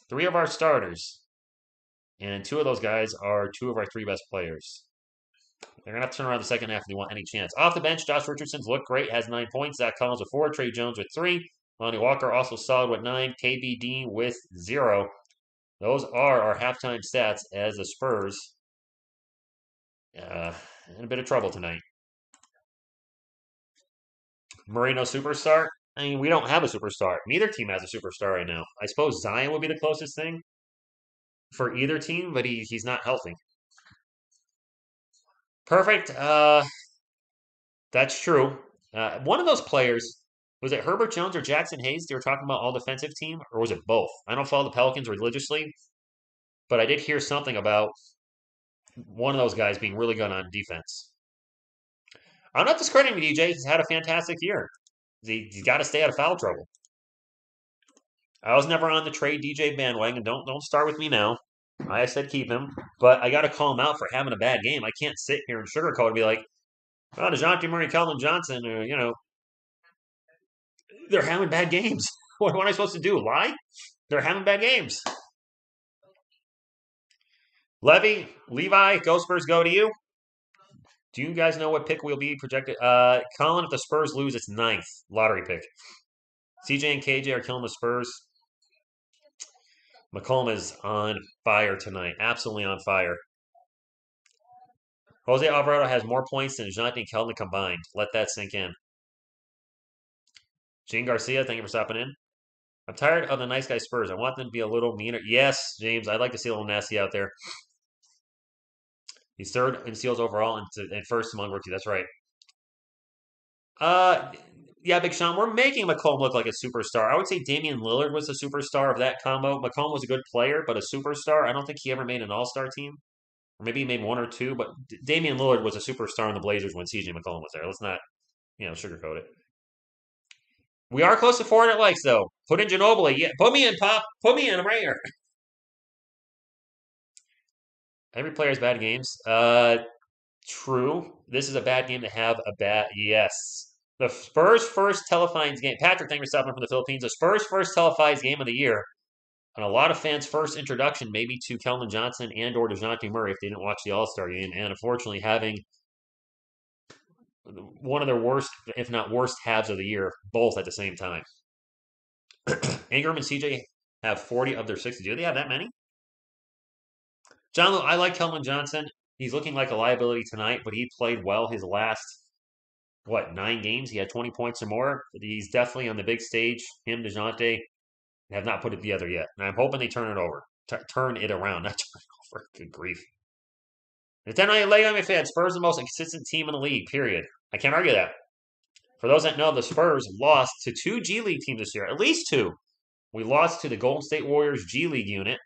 S1: 3 of our starters. And 2 of those guys are 2 of our 3 best players. They're going to have to turn around the second half if they want any chance. Off the bench, Josh Richardson's looked great, has 9 points. Zach Collins with 4. Trey Jones with 3. Lonnie Walker also solid with 9. KBD with 0. Those are our halftime stats as the Spurs in a bit of trouble tonight. Marino superstar? I mean, we don't have a superstar. Neither team has a superstar right now. I suppose Zion would be the closest thing for either team, but he's not healthy. Perfect. That's true. One of those players, was it Herbert Jones or Jackson Hayes? They were talking about all defensive team, or was it both? I don't follow the Pelicans religiously, but I did hear something about one of those guys being really good on defense. I'm not discrediting DJ. He's had a fantastic year. He's got to stay out of foul trouble. I was never on the trade DJ bandwagon. Don't start with me now. I said keep him, but I got to call him out for having a bad game. I can't sit here and sugarcoat and be like, "Oh, DeJounte Murray, Keldon Johnson, they're having bad games. What am I supposed to do? Lie? They're having bad games." Levi, Go Spurs, go to you. Do you guys know what pick will be projected? Colin, if the Spurs lose, it's 9th. Lottery pick. CJ and KJ are killing the Spurs. McCollum is on fire tonight. Absolutely on fire. Jose Alvarado has more points than DeJounte and Keldon combined. Let that sink in. Gene Garcia, thank you for stopping in. I'm tired of the nice guy Spurs. I want them to be a little meaner. Yes, James, I'd like to see a little nasty out there. He's 3rd in steals overall and 1st among rookies. That's right. Yeah, Big Sean, we're making McCollum look like a superstar. I would say Damian Lillard was the superstar of that combo. McCollum was a good player, but a superstar. I don't think he ever made an all-star team. Or maybe he made 1 or 2, but Damian Lillard was a superstar in the Blazers when CJ McCollum was there. Let's not, sugarcoat it. We are close to 400 likes, though. Put in Ginobili. Yeah, put me in, Pop. Put me in. I'm right here. Every player has bad games. True. This is a bad game to have a bad. Yes. The Spurs' first televised game. Patrick, thank you for stopping from the Philippines. The Spurs' first televised game of the year. And a lot of fans' first introduction maybe to Keldon Johnson and or DeJounte Murray if they didn't watch the All-Star game. And unfortunately having one of their worst, if not worst, halves of the year, both at the same time. Ingram and CJ have 40 of their 60. Do they have that many? John, I like Keldon Johnson. He's looking like a liability tonight, but he played well his last what, 9 games? He had 20 points or more. He's definitely on the big stage. Him, DeJounte, have not put it together yet. And I'm hoping they turn it over. Turn it around, not turn it over. Good grief. The 10 I lay on my fan. Spurs are the most consistent team in the league, period. I can't argue that. For those that know, the Spurs lost to 2 G League teams this year, at least 2. We lost to the Golden State Warriors G League unit,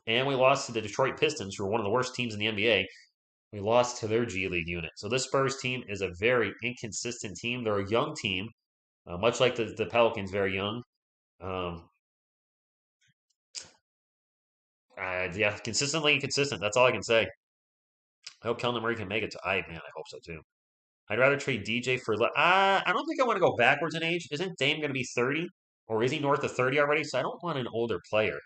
S1: and we lost to the Detroit Pistons, who are one of the worst teams in the NBA. We lost to their G League unit. So this Spurs team is a very inconsistent team. They're a young team, much like the Pelicans, very young. Um, yeah, consistently inconsistent. That's all I can say. I hope Keldon Murray can make it to. Man, I hope so too. I'd rather trade DJ for. I don't think I want to go backwards in age. Isn't Dame going to be 30, or is he north of 30 already? So I don't want an older player.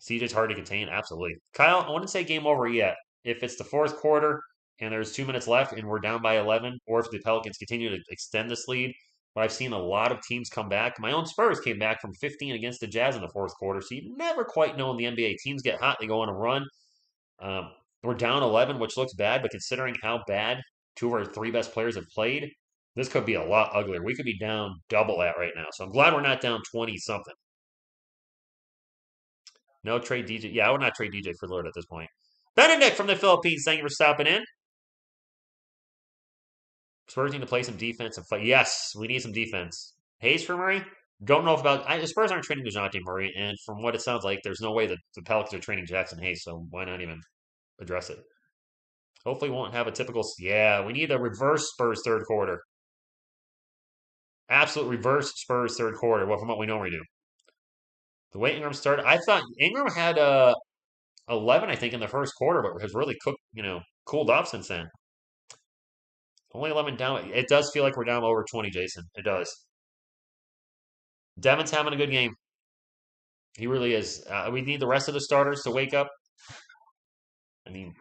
S1: CJ's hard to contain, absolutely. Kyle, I wouldn't say game over yet. If it's the fourth quarter and there's 2 minutes left and we're down by 11, or if the Pelicans continue to extend this lead, but I've seen a lot of teams come back. My own Spurs came back from 15 against the Jazz in the fourth quarter, so you never quite know in the NBA. Teams get hot, they go on a run. Um, we're down 11, which looks bad, but considering how bad 2 of our 3 best players have played, this could be a lot uglier. We could be down double that right now. So I'm glad we're not down 20 something. No trade DJ. Yeah, I would not trade DJ for Lillard at this point. Benedict from the Philippines, thank you for stopping in. Spurs need to play some defense and fight. Yes, we need some defense. Hayes for Murray? Don't know about. The Spurs aren't trading DeJounte Murray, and from what it sounds like, there's no way that the Pelicans are trading Jackson Hayes, so why not even address it? Hopefully, we won't have a typical. Yeah, we need a reverse Spurs third quarter. Absolute reverse Spurs third quarter. Well, from what we normally do. The way Ingram started, I thought Ingram had 11, I think, in the first quarter, but has really cooled off since then. Only 11 down. It does feel like we're down over 20, Jason. It does. Devin's having a good game. He really is. We need the rest of the starters to wake up. I mean,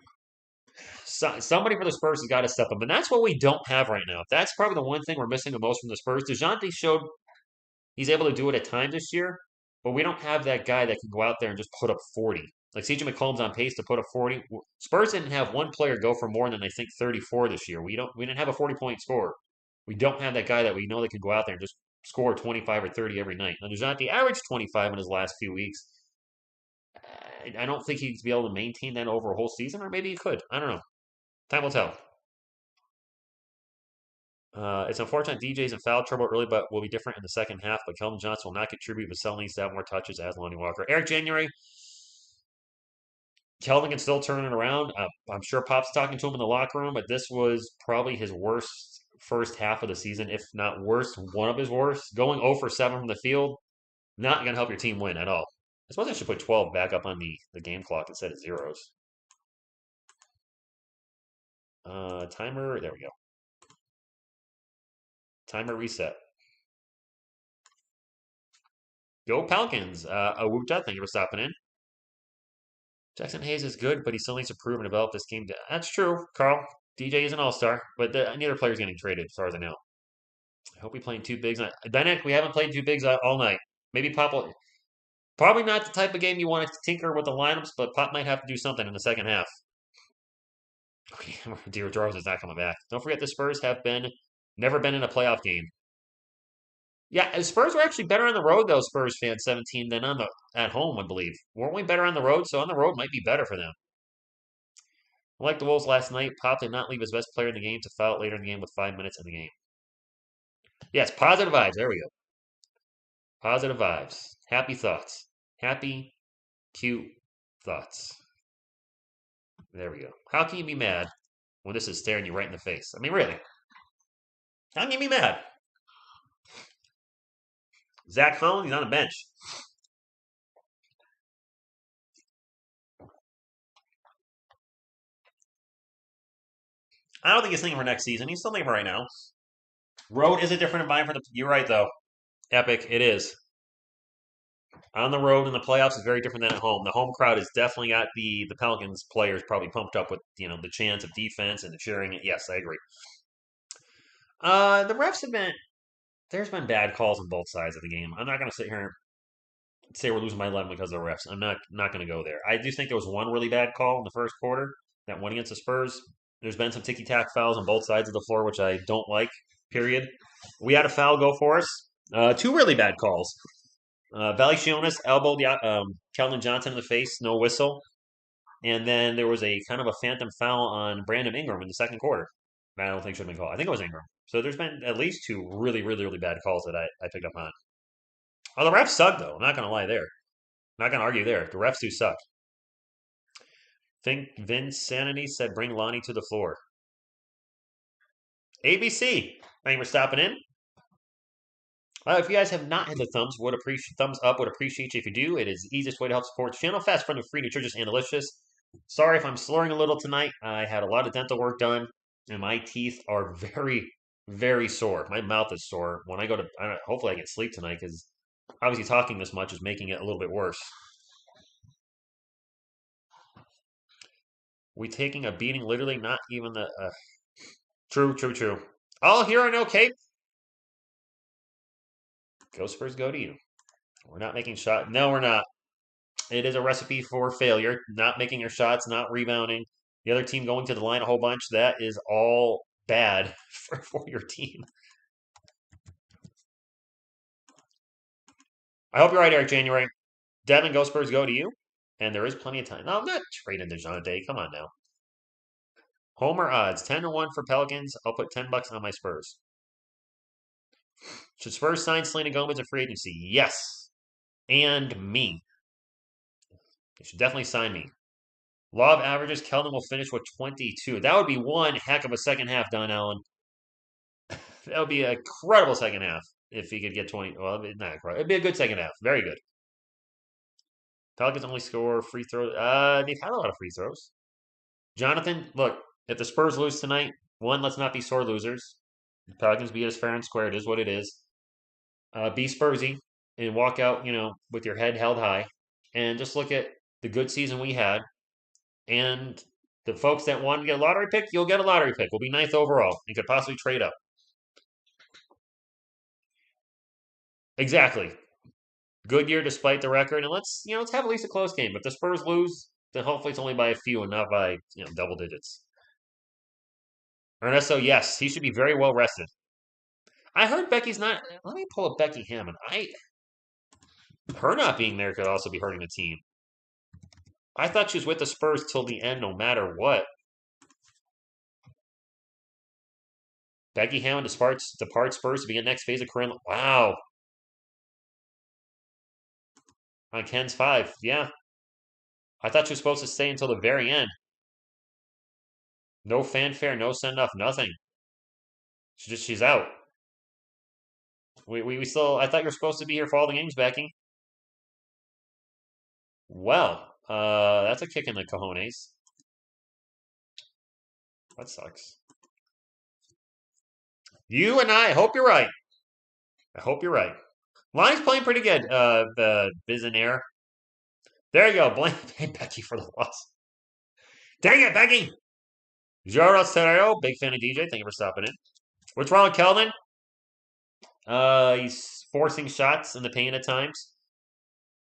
S1: somebody for the Spurs has got to step up, and that's what we don't have right now. That's probably the one thing we're missing the most from the Spurs. DeJounte showed he's able to do it at times this year, but we don't have that guy that can go out there and just put up 40. Like CJ McCollum's on pace to put up 40. Spurs didn't have one player go for more than I think 34 this year. We didn't have a 40-point scorer. We don't have that guy that we know that could go out there and just score 25 or 30 every night. Now DeJounte averaged 25 in his last few weeks. I don't think he'd be able to maintain that over a whole season, or maybe he could. I don't know. Time will tell. It's unfortunate DJ's in foul trouble early, but will be different in the second half. But Kelvin Johnson will not contribute. Vassell needs to have more touches as Lonnie Walker. Eric January. Kelvin can still turn it around. I'm sure Pop's talking to him in the locker room, but this was probably his worst first half of the season, if not worst, one of his worst. Going 0 for 7 from the field, not going to help your team win at all. I suppose I should put 12 back up on the game clock instead of zeros. Timer, there we go. Timer reset. Go Pelicans. Awuta, thank you for stopping in. Jackson Hayes is good, but he still needs to prove and develop this game. That's true, Carl. DJ is an all-star, but neither player's getting traded, as far as I know. I hope we playing 2 bigs. Bennett, we haven't played 2 bigs all night. Maybe Pop will. Probably not the type of game you want to tinker with the lineups, but Pop might have to do something in the second half. Dear Jarvis is not coming back. Don't forget the Spurs have never been in a playoff game. Yeah, the Spurs were actually better on the road, though, Spurs fans 17 than at home, I believe. Weren't we better on the road? So on the road might be better for them. Like the Wolves last night, Pop did not leave his best player in the game to foul later in the game with 5 minutes in the game. Yes, positive vibes. There we go. Positive vibes. Happy thoughts. Happy, cute thoughts. There we go. How can you be mad when this is staring you right in the face? I mean, really. How can you be mad? Zach Collins, he's on the bench. I don't think he's thinking for next season. He's still thinking for right now. Road is a different environment. You're right, though. Epic, it is. On the road in the playoffs is very different than at home. The home crowd has definitely got the Pelicans players probably pumped up with the chants of defense and the cheering. Yes, I agree. The refs have been there's been bad calls on both sides of the game. I'm not going to sit here and say we're losing by 11 because of the refs. I'm not going to go there. I do think there was one really bad call in the first quarter that went against the Spurs. There's been some ticky-tack fouls on both sides of the floor, which I don't like, period. We had a foul go for us. Two really bad calls. Valanciunas elbowed Keldon Johnson in the face, no whistle. And then there was a kind of a phantom foul on Brandon Ingram in the second quarter. I don't think should have been called. I think it was Ingram. So there's been at least two really, really, really bad calls that I picked up on. Oh, the refs suck, though. I'm not going to lie there. I'm not going to argue there. The refs do suck. Think Vinsanity said bring Lonnie to the floor. ABC, thank you for stopping in. If you guys have not hit the thumbs up, would appreciate you if you do. It is the easiest way to help support the channel. Fast, friendly, free, nutritious, and delicious. Sorry if I'm slurring a little tonight. I had a lot of dental work done, and my teeth are very, very sore. My mouth is sore. When I go to, hopefully I get sleep tonight because obviously talking this much is making it a little bit worse. We taking a beating, literally not even the. True. All here on okay. Go Spurs, go to you. We're not making shots. No, we're not. It is a recipe for failure. Not making your shots, not rebounding. The other team going to the line a whole bunch. That is all bad for your team. I hope you're right, Eric January. Devin, go Spurs, go to you. And there is plenty of time. No, I'm not trading DeJounte. Come on now. Homer odds 10-1 for Pelicans. I'll put $10 on my Spurs. Should Spurs sign Selena Gomez a free agency? Yes. And me. They should definitely sign me. Law of averages, Keldon will finish with 22. That would be one heck of a second half, Don Allen. That would be an incredible second half if he could get 20. Well, not incredible. It'd be a good second half. Very good. Pelicans only score free throws. They've had a lot of free throws. Jonathan, look, if the Spurs lose tonight, one, let's not be sore losers. The Pelicans beat us fair and square. It is what it is. Be Spursy and walk out, with your head held high. And just look at the good season we had. And the folks that want to get a lottery pick, you'll get a lottery pick. We'll be ninth overall and could possibly trade up. Exactly. Good year despite the record. And let's have at least a close game. If the Spurs lose, then hopefully it's only by a few and not by, double digits. Ernesto, yes, he should be very well rested. I heard Becky's not. Let me pull up Becky Hammond. Her not being there could also be hurting the team. I thought she was with the Spurs till the end, no matter what. Becky Hammond departs Spurs to begin next phase of career. Wow. On Ken's 5, yeah. I thought she was supposed to stay until the very end. No fanfare, no send off, nothing. She's out. We still. I thought you were supposed to be here for all the games, Becky. Well, that's a kick in the cojones. That sucks. You and I hope you're right. I hope you're right. Line's playing pretty good. The Bizonaire. There you go. Blame Becky for the loss. Dang it, Becky. Jaro Serrero, big fan of DJ. Thank you for stopping in. What's wrong with Keldon? He's forcing shots in the paint at times.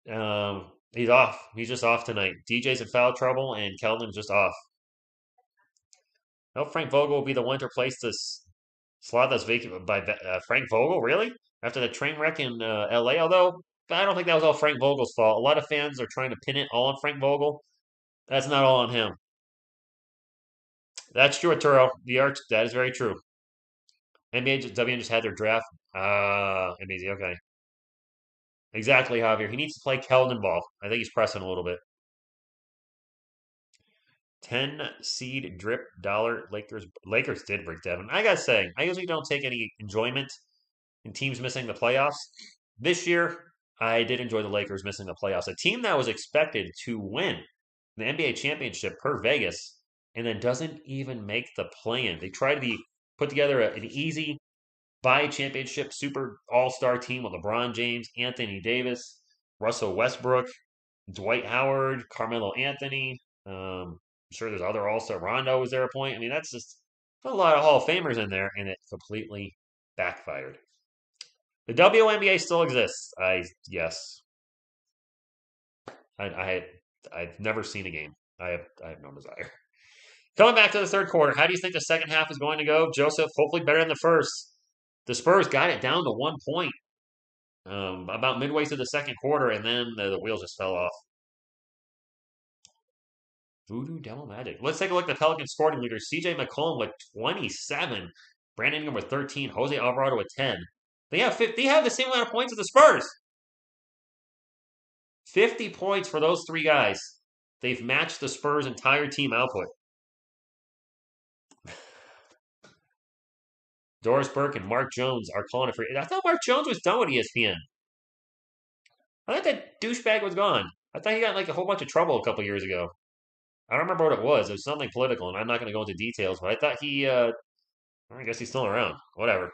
S1: He's off. He's just off tonight. DJ's in foul trouble, and Keldon's just off. No, Frank Vogel will be the one to replace this slot that's vacant by Frank Vogel. Really? After the train wreck in LA? Although I don't think that was all Frank Vogel's fault. A lot of fans are trying to pin it all on Frank Vogel. That's not all on him. That's true, Arturo. That is very true. WN just had their draft. Amazing. Okay. Exactly, Javier. He needs to play Keldon ball. I think he's pressing a little bit. 10 seed drip dollar Lakers. Lakers did break Devin. I gotta say, I usually don't take any enjoyment in teams missing the playoffs. This year, I did enjoy the Lakers missing the playoffs. A team that was expected to win the NBA championship per Vegas and then doesn't even make the play-in. They try to put together an easy buy championship super all-star team with LeBron James, Anthony Davis, Russell Westbrook, Dwight Howard, Carmelo Anthony. I'm sure there's other all-star. Rondo was there a point. I mean, that's just a lot of Hall of Famers in there, and it completely backfired. The WNBA still exists. Yes. I've never seen a game. I have no desire. Coming back to the third quarter, how do you think the second half is going to go? Joseph, hopefully better than the first. The Spurs got it down to 1 point about midway through the second quarter, and then the wheels just fell off. Voodoo Devil Magic. Let's take a look at the Pelicans scoring leaders. CJ McCollum with 27. Brandon Ingram with 13. Jose Alvarado with 10. They have the same amount of points as the Spurs. 50 points for those three guys. They've matched the Spurs' entire team output. Doris Burke and Mark Jones are calling it for. I thought Mark Jones was done with ESPN. I thought that douchebag was gone. I thought he got like a whole bunch of trouble a couple years ago. I don't remember what it was. It was something political, and I'm not going to go into details, but I thought I guess he's still around. Whatever.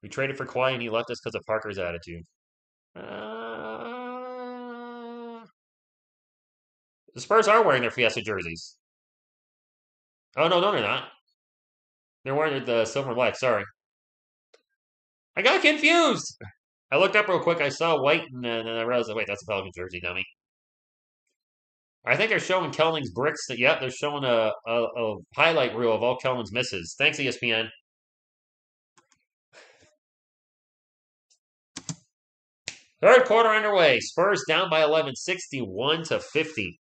S1: We traded for Kawhi, and he left us because of Parker's attitude. The Spurs are wearing their Fiesta jerseys. Oh, no, they're not. They're wearing the silver and black. Sorry. I got confused. I looked up real quick. I saw white, and then I realized, wait, that's a Pelican jersey, dummy. I think they're showing Kelling's bricks. Yep, they're showing a highlight reel of all Kelling's misses. Thanks, ESPN. Third quarter underway. Spurs down by 11, 61-50.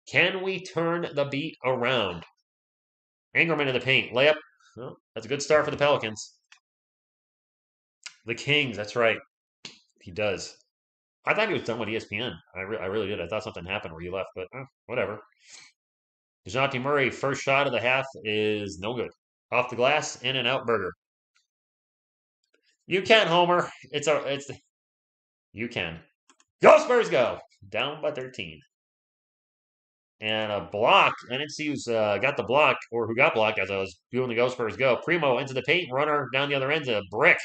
S1: Can we turn the beat around? Ingram into the paint. Layup. Well, that's a good start for the Pelicans. The Kings, that's right. He does. I thought he was done with ESPN. I really did. I thought something happened where he left, but whatever. DeJounte Murray, first shot of the half is no good. Off the glass, in and out burger. You can, Homer. You can. Go Spurs, go! Down by 13. And a block. I didn't see who's got the block or who got blocked as I was doing the Go Spurs go. Primo into the paint, runner down the other end to brick.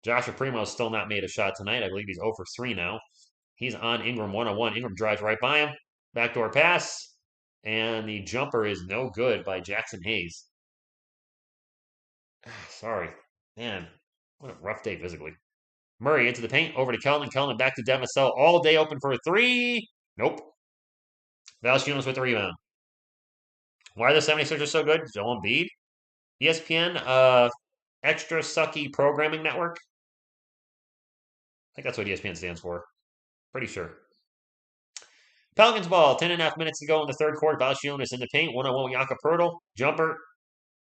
S1: Joshua Primo's still not made a shot tonight. I believe he's 0 for 3 now. He's on Ingram 1-on-1. Ingram drives right by him. Backdoor pass. And the jumper is no good by Jackson Hayes. Sorry. Man, what a rough day physically. Murray into the paint, over to Keldon. Keldon back to Demisel. All day open for a three. Nope. Valanciunas with the rebound. Why are the 76ers so good? Joel Embiid. ESPN, Extra Sucky Programming Network. I think that's what ESPN stands for. Pretty sure. Pelicans ball. 10.5 minutes to go in the third quarter. Valanciunas in the paint. 1-on-1 with Jakob Poeltl. Jumper.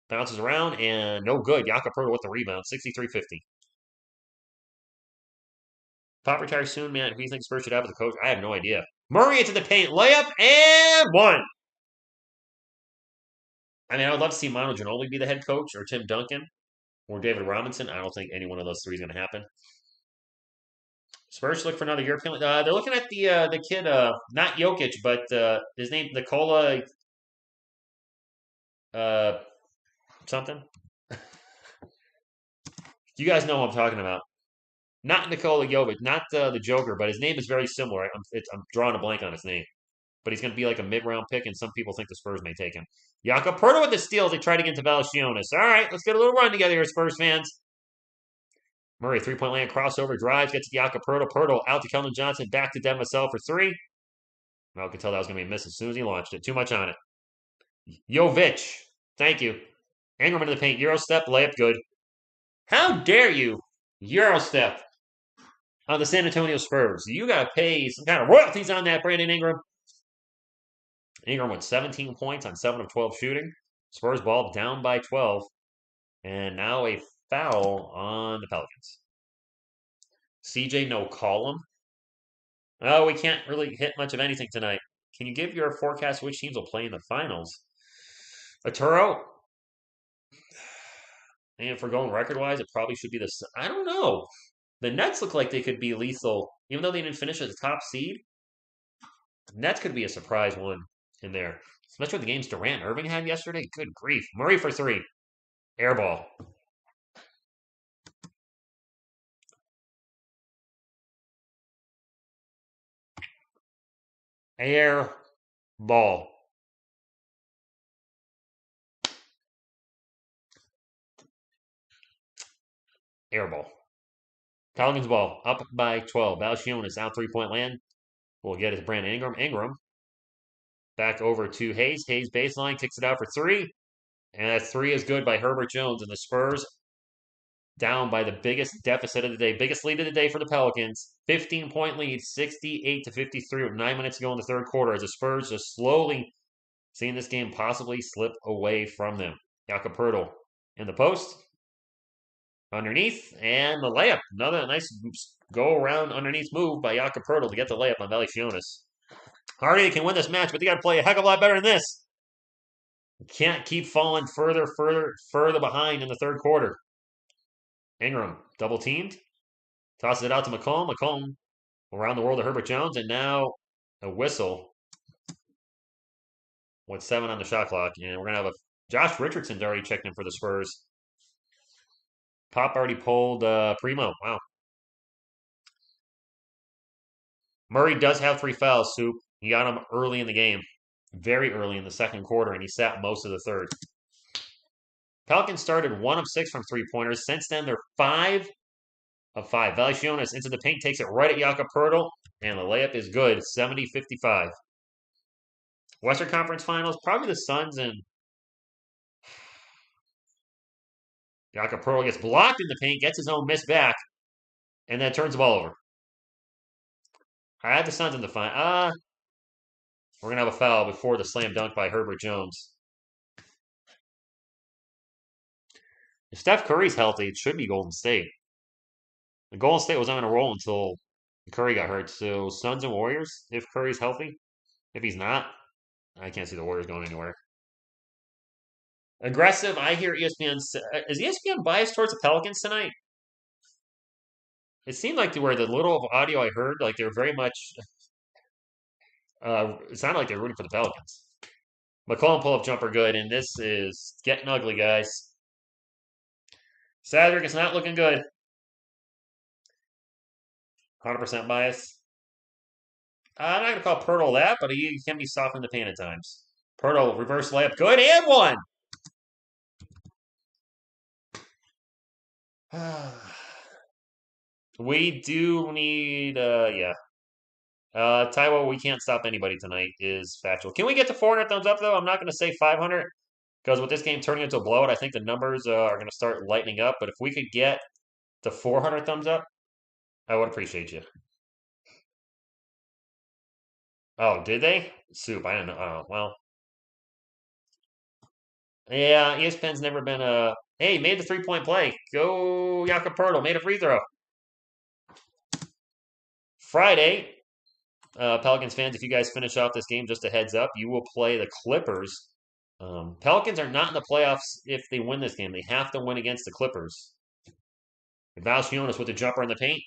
S1: Bounces around and no good. Jakob Poeltl with the rebound. 63-50. Pop retires soon, man. Who do you think Spurs should have as a coach? I have no idea. Murray into the paint. Layup and one. I mean, I would love to see Manu Ginobili be the head coach or Tim Duncan or David Robinson. I don't think any one of those three is going to happen. Spurs look for another European. They're looking at the kid, not Jokic, but his name Nikola something. You guys know what I'm talking about. Not Nikola Jovic, not the Joker, but his name is very similar. I'm drawing a blank on his name. But he's going to be like a mid-round pick, and some people think the Spurs may take him. Jakob Poeltl with the steals. They try to get into Valanciunas. All right, let's get a little run together here, Spurs fans. Murray, three-point land, crossover, drives, gets to Jakob Poeltl. Poeltl out to Keldon Johnson, back to Demisel for three. I could tell that was going to be a miss as soon as he launched it. Too much on it. Jovic, thank you. Ingram into the paint, Euro step, layup good. How dare you Euro step on the San Antonio Spurs? You got to pay some kind of royalties on that, Brandon Ingram. Ingram with 17 points on 7 of 12 shooting. Spurs ball down by 12. And now a foul on the Pelicans. CJ no column. Oh, we can't really hit much of anything tonight. Can you give your forecast which teams will play in the finals? Arturo? And if we're going record-wise, it probably should be the... I don't know. The Nets look like they could be lethal. Even though they didn't finish as a top seed, the Nets could be a surprise one in there. Especially with the games Durant Irving had yesterday. Good grief. Murray for three. Air ball. Air ball. Air ball. Pelicans ball. Up by 12. Valanciunas out 3-point land. will get his Brandon Ingram. Ingram back over to Hayes. Hayes baseline, kicks it out for three. And that three is good by Herbert Jones. And the Spurs down by the biggest deficit of the day, biggest lead of the day for the Pelicans. 15-point lead, 68-53 with 9 minutes to go in the third quarter as the Spurs just slowly seeing this game possibly slip away from them. Jakob Poeltl in the post. Underneath, and the layup. Another nice go-around underneath move by Jakob Poeltl to get the layup on Valanciunas. Hardy can win this match, but they got to play a heck of a lot better than this. Can't keep falling further behind in the third quarter. Ingram double teamed, tosses it out to McCollum. McCollum around the world to Herbert Jones, and now a whistle with 7 on the shot clock. And we're gonna have a Josh Richardson's already checked in for the Spurs. Pop already pulled Primo. Wow. Murray does have 3 fouls, Soup. He got him early in the game, very early in the second quarter, and he sat most of the third. Pelicans started 1 of 6 from 3-pointers. Since then, they're 5 of 5. Valanciunas into the paint, takes it right at Jakob Poeltl, and the layup is good, 70-55. Western Conference Finals, probably the Suns, and Jakob Poeltl gets blocked in the paint, gets his own miss back, and then turns the ball over. I had the Suns in the final. We're going to have a foul before the slam dunk by Herbert Jones. If Steph Curry's healthy, it should be Golden State. The Golden State was on a roll until Curry got hurt. So Suns and Warriors, if Curry's healthy. If he's not, I can't see the Warriors going anywhere. Aggressive, I hear ESPN. Is ESPN biased towards the Pelicans tonight? It seemed like the little audio I heard, like they were very much. It sounded like they were rooting for the Pelicans. McCollum pull-up jumper good, and this is getting ugly, guys. Sadrick is not looking good. 100% bias. I'm not going to call Poeltl that, but he can be soft in the paint at times. Poeltl, reverse layup, good, and one! We do need, yeah. Taiwo, we can't stop anybody tonight is factual. Can we get to 400 thumbs up, though? I'm not going to say 500, because with this game turning into a blowout, I think the numbers are going to start lightening up. But if we could get to 400 thumbs up, I would appreciate you. Oh, did they? Soup, I don't know. Oh, well. Yeah, ESPN's never been a... Hey, made the three-point play. Go Jakob Poeltl, made a free throw. Friday, Pelicans fans, if you guys finish off this game, just a heads up, you will play the Clippers. Pelicans are not in the playoffs if they win this game. They have to win against the Clippers. Valanciunas with the jumper in the paint.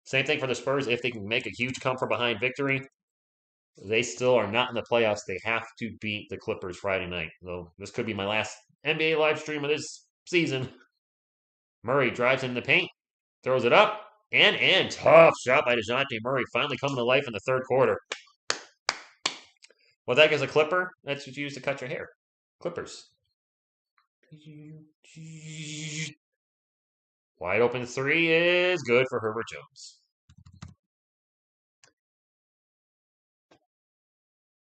S1: Same thing for the Spurs. If they can make a huge come-from-behind victory, they still are not in the playoffs. They have to beat the Clippers Friday night. Though this could be my last NBA live stream of this season. Murray drives in the paint, throws it up, and tough shot by DeJounte Murray, finally coming to life in the third quarter. Well, that guy's a clipper. That's what you use to cut your hair. Clippers. Wide open three is good for Herbert Jones.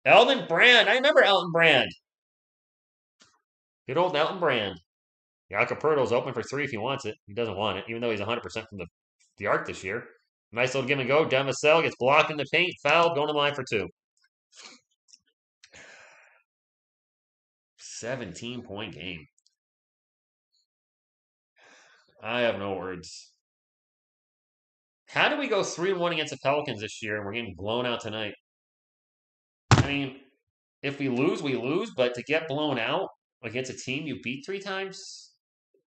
S1: Elton Brand. I remember Elton Brand. Good old Elton Brand. Jakob Poeltl's open for three if he wants it. He doesn't want it, even though he's 100% from the arc this year. Nice little give and go. Devin Vassell gets blocked in the paint. Fouled. Going to the line for two. 17-point game. I have no words. How do we go 3-1 against the Pelicans this year and we're getting blown out tonight? I mean, if we lose, we lose, but to get blown out against a team you beat 3 times,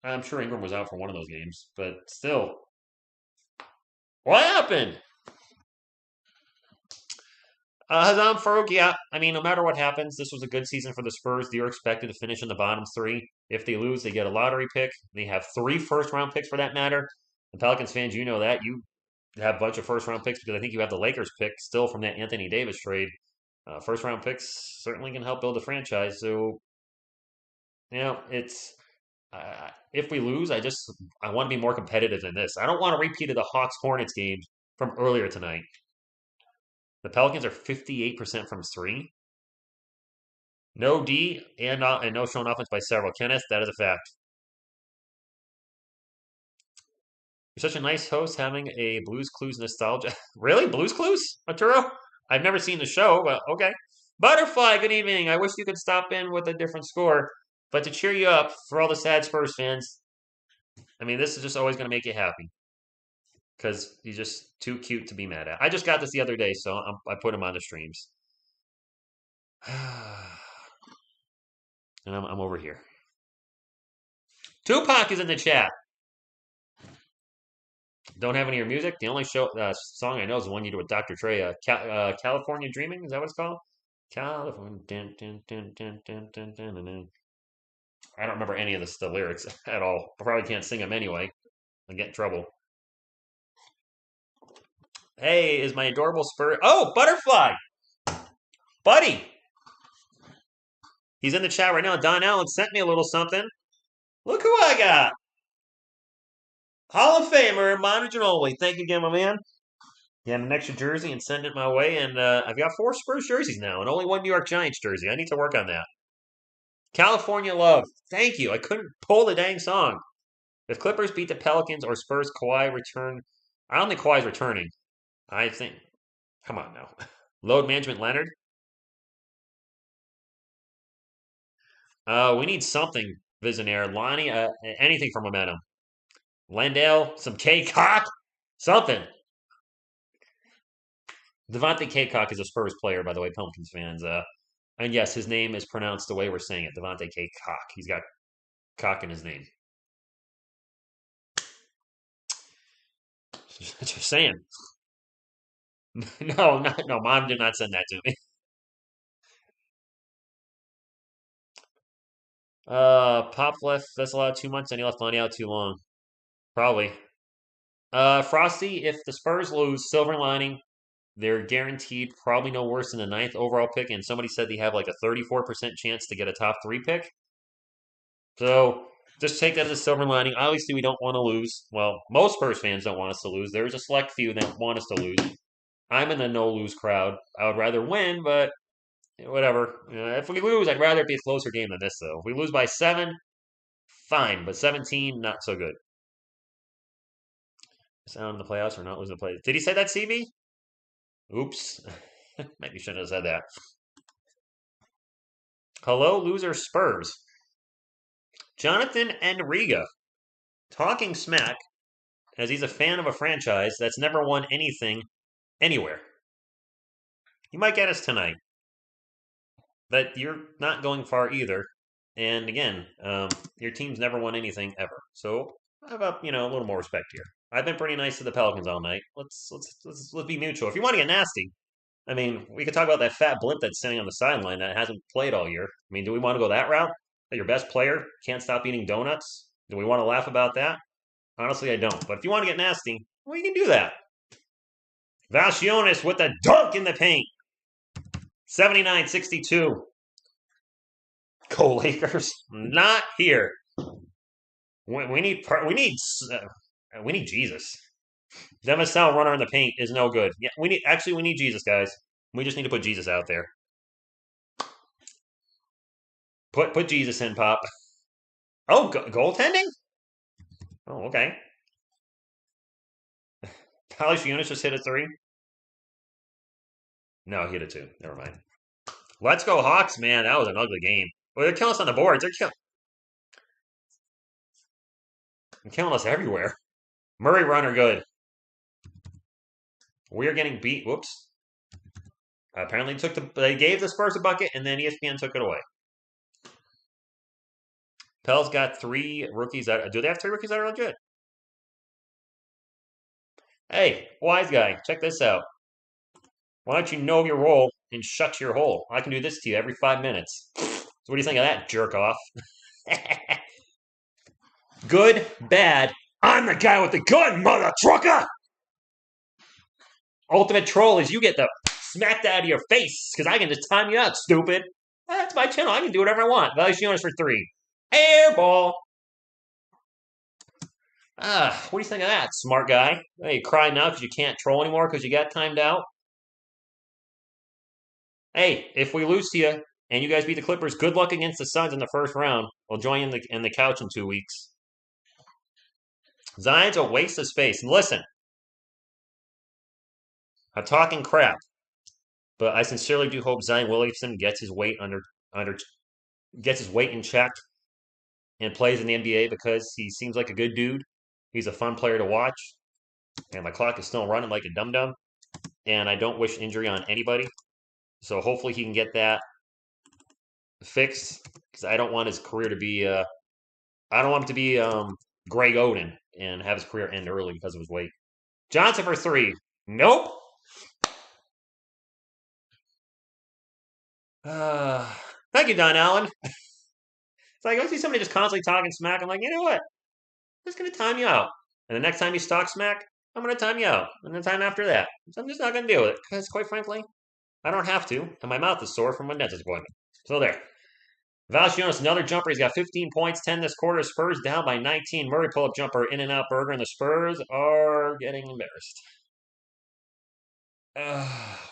S1: I'm sure Ingram was out for one of those games, but still. What happened? Hazam Farouk, yeah. I mean, no matter what happens, this was a good season for the Spurs. They're expected to finish in the bottom 3. If they lose, they get a lottery pick. They have 3 first-round picks for that matter. The Pelicans fans, you know that. You have a bunch of first-round picks because I think you have the Lakers pick still from that Anthony Davis trade. First-round picks certainly can help build a franchise. So, you know, it's if we lose, I want to be more competitive than this. I don't want to repeat of the Hawks-Hornets game from earlier tonight. The Pelicans are 58% from three. No D and no shown offense by several. Kenneth, that is a fact. You're such a nice host having a Blues Clues nostalgia. Really? Blues Clues, Arturo? I've never seen the show, but okay. Butterfly, good evening. I wish you could stop in with a different score. But to cheer you up for all the sad Spurs fans, I mean, this is just always going to make you happy because he's just too cute to be mad at. I just got this the other day, so I put him on the streams. And I'm over here. Tupac is in the chat. Don't have any of your music. The only song I know is the one you do with Dr. Trey. California Dreaming. Is that what it's called? California. Dun, dun, dun, dun, dun, dun, dun, dun, dun. I don't remember any of the lyrics at all. I probably can't sing them anyway. I'll get in trouble. Hey, is my adorable Spur? Oh, Butterfly, buddy. He's in the chat right now. Don Allen sent me a little something. Look who I got. Hall of Famer, Manu Ginobili. Thank you again, my man. Get an extra jersey and send it my way. And I've got 4 Spurs jerseys now and only 1 New York Giants jersey. I need to work on that. California Love. Thank you. I couldn't pull the dang song. If Clippers beat the Pelicans or Spurs, Kawhi return. I don't think Kawhi's returning. I think. Come on now. Load management Leonard. We need something, Visionaire. Lonnie, anything for momentum. Landale, some K-Cock, something. Devontae K-Cock is a Spurs player, by the way, Pelicans fans. And yes, his name is pronounced the way we're saying it, Devontae K-Cock. He's got cock in his name. Just saying. No, Mom did not send that to me. Pop left Vessel out 2 months, and he left Lonnie out too long. Probably. Frosty, if the Spurs lose, silver lining, they're guaranteed probably no worse than the 9th overall pick, and somebody said they have like a 34% chance to get a top 3 pick. So just take that as a silver lining. Obviously, we don't want to lose. Well, most Spurs fans don't want us to lose. There's a select few that want us to lose. I'm in the no-lose crowd. I would rather win, but whatever. If we lose, I'd rather it be a closer game than this, though. If we lose by 7, fine, but 17, not so good. Sound in the playoffs or not losing the playoffs? Did he say that, CB? Oops. Maybe shouldn't have said that. Hello, loser Spurs. Jonathan Enriga talking smack as he's a fan of a franchise that's never won anything anywhere. You might get us tonight, but you're not going far either. And again, your team's never won anything ever. So have a little more respect here. I've been pretty nice to the Pelicans all night. Let's be mutual. If you want to get nasty, I mean, we could talk about that fat blimp that's sitting on the sideline that hasn't played all year. I mean, do we want to go that route? That your best player can't stop eating donuts? Do we want to laugh about that? Honestly, I don't. But if you want to get nasty, well, you can do that. Valanciunas with a dunk in the paint. 79-62. Go Lakers. Not here. We need Jesus. Devin Sal runner in the paint is no good. Yeah, we need Jesus, guys. We just need to put Jesus out there. Put Jesus in, Pop. Oh, goaltending? Oh, okay. Valanciunas just hit a 3. No, he hit a 2. Never mind. Let's go Hawks, man. That was an ugly game. Well, they're killing us on the boards. They're killing us everywhere. Murray runner good. We're getting beat. Whoops. Apparently they gave the Spurs a bucket, and then ESPN took it away. Pels got 3 rookies. Do they have 3 rookies that are legit? Hey, wise guy, check this out. Why don't you know your role and shut your hole? I can do this to you every 5 minutes. So what do you think of that, jerk off? Good, bad. I'm the guy with the gun, mother trucker! Ultimate troll is you get the smacked out of your face because I can just time you out, stupid. That's my channel. I can do whatever I want. Valanciunas for 3. Air ball. What do you think of that, smart guy? Hey, you crying now because you can't troll anymore because you got timed out? Hey, if we lose to you and you guys beat the Clippers, good luck against the Suns in the first round. We'll join you in the couch in 2 weeks. Zion's a waste of space. And listen, I'm talking crap, but I sincerely do hope Zion Williamson gets his weight under gets his weight in check and plays in the NBA because he seems like a good dude. He's a fun player to watch, and my clock is still running like a dum dum. And I don't wish injury on anybody, so hopefully he can get that fixed because I don't want his career to be. I don't want him to be Greg Oden and have his career end early because of his weight. Johnson for three. Nope. Uh, Thank you, Don Allen. It's like I see somebody just constantly talking smack. I'm like, you know what? I'm just gonna time you out. And the next time you talk smack, I'm gonna time you out. And the time after that, so I'm just not gonna deal with it because, quite frankly, I don't have to, and my mouth is sore from my dentist appointment. So there. Valanciunas, another jumper. He's got 15 points, 10 this quarter. Spurs down by 19. Murray pull-up jumper, in-and-out burger, and the Spurs are getting embarrassed.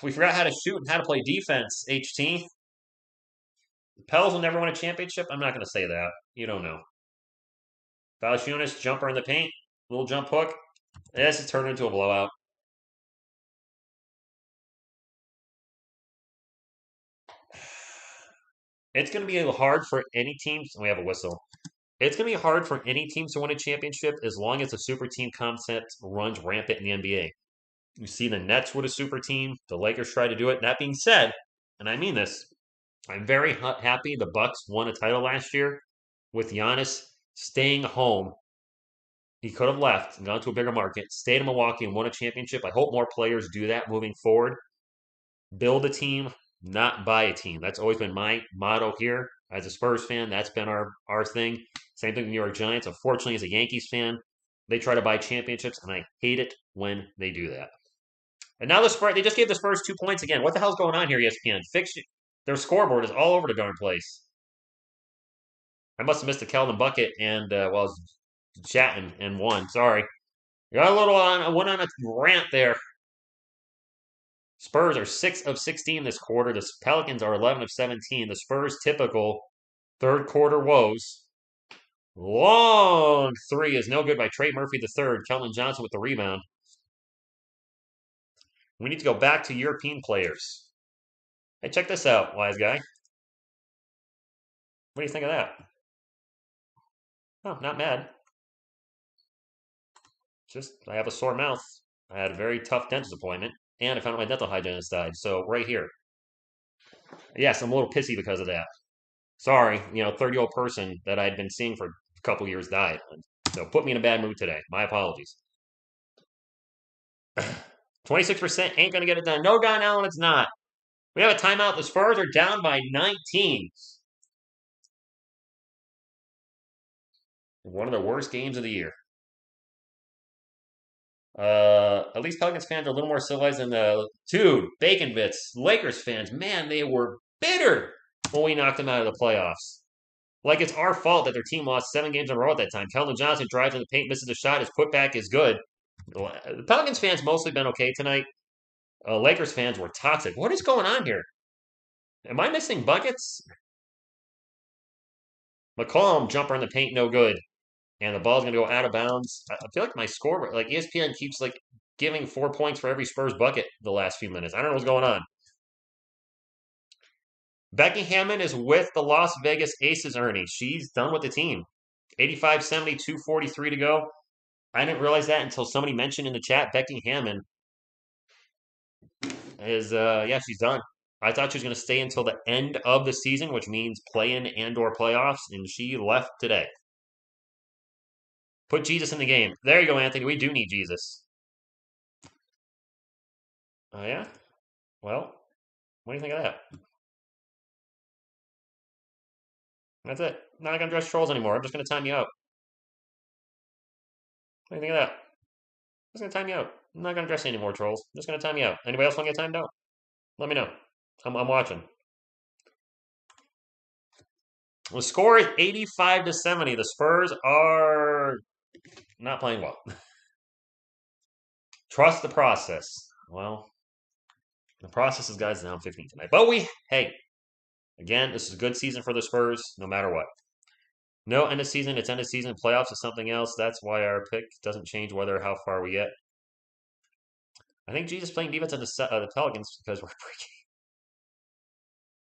S1: We forgot how to shoot and how to play defense, HT. The Pels will never win a championship. I'm not going to say that. You don't know. Valanciunas, jumper in the paint. Little jump hook. This has turned into a blowout. It's going to be hard for any team. We have a whistle. It's going to be hard for any team to win a championship as long as the super team concept runs rampant in the NBA. You see the Nets with a super team. The Lakers try to do it. That being said, and I mean this, I'm very happy the Bucks won a title last year with Giannis staying home. He could have left and gone to a bigger market, stayed in Milwaukee and won a championship. I hope more players do that moving forward. Build a team, not buy a team. That's always been my motto here. As a Spurs fan, that's been our thing. Same thing with the New York Giants. Unfortunately, as a Yankees fan, they try to buy championships, and I hate it when they do that. And now the Spurs, they just gave the Spurs 2 points again. What the hell's going on here, ESPN? Fix it. Their scoreboard is all over the darn place. I must have missed a Keldon bucket and while I was chatting and won. Sorry. Got a little went on a rant there. Spurs are 6 of 16 this quarter. The Pelicans are 11 of 17. The Spurs typical third quarter woes. Long three is no good by Trey Murphy III. Keldon Johnson with the rebound. We need to go back to European players. Hey, check this out, wise guy. What do you think of that? Oh, not mad. Just, I have a sore mouth. I had a very tough dentist appointment, and I found out my dental hygienist died. So, right here. Yes, I'm a little pissy because of that. Sorry, 30-year-old person that I'd been seeing for a couple years died. So, put me in a bad mood today. My apologies. 26% ain't going to get it done. No, Don Allen, it's not. We have a timeout. The Spurs are down by 19. One of the worst games of the year. At least Pelicans fans are a little more civilized than the dude, Bacon Bits. Lakers fans, man, they were bitter when we knocked them out of the playoffs. Like it's our fault that their team lost 7 games in a row at that time. Keldon Johnson drives in the paint, misses a shot. His putback is good. The Pelicans fans mostly been okay tonight. Lakers fans were toxic. What is going on here? Am I missing buckets? McCollum jumper in the paint, no good. And the ball's going to go out of bounds. I feel like my score, like ESPN keeps like giving 4 points for every Spurs bucket the last few minutes. I don't know what's going on. Becky Hammond is with the Las Vegas Aces, Ernie. She's done with the team. 85-70, 2:43 to go. I didn't realize that until somebody mentioned in the chat Becky Hammond is, yeah, she's done. I thought she was going to stay until the end of the season, which means play-in and/or playoffs, and she left today. Put Jesus in the game. There you go, Anthony. We do need Jesus. Oh, yeah? Well, what do you think of that? That's it. I'm not going to dress trolls anymore. I'm just going to time you out. What do you think of that? I'm just going to time you out. I'm not going to dress any more trolls. I'm just going to time you out. Anybody else want to get timed out? Let me know. I'm watching. The score is 85-70. The Spurs are not playing well. Trust the process. Well, The process is guys down 15 tonight. But hey, again, this is a good season for the Spurs, no matter what. No end of season. It's end of season. Playoffs is something else. That's why our pick doesn't change whether how far we get. I think Jesus playing defense on the Pelicans because we're breaking.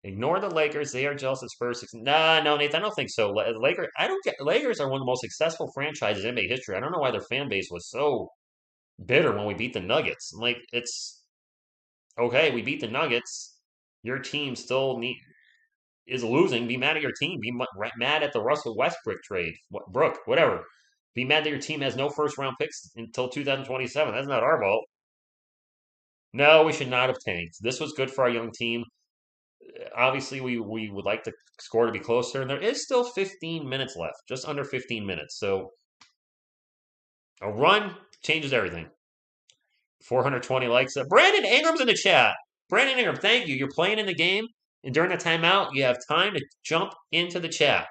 S1: Ignore the Lakers. They are jealous of Spurs. Nah, no, Nathan, I don't think so. Lakers. I don't get. Lakers are one of the most successful franchises in NBA history. I don't know why their fan base was so bitter when we beat the Nuggets. Like it's okay. We beat the Nuggets. Your team still is losing. Be mad at your team. Be mad at the Russell Westbrook trade. Brooke, whatever. Be mad that your team has no first round picks until 2027. That's not our fault. No, we should not have tanked. This was good for our young team. Obviously, we would like the score to be closer, and there is still 15 minutes left, just under 15 minutes. So a run changes everything. 420 likes. Brandon Ingram's in the chat. Brandon Ingram, thank you. You're playing in the game, and during the timeout, you have time to jump into the chat.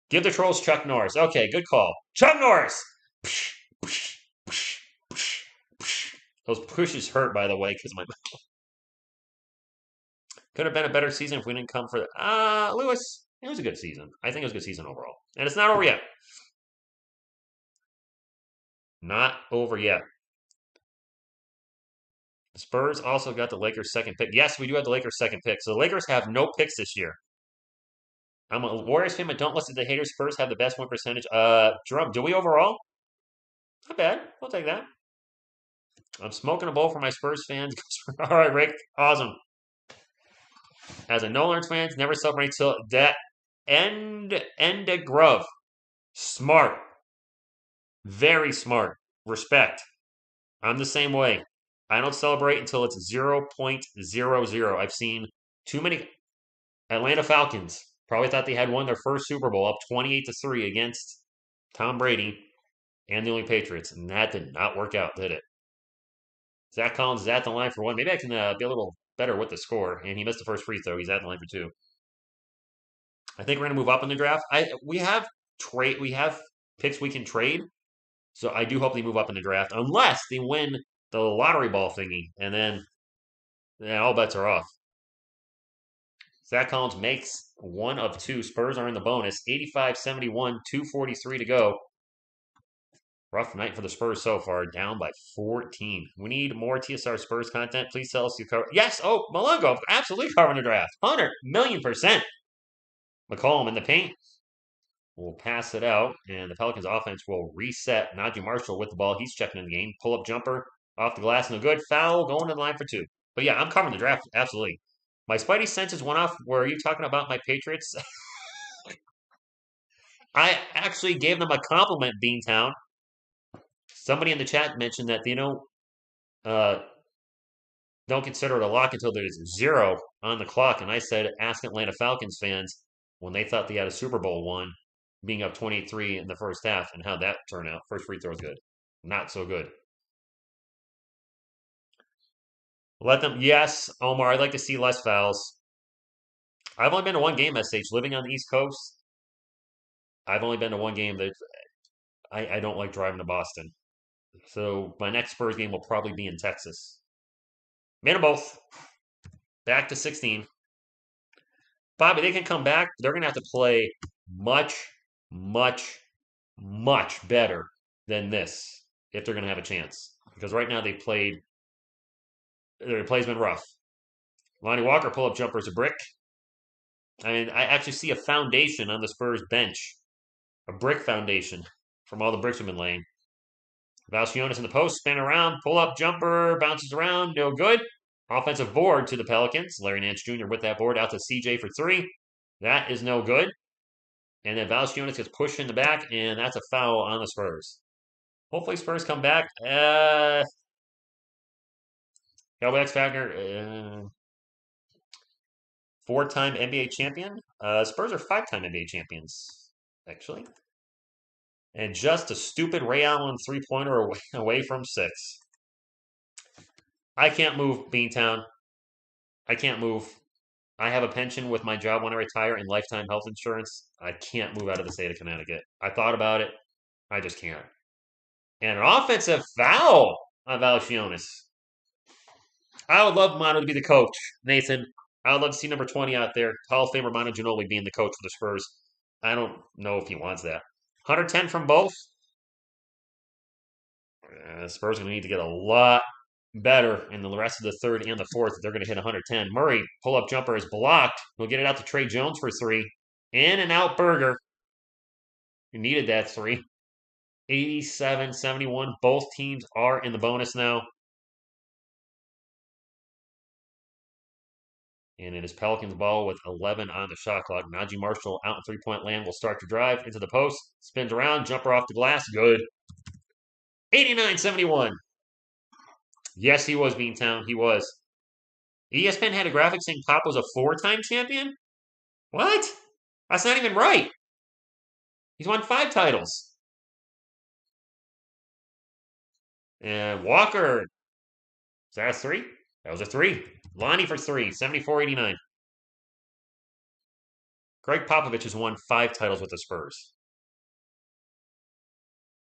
S1: Give the trolls Chuck Norris. Okay, good call. Chuck Norris! Those pushes hurt, by the way, because my could have been a better season if we didn't come for Lewis. It was a good season. I think it was a good season overall. And it's not over yet. Not over yet. The Spurs also got the Lakers' second pick. Yes, we do have the Lakers' second pick. So the Lakers have no picks this year. I'm a Warriors fan, but don't listen to the haters. Spurs have the best win percentage. Jerome, do we overall? Not bad. We'll take that. I'm smoking a bowl for my Spurs fans. All right, Rick. Awesome. As a No Learns fan, never celebrate till that end of Grove. Smart. Very smart. Respect. I'm the same way. I don't celebrate until it's 0.00. I've seen too many Atlanta Falcons. Probably thought they had won their first Super Bowl up 28-3 against Tom Brady and the only Patriots, and that did not work out, did it? Zach Collins is at the line for one. Maybe I can be a little better with the score. And he missed the first free throw. He's at the line for two. I think we're gonna move up in the draft. We have picks we can trade. So I do hope they move up in the draft, unless they win the lottery ball thingy, and then all bets are off. Zach Collins makes one of two. Spurs are in the bonus. 85-71, 2:43 to go. Rough night for the Spurs so far, down by 14. We need more TSR Spurs content. Please tell us you cover. Yes, Malongo, absolutely covering the draft. 100,000,000%. McCollum in the paint. We'll pass it out, and the Pelicans offense will reset. Najee Marshall with the ball. He's checking in the game. Pull-up jumper off the glass. No good. Foul going in line for two. But yeah, I'm covering the draft. Absolutely. My spidey senses went off. Were you talking about my Patriots? I actually gave them a compliment, Beantown. Somebody in the chat mentioned that, don't consider it a lock until there's 0 on the clock. And I said, ask Atlanta Falcons fans when they thought they had a Super Bowl one, being up 28-3 in the first half, and how that turned out. First free throw was good. Not so good. Let them, yes, Omar, I'd like to see less fouls. I've only been to one game, SH. Living on the East Coast, I've only been to one game that I don't like driving to Boston. So my next Spurs game will probably be in Texas. Made them both. Back to 16. Bobby, they can come back. They're going to have to play much, much, much better than this if they're going to have a chance. Because right now their play's been rough. Lonnie Walker pull-up jumper is a brick. I mean, I actually see a foundation on the Spurs bench. A brick foundation from all the bricks we've been laying. Valanciunas in the post, spin around, pull-up jumper, bounces around, no good. Offensive board to the Pelicans. Larry Nance Jr. with that board out to CJ for 3. That is no good. And then Valanciunas gets pushed in the back, and that's a foul on the Spurs. Hopefully Spurs come back. Cowboy X Factor, 4-time NBA champion. Spurs are 5-time NBA champions, actually. And just a stupid Ray Allen three-pointer away from 6. I can't move, Beantown. I can't move. I have a pension with my job when I retire and lifetime health insurance. I can't move out of the state of Connecticut. I thought about it. I just can't. And an offensive foul on Valanciunas. I would love Mono to be the coach, Nathan. I would love to see number 20 out there. Hall of Famer Mono Ginobili being the coach for the Spurs. I don't know if he wants that. 110 from both. The Spurs are going to need to get a lot better in the rest of the third and the fourth. They're going to hit 110. Murray, pull up jumper is blocked. He'll get it out to Trey Jones for three. In and out burger. He needed that three. 87-71. Both teams are in the bonus now. And it is Pelicans ball with 11 on the shot clock. Najee Marshall out in three-point land will start to drive into the post. Spins around, jumper off the glass. Good. 89-71. Yes, he was Beantown. He was. ESPN had a graphic saying Pop was a four-time champion? What? That's not even right. He's won 5 titles. And Walker. Is that a 3? That was a 3. Lonnie for 3. 74-89. Greg Popovich has won 5 titles with the Spurs.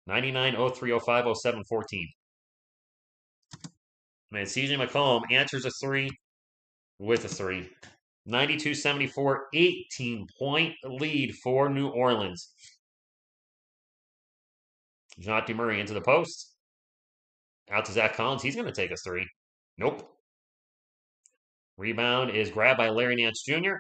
S1: 99, 03, 05, 07, 14. And CJ McCollum answers a 3 with a 3. 92-74, 18-point lead for New Orleans. Dejounte Murray into the post. Out to Zach Collins. He's going to take a 3. Nope. Rebound is grabbed by Larry Nance Jr.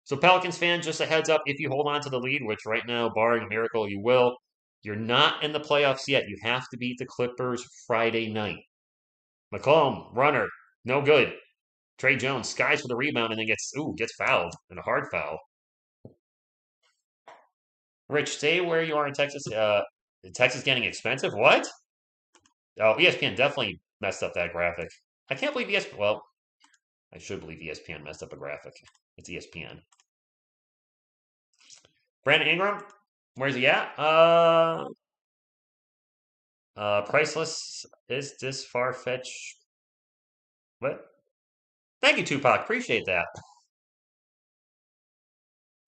S1: So Pelicans fans, just a heads up, if you hold on to the lead, which right now, barring a miracle, you will, you're not in the playoffs yet. You have to beat the Clippers Friday night. McCollum, runner, no good. Trey Jones skies for the rebound and then gets fouled, and a hard foul. Rich, stay where you are in Texas. Texas getting expensive? What? Oh, ESPN definitely messed up that graphic. I can't believe ESPN. Well, I should believe ESPN messed up a graphic. It's ESPN. Brandon Ingram, where's he at? Priceless. Is this far-fetched? What? Thank you, Tupac. Appreciate that.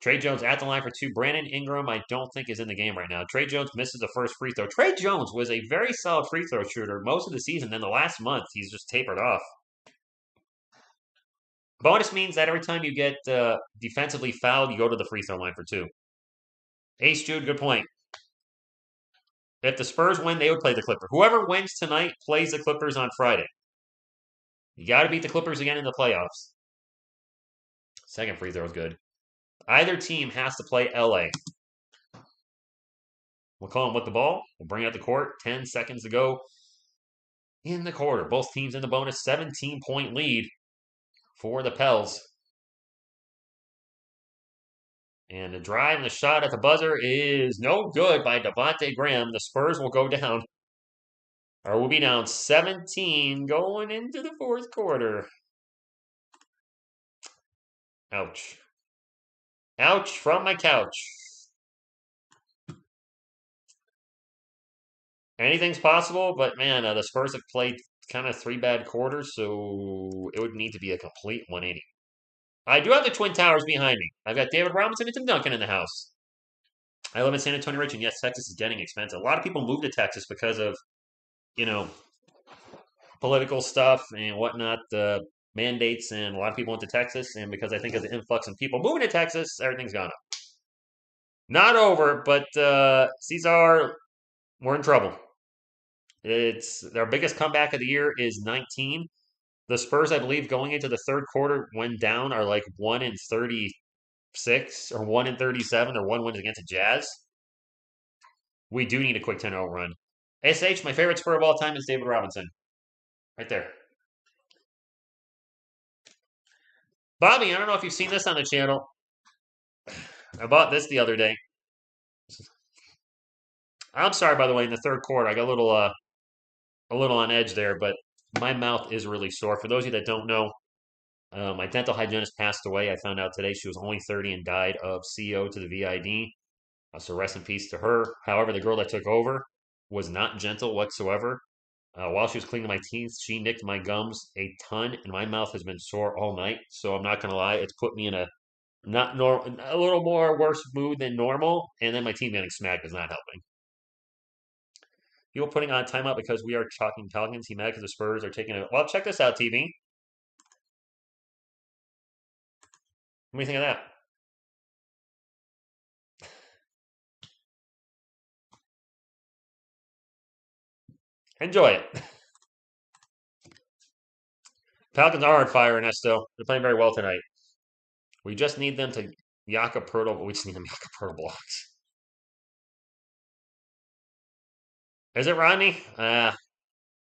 S1: Trey Jones at the line for 2. Brandon Ingram, I don't think is in the game right now. Trey Jones misses the first free throw. Trey Jones was a very solid free throw shooter most of the season. Then the last month, he's just tapered off. Bonus means that every time you get defensively fouled, you go to the free throw line for 2. Ace Jude, good point. If the Spurs win, they would play the Clippers. Whoever wins tonight plays the Clippers on Friday. You got to beat the Clippers again in the playoffs. Second free throw is good. Either team has to play LA. McCollum with the ball. We'll bring out the court. 10 seconds to go in the quarter. Both teams in the bonus. 17-point lead for the Pels. And the drive and the shot at the buzzer is no good by Devontae Graham. The Spurs will go down. Or will be down 17 going into the fourth quarter. Ouch. Ouch from my couch. Anything's possible, but man, the Spurs have played kind of 3 bad quarters, so it would need to be a complete 180. I do have the Twin Towers behind me. I've got David Robinson and Tim Duncan in the house. I live in San Antonio, Rich, and yes, Texas is getting expensive. A lot of people move to Texas because of, political stuff and whatnot, the mandates, and a lot of people went to Texas, and because I think of the influx of people moving to Texas, everything's gone up. Not over, but Cesar, we're in trouble. It's their biggest comeback of the year is 19. The Spurs, I believe, going into the third quarter when down are like 1-36 or 1-37 or 1 win against the Jazz. We do need a quick 10-0 run. SH, my favorite Spur of all time is David Robinson. Right there. Bobby, I don't know if you've seen this on the channel. I bought this the other day. I'm sorry, by the way, in the third quarter, I got a little on edge there, but my mouth is really sore. For those of you that don't know, my dental hygienist passed away. I found out today she was only 30 and died of CO to the VID. So rest in peace to her. However, the girl that took over was not gentle whatsoever. While she was cleaning my teeth, she nicked my gums a ton, and my mouth has been sore all night. So I'm not gonna lie, it's put me in a little more worse mood than normal. And then my team getting smacked is not helping. People putting on timeout because we are talking Pelicans. He mad because the Spurs are taking it. Well, check this out, TV. What do you think of that? Enjoy it. Pelicans are on fire, Ernesto. They're playing very well tonight. We just need them to Jakob Pertl. We just need them Jakob Pertl blocks. Is it Rodney? Well,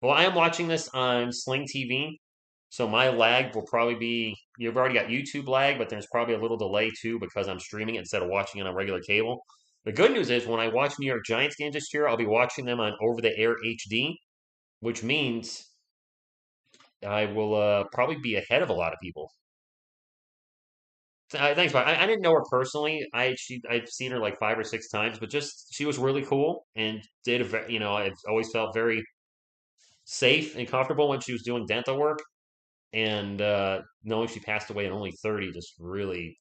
S1: I am watching this on Sling TV, so my lag will probably be. You've already got YouTube lag, but there's probably a little delay too because I'm streaming it instead of watching it on regular cable. The good news is when I watch New York Giants games this year, I'll be watching them on over-the-air HD, which means I will probably be ahead of a lot of people. Thanks, Bob. I didn't know her personally. I've seen her like 5 or 6 times, but just she was really cool and did I've always felt very safe and comfortable when she was doing dental work. And knowing she passed away at only 30 just really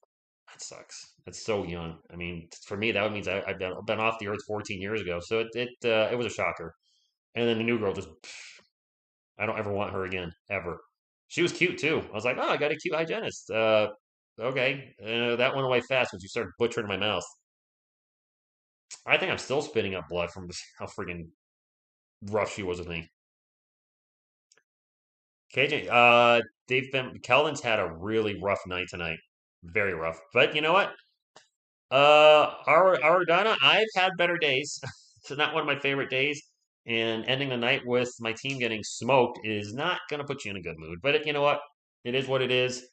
S1: that sucks. That's so young. I mean, for me, that means I've been off the earth 14 years ago. So it was a shocker. And then the new girl just I don't ever want her again ever. She was cute too. I was like, oh, I got a cute hygienist. Okay, that went away fast when she started butchering my mouth. I think I'm still spitting up blood from how freaking rough she was with me. KJ, they've been Kelvin's had a really rough night tonight, very rough. But you know what? Ardana, I've had better days. It's not one of my favorite days, and ending the night with my team getting smoked is not going to put you in a good mood. But you know what? It is what it is.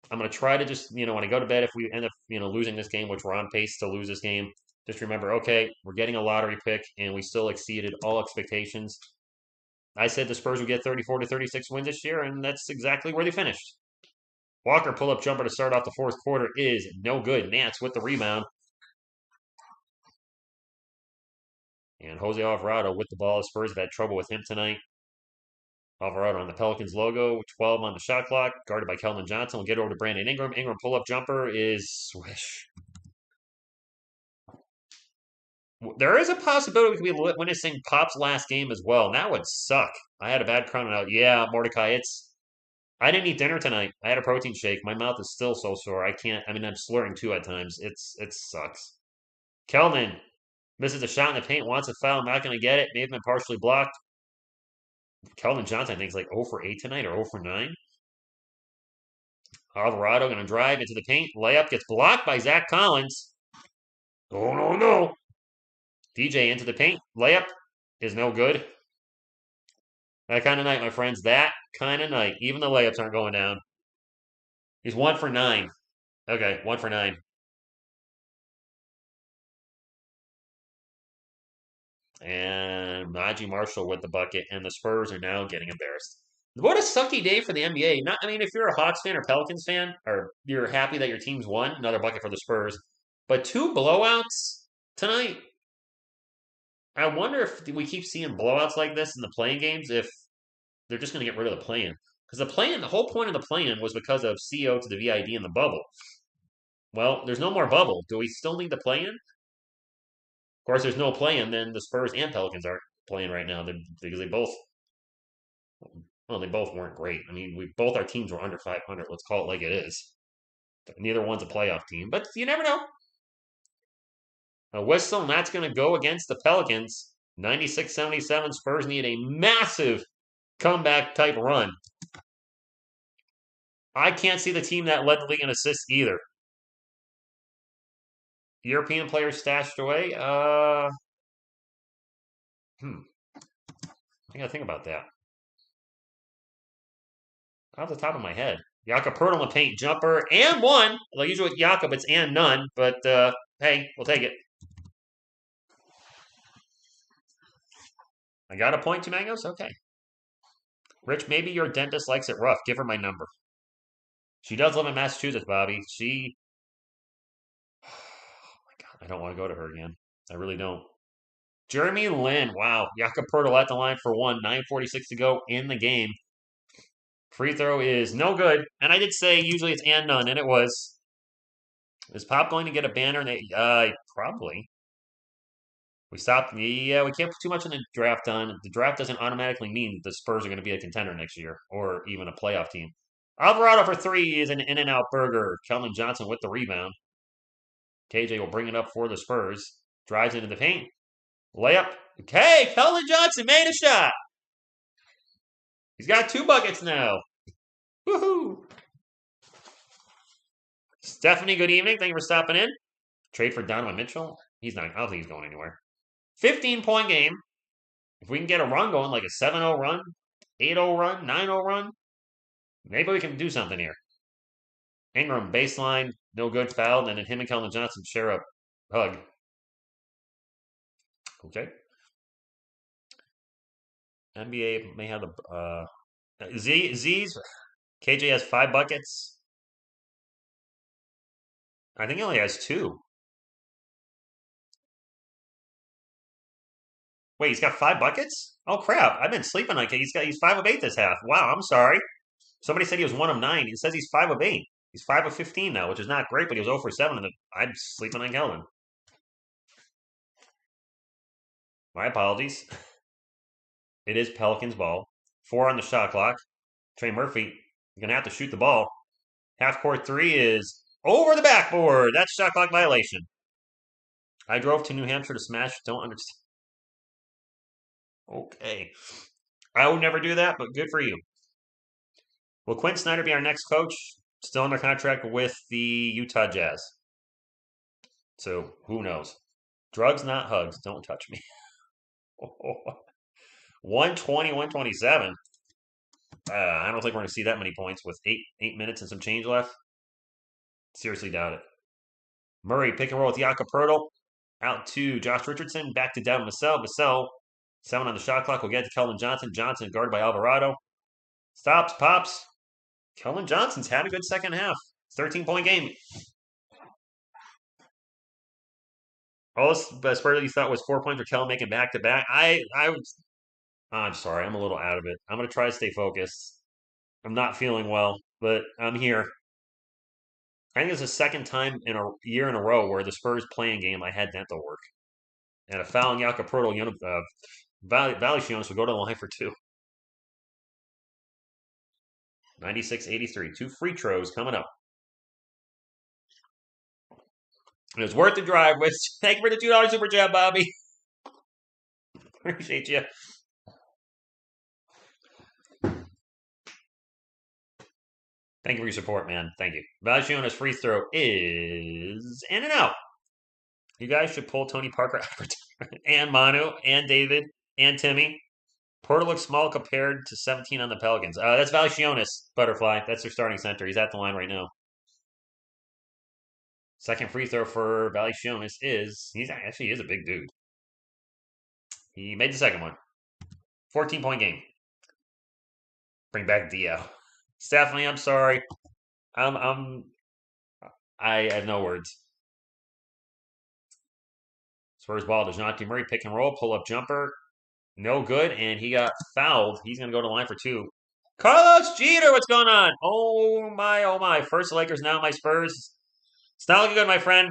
S1: I'm going to try to just, when I go to bed, if we end up, losing this game, which we're on pace to lose this game, just remember, okay, we're getting a lottery pick, and we still exceeded all expectations. I said the Spurs would get 34 to 36 wins this year, and that's exactly where they finished. Walker pull-up jumper to start off the fourth quarter is no good. Nance with the rebound. And Jose Alvarado with the ball. The Spurs have had trouble with him tonight. Alvarado on the Pelicans logo, 12 on the shot clock, guarded by Keldon Johnson. We'll get over to Brandon Ingram. Ingram pull-up jumper is swish. There is a possibility we could be witnessing Pop's last game as well. That would suck. I had a bad crown out. Yeah, Mordecai, I didn't eat dinner tonight. I had a protein shake. My mouth is still so sore. I can't. I mean, I'm slurring too at times. It sucks. Keldon misses a shot in the paint. Wants a foul. Not going to get it. May have been partially blocked. Keldon Johnson, I think, is like 0 for 8 tonight or 0 for 9. Alvarado going to drive into the paint. Layup gets blocked by Zach Collins. Oh, no, no. DJ into the paint. Layup is no good. That kind of night, my friends. That kind of night. Even the layups aren't going down. He's 1 for 9. Okay, 1 for 9. And Najee Marshall with the bucket, and the Spurs are now getting embarrassed. What a sucky day for the NBA. I mean, if you're a Hawks fan or Pelicans fan, or you're happy that your team's won, another bucket for the Spurs. But 2 blowouts tonight. I wonder if we keep seeing blowouts like this in the playing games, if they're just going to get rid of the play-in. Because the whole point of the play-in was because of CO to the VID in the bubble. Well, there's no more bubble. Do we still need the play-in? Of course, there's no play-in, then the Spurs and Pelicans aren't playing right now because they both weren't great. I mean, both our teams were under 500. Let's call it like it is. Neither one's a playoff team, but you never know. A whistle, and that's going to go against the Pelicans. 96-77. Spurs need a massive comeback type run. I can't see the team that led the league in assists either. European players stashed away. I gotta think about that. Off the top of my head. Jakob Pertl in the paint jumper and one. Like usually with Jakob, it's and none, but hey, we'll take it. I got a point, two mangoes? Okay. Rich, maybe your dentist likes it rough. Give her my number. She does live in Massachusetts, Bobby. Oh my God, I don't want to go to her again. I really don't. Jeremy Lin, wow. Jakob Pertl at the line for one. 9:46 to go in the game. Free throw is no good. And I did say usually it's and none, and it was. Is Pop going to get a banner? Probably. We stopped. Yeah, we can't put too much in the draft on. The draft doesn't automatically mean the Spurs are going to be a contender next year or even a playoff team. Alvarado for three is an in-and-out burger. Keldon Johnson with the rebound. KJ will bring it up for the Spurs. Drives into the paint. Layup. Okay, Keldon Johnson made a shot. He's got 2 buckets now. Woohoo! Stephanie, good evening. Thank you for stopping in. Trade for Donovan Mitchell. He's not. I don't think he's going anywhere. 15-point game. If we can get a run going, like a 7-0 run, 8-0 run, 9-0 run, maybe we can do something here. Ingram, baseline, no good, fouled, and then him and Keldon Johnson share a hug. Okay. NBA may have the Z's. KJ has 5 buckets. I think he only has 2. Wait, he's got 5 buckets? Oh crap! I've been sleeping like he's 5 of 8 this half. Wow, I'm sorry. Somebody said he was 1 of 9. It says he's 5 of 8. He's 5 of 15 now, which is not great, but he was 0 for 7. And I'm sleeping on Keldon. My apologies. It is Pelicans ball. 4 on the shot clock. Trey Murphy, you're gonna have to shoot the ball. Half court 3 is over the backboard. That's shot clock violation. I drove to New Hampshire to smash. Don't understand. Okay. I would never do that, but good for you. Will Quinn Snyder be our next coach? Still under contract with the Utah Jazz. So who knows? Drugs, not hugs. Don't touch me. 120, 127. I don't think we're going to see that many points with 8 minutes and some change left. Seriously doubt it. Murray, pick and roll with Jakob Poeltl. Out to Josh Richardson. Back to Devin Vassell. Vassell, 7 on the shot clock. We'll get to Keldon Johnson. Johnson guarded by Alvarado. Stops, pops. Keldon Johnson's had a good second half. 13-point game. All this Spurs you thought was 4 points for Keldon making back-to-back. I'm sorry. I'm a little out of it. I'm going to try to stay focused. I'm not feeling well, but I'm here. I think it's the second time in a year in a row where the Spurs playing game I had dental work. And a foul on Jakob Poeltl, Valanciunas will go to the line for 2. 96-83. 2 free throws coming up. It was worth the drive. Thank you for the $2 super chat, Bobby. Appreciate you. Thank you for your support, man. Thank you. Valanciunas' free throw is in and out. You guys should pull Tony Parker and Manu and David and Timmy. Porter looks small compared to 17 on the Pelicans. That's Valanciunas, Butterfly. That's their starting center. He's at the line right now. Second free throw for Valanciunas he actually is a big dude. He made the second one. 14-point game. Bring back Dio. Stephanie, I'm sorry. I have no words. Spurs ball to DeJounte Murray, pick and roll, pull up jumper. No good, and he got fouled. He's going to go to the line for 2. Carlos Jeter, what's going on? Oh my. First Lakers, now my Spurs. It's not looking good, my friend.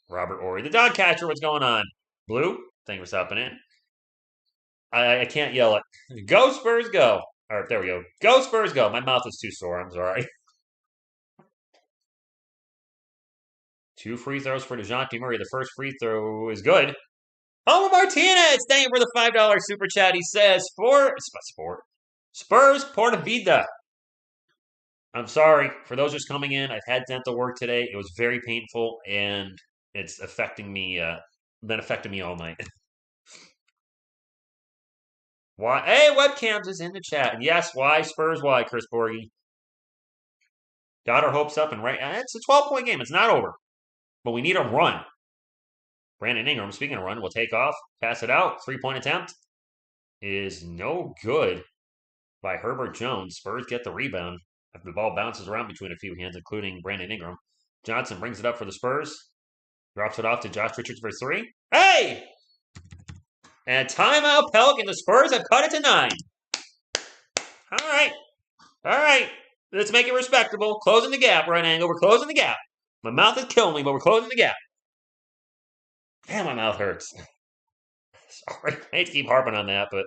S1: Robert Ory, the dog catcher, what's going on? Blue, thank you for stopping in. I can't yell it. Go Spurs, go. All right, there we go. Go Spurs, go. My mouth is too sore. I'm sorry. 2 free throws for DeJounte Murray. The first free throw is good. Homer Martinez, thank you for the $5 super chat. He says, Spurs Porta Vida. I'm sorry. For those just coming in, I've had dental work today. It was very painful, and it's affecting me, been affecting me all night. Why? Hey, webcams is in the chat. And yes, why Spurs? Why, Chris Borgie? Got our hopes up and right. It's a 12-point game. It's not over. But we need a run. Brandon Ingram, speaking of run, will take off, pass it out. 3-point attempt is no good by Herbert Jones. Spurs get the rebound after the ball bounces around between a few hands, including Brandon Ingram. Johnson brings it up for the Spurs. Drops it off to Josh Richards for 3. Hey! And timeout, Pelican. The Spurs have cut it to 9. All right. Let's make it respectable. Closing the gap, right angle. We're closing the gap. My mouth is killing me, but we're closing the gap. Damn, my mouth hurts. Sorry, I hate to keep harping on that, but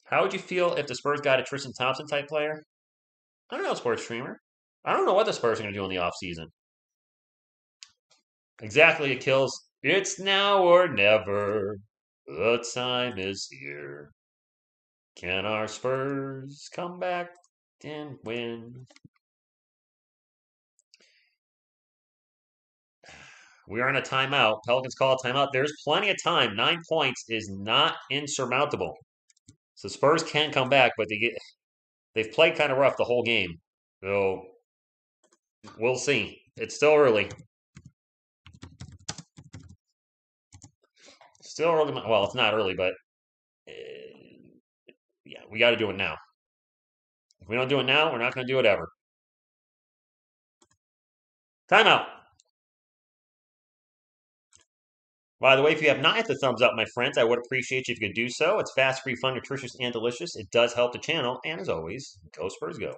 S1: how would you feel if the Spurs got a Tristan Thompson type player? I don't know, sports streamer. I don't know what the Spurs are going to do in the offseason. Exactly, it kills. It's now or never. The time is here. Can our Spurs come back and win? We are in a timeout. Pelicans call a timeout. There's plenty of time. 9 points is not insurmountable. So Spurs can come back, but they've played kind of rough the whole game. So we'll see. It's still early. Still early. Well, it's not early, but yeah, we got to do it now. If we don't do it now, we're not going to do it ever. Timeout. By the way, if you have not hit the thumbs up, my friends, I would appreciate you if you could do so. It's fast, free, fun, nutritious, and delicious. It does help the channel. And as always, go Spurs, go.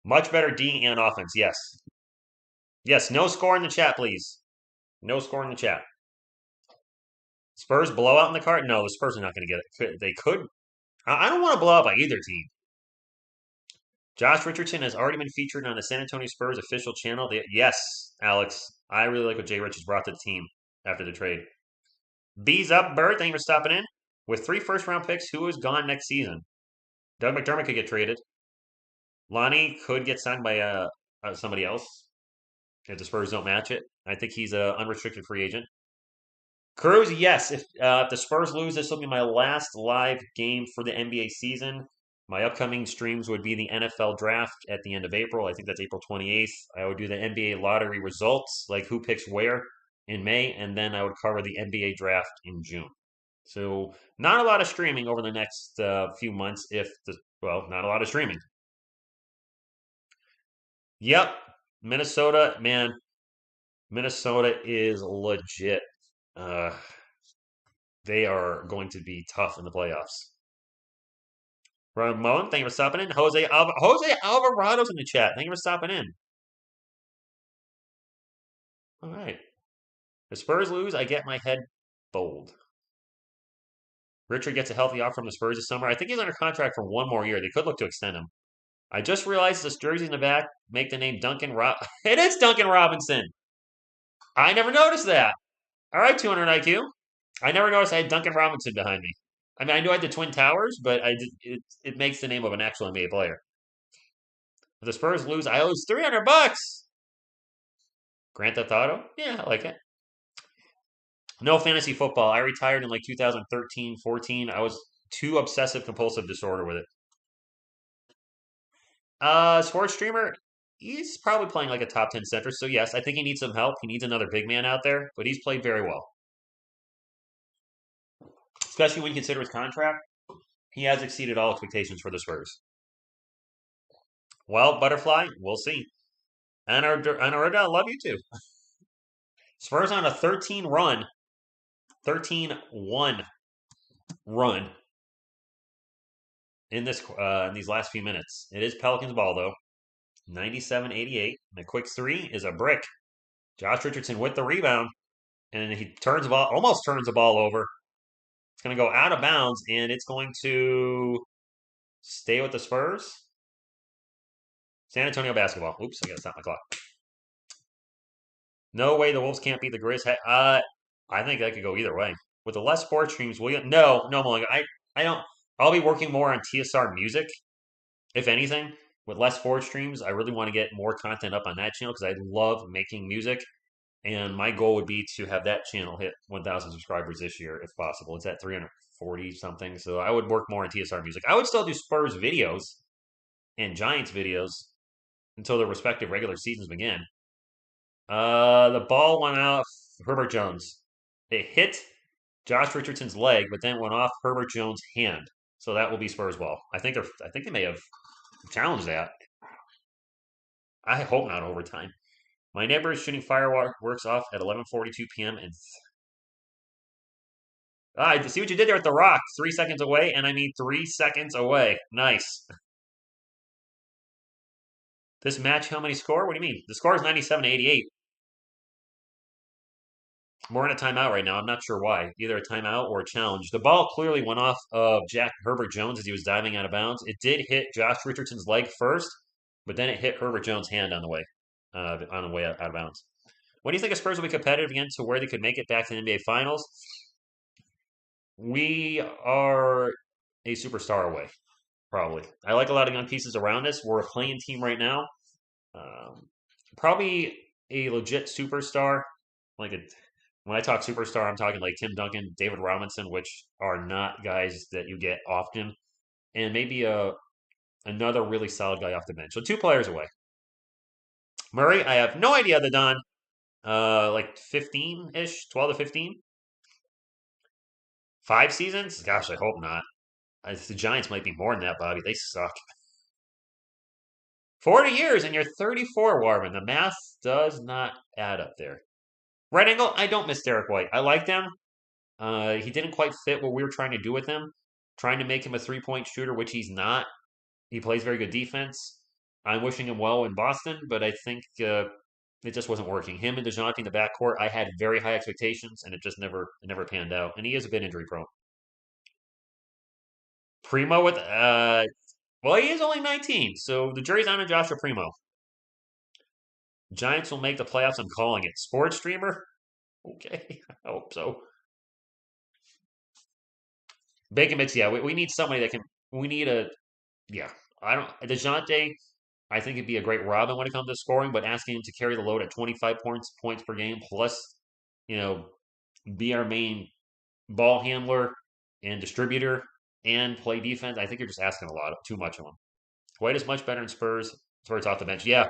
S1: Much better D and offense, yes. Yes, no score in the chat, please. No score in the chat. Spurs blowout in the card? No, the Spurs are not going to get it. They could. I don't want to blow out by either team. Josh Richardson has already been featured on the San Antonio Spurs official channel. Yes, Alex. I really like what Jay Rich has brought to the team after the trade. B's up, Bird. Thank you for stopping in. With 3 first-round picks, who is gone next season? Doug McDermott could get traded. Lonnie could get signed by somebody else if the Spurs don't match it. I think he's an unrestricted free agent. Cruz, yes. If the Spurs lose, this will be my last live game for the NBA season. My upcoming streams would be the NFL draft at the end of April. I think that's April 28th. I would do the NBA lottery results, like who picks where in May, and then I would cover the NBA draft in June. So not a lot of streaming over the next few months. Not a lot of streaming. Yep, Minnesota, man. Minnesota is legit. They are going to be tough in the playoffs. Ramon, thank you for stopping in. Jose Alvarado's in the chat. Thank you for stopping in. All right. If Spurs lose, I get my head bowled. Richard gets a healthy offer from the Spurs this summer. I think he's under contract for 1 more year. They could look to extend him. I just realized this jersey in the back make the name Duncan Rob. It is Duncan Robinson. I never noticed that. All right, 200 IQ. I never noticed I had Duncan Robinson behind me. I mean, I knew I had the Twin Towers, but it makes the name of an actual NBA player. If the Spurs lose, I owe $300. Grand Theft Auto? Yeah, I like it. No fantasy football. I retired in like 2013, 14. I was too obsessive compulsive disorder with it. Sports streamer, he's probably playing like a top 10 center. So yes, I think he needs some help. He needs another big man out there, but he's played very well. Especially when you consider his contract. He has exceeded all expectations for the Spurs. Well, Butterfly, we'll see. And I love you too. Spurs on a 13-1 run in these last few minutes. It is Pelicans ball though. 97-88. The quick 3 is a brick. Josh Richardson with the rebound, and he almost turns the ball over. It's going to go out of bounds, and it's going to stay with the Spurs. San Antonio basketball. Oops, I got to stop my clock. No way the Wolves can't beat the Grizz. I think that could go either way. With the less sports streams, no, Mulligan. I don't. I'll be working more on TSR music, if anything. With less sports streams, I really want to get more content up on that channel because I love making music. And my goal would be to have that channel hit 1,000 subscribers this year, if possible. It's at 340 something. So I would work more on TSR music. I would still do Spurs videos and Giants videos until their respective regular seasons begin. The ball went out Herbert Jones. It hit Josh Richardson's leg, but then went off Herbert Jones' hand. So that will be Spurs ball. I think they may have challenged that. I hope not overtime. My neighbor is shooting fireworks off at 11:42 p.m. and I see what you did there with the rock. 3 seconds away, and I mean 3 seconds away. Nice. This match, how many score? What do you mean? The score is 97-88. We're in a timeout right now. I'm not sure why. Either a timeout or a challenge. The ball clearly went off of Jack Herbert Jones as he was diving out of bounds. It did hit Josh Richardson's leg first, but then it hit Herbert Jones' hand on the way out of bounds. What do you think of Spurs will be competitive again to where they could make it back to the NBA Finals? We are a superstar away, probably. I like a lot of young pieces around us. We're a playing team right now. Um, Probably a legit superstar. Like a, when I talk superstar, I'm talking like Tim Duncan, David Robinson, which are not guys that you get often, and maybe another really solid guy off the bench. So 2 players away. Murray, I have no idea the Don. Like 15 ish, 12 to 15. 5 seasons? Gosh, I hope not. The Giants might be more than that, Bobby. They suck. 40 years and you're 34, Warren. The math does not add up there. Right angle, I don't miss Derek White. I liked him. He didn't quite fit what we were trying to do with him, trying to make him a 3-point shooter, which he's not. He plays very good defense. I'm wishing him well in Boston, but I think it just wasn't working. Him and DeJounte in the backcourt, I had very high expectations, and it never panned out. And he is a bit injury prone. Primo with well, he is only 19, so the jury's on Joshua Primo. Giants will make the playoffs. I'm calling it. Sports streamer? Okay, I hope so. Bacon Mix, yeah, we need somebody that can. We need a. Yeah, I don't. DeJounte, I think it'd be a great Robin when it comes to scoring, but asking him to carry the load at 25 points per game plus, you know, be our main ball handler and distributor and play defense, I think you're just asking a lot, too much of him. White is much better in Spurs. Spurs off the bench, yeah.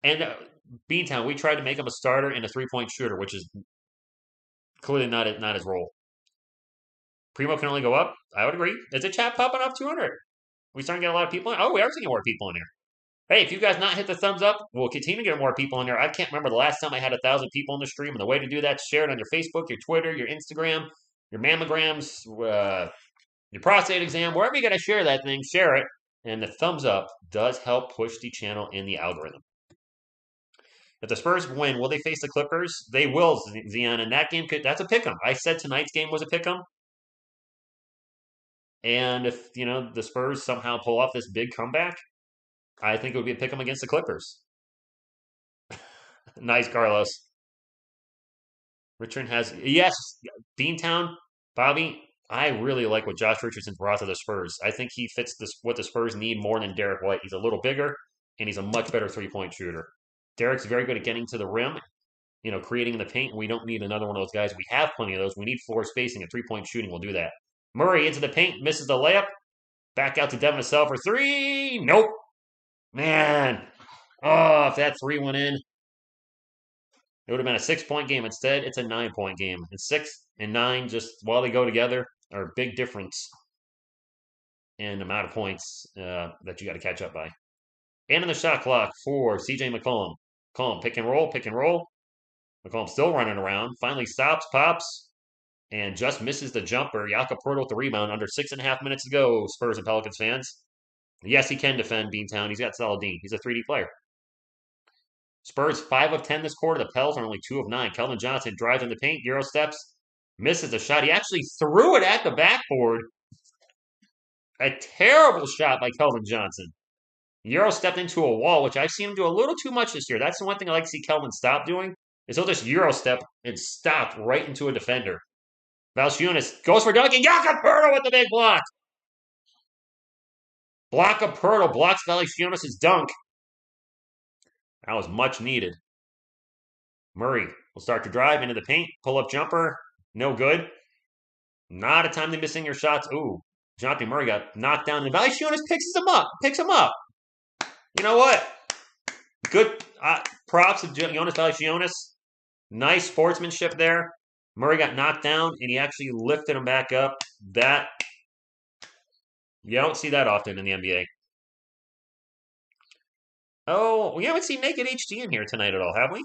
S1: And Beantown, we tried to make him a starter and a 3-point shooter, which is clearly not his role. Primo can only go up. I would agree. Is the chat popping off 200? We starting to get a lot of people in. Oh, we are seeing more people in here. Hey, if you guys not hit the thumbs up, we'll continue to get more people in here. I can't remember the last time I had 1,000 people in the stream, and the way to do that is share it on your Facebook, your Twitter, your Instagram, your mammograms, your prostate exam, wherever you're going to share that thing, share it. And the thumbs up does help push the channel in the algorithm. If the Spurs win, will they face the Clippers? They will, Zion, and that game that's a pick 'em. I said tonight's game was a pick 'em. And if, the Spurs somehow pull off this big comeback, I think it would be a pick 'em against the Clippers. Nice, Carlos. Richard has, yes, Beantown, Bobby. I really like what Josh Richardson brought to the Spurs. I think he fits what the Spurs need more than Derek White. He's a little bigger, and he's a much better 3-point shooter. Derek's very good at getting to the rim, creating in the paint. We don't need another one of those guys. We have plenty of those. We need floor spacing, and 3-point shooting will do that. Murray into the paint, misses the layup. Back out to Devin Vassell for 3. Nope. Man. Oh, if that 3 went in, it would have been a 6-point game. Instead, it's a 9-point game. And 6 and 9, just while they go together, are a big difference in the amount of points that you got to catch up by. And in the shot clock for CJ McCollum. McCollum, pick and roll, pick and roll. McCollum still running around. Finally stops, pops, and just misses the jumper. Jakob Poeltl with the rebound under 6.5 minutes to go, Spurs and Pelicans fans. Yes, he can defend Beantown. He's got solid D. He's a 3D player. Spurs 5 of 10 this quarter. The Pels are only 2 of 9. Keldon Johnson drives in the paint, Euro steps, misses the shot. He actually threw it at the backboard. A terrible shot by Keldon Johnson. Euro stepped into a wall, which I've seen him do a little too much this year. That's the one thing I like to see Keldon stop doing, is he'll just Euro step and stop right into a defender. Valanciunas goes for dunking. Jakob Poeltl with the big block. Block of Poeltl blocks Valanciunas' dunk. That was much needed. Murray will start to drive into the paint. Pull-up jumper. No good. Not a time to missing your shots. Ooh, Jonathan Murray got knocked down. And Valanciunas picks him up. You know what? Good props to Jonas Valanciunas. Nice sportsmanship there. Murray got knocked down, and he actually lifted him back up. That, you don't see that often in the NBA. Oh, we haven't seen Naked HD in here tonight at all, have we?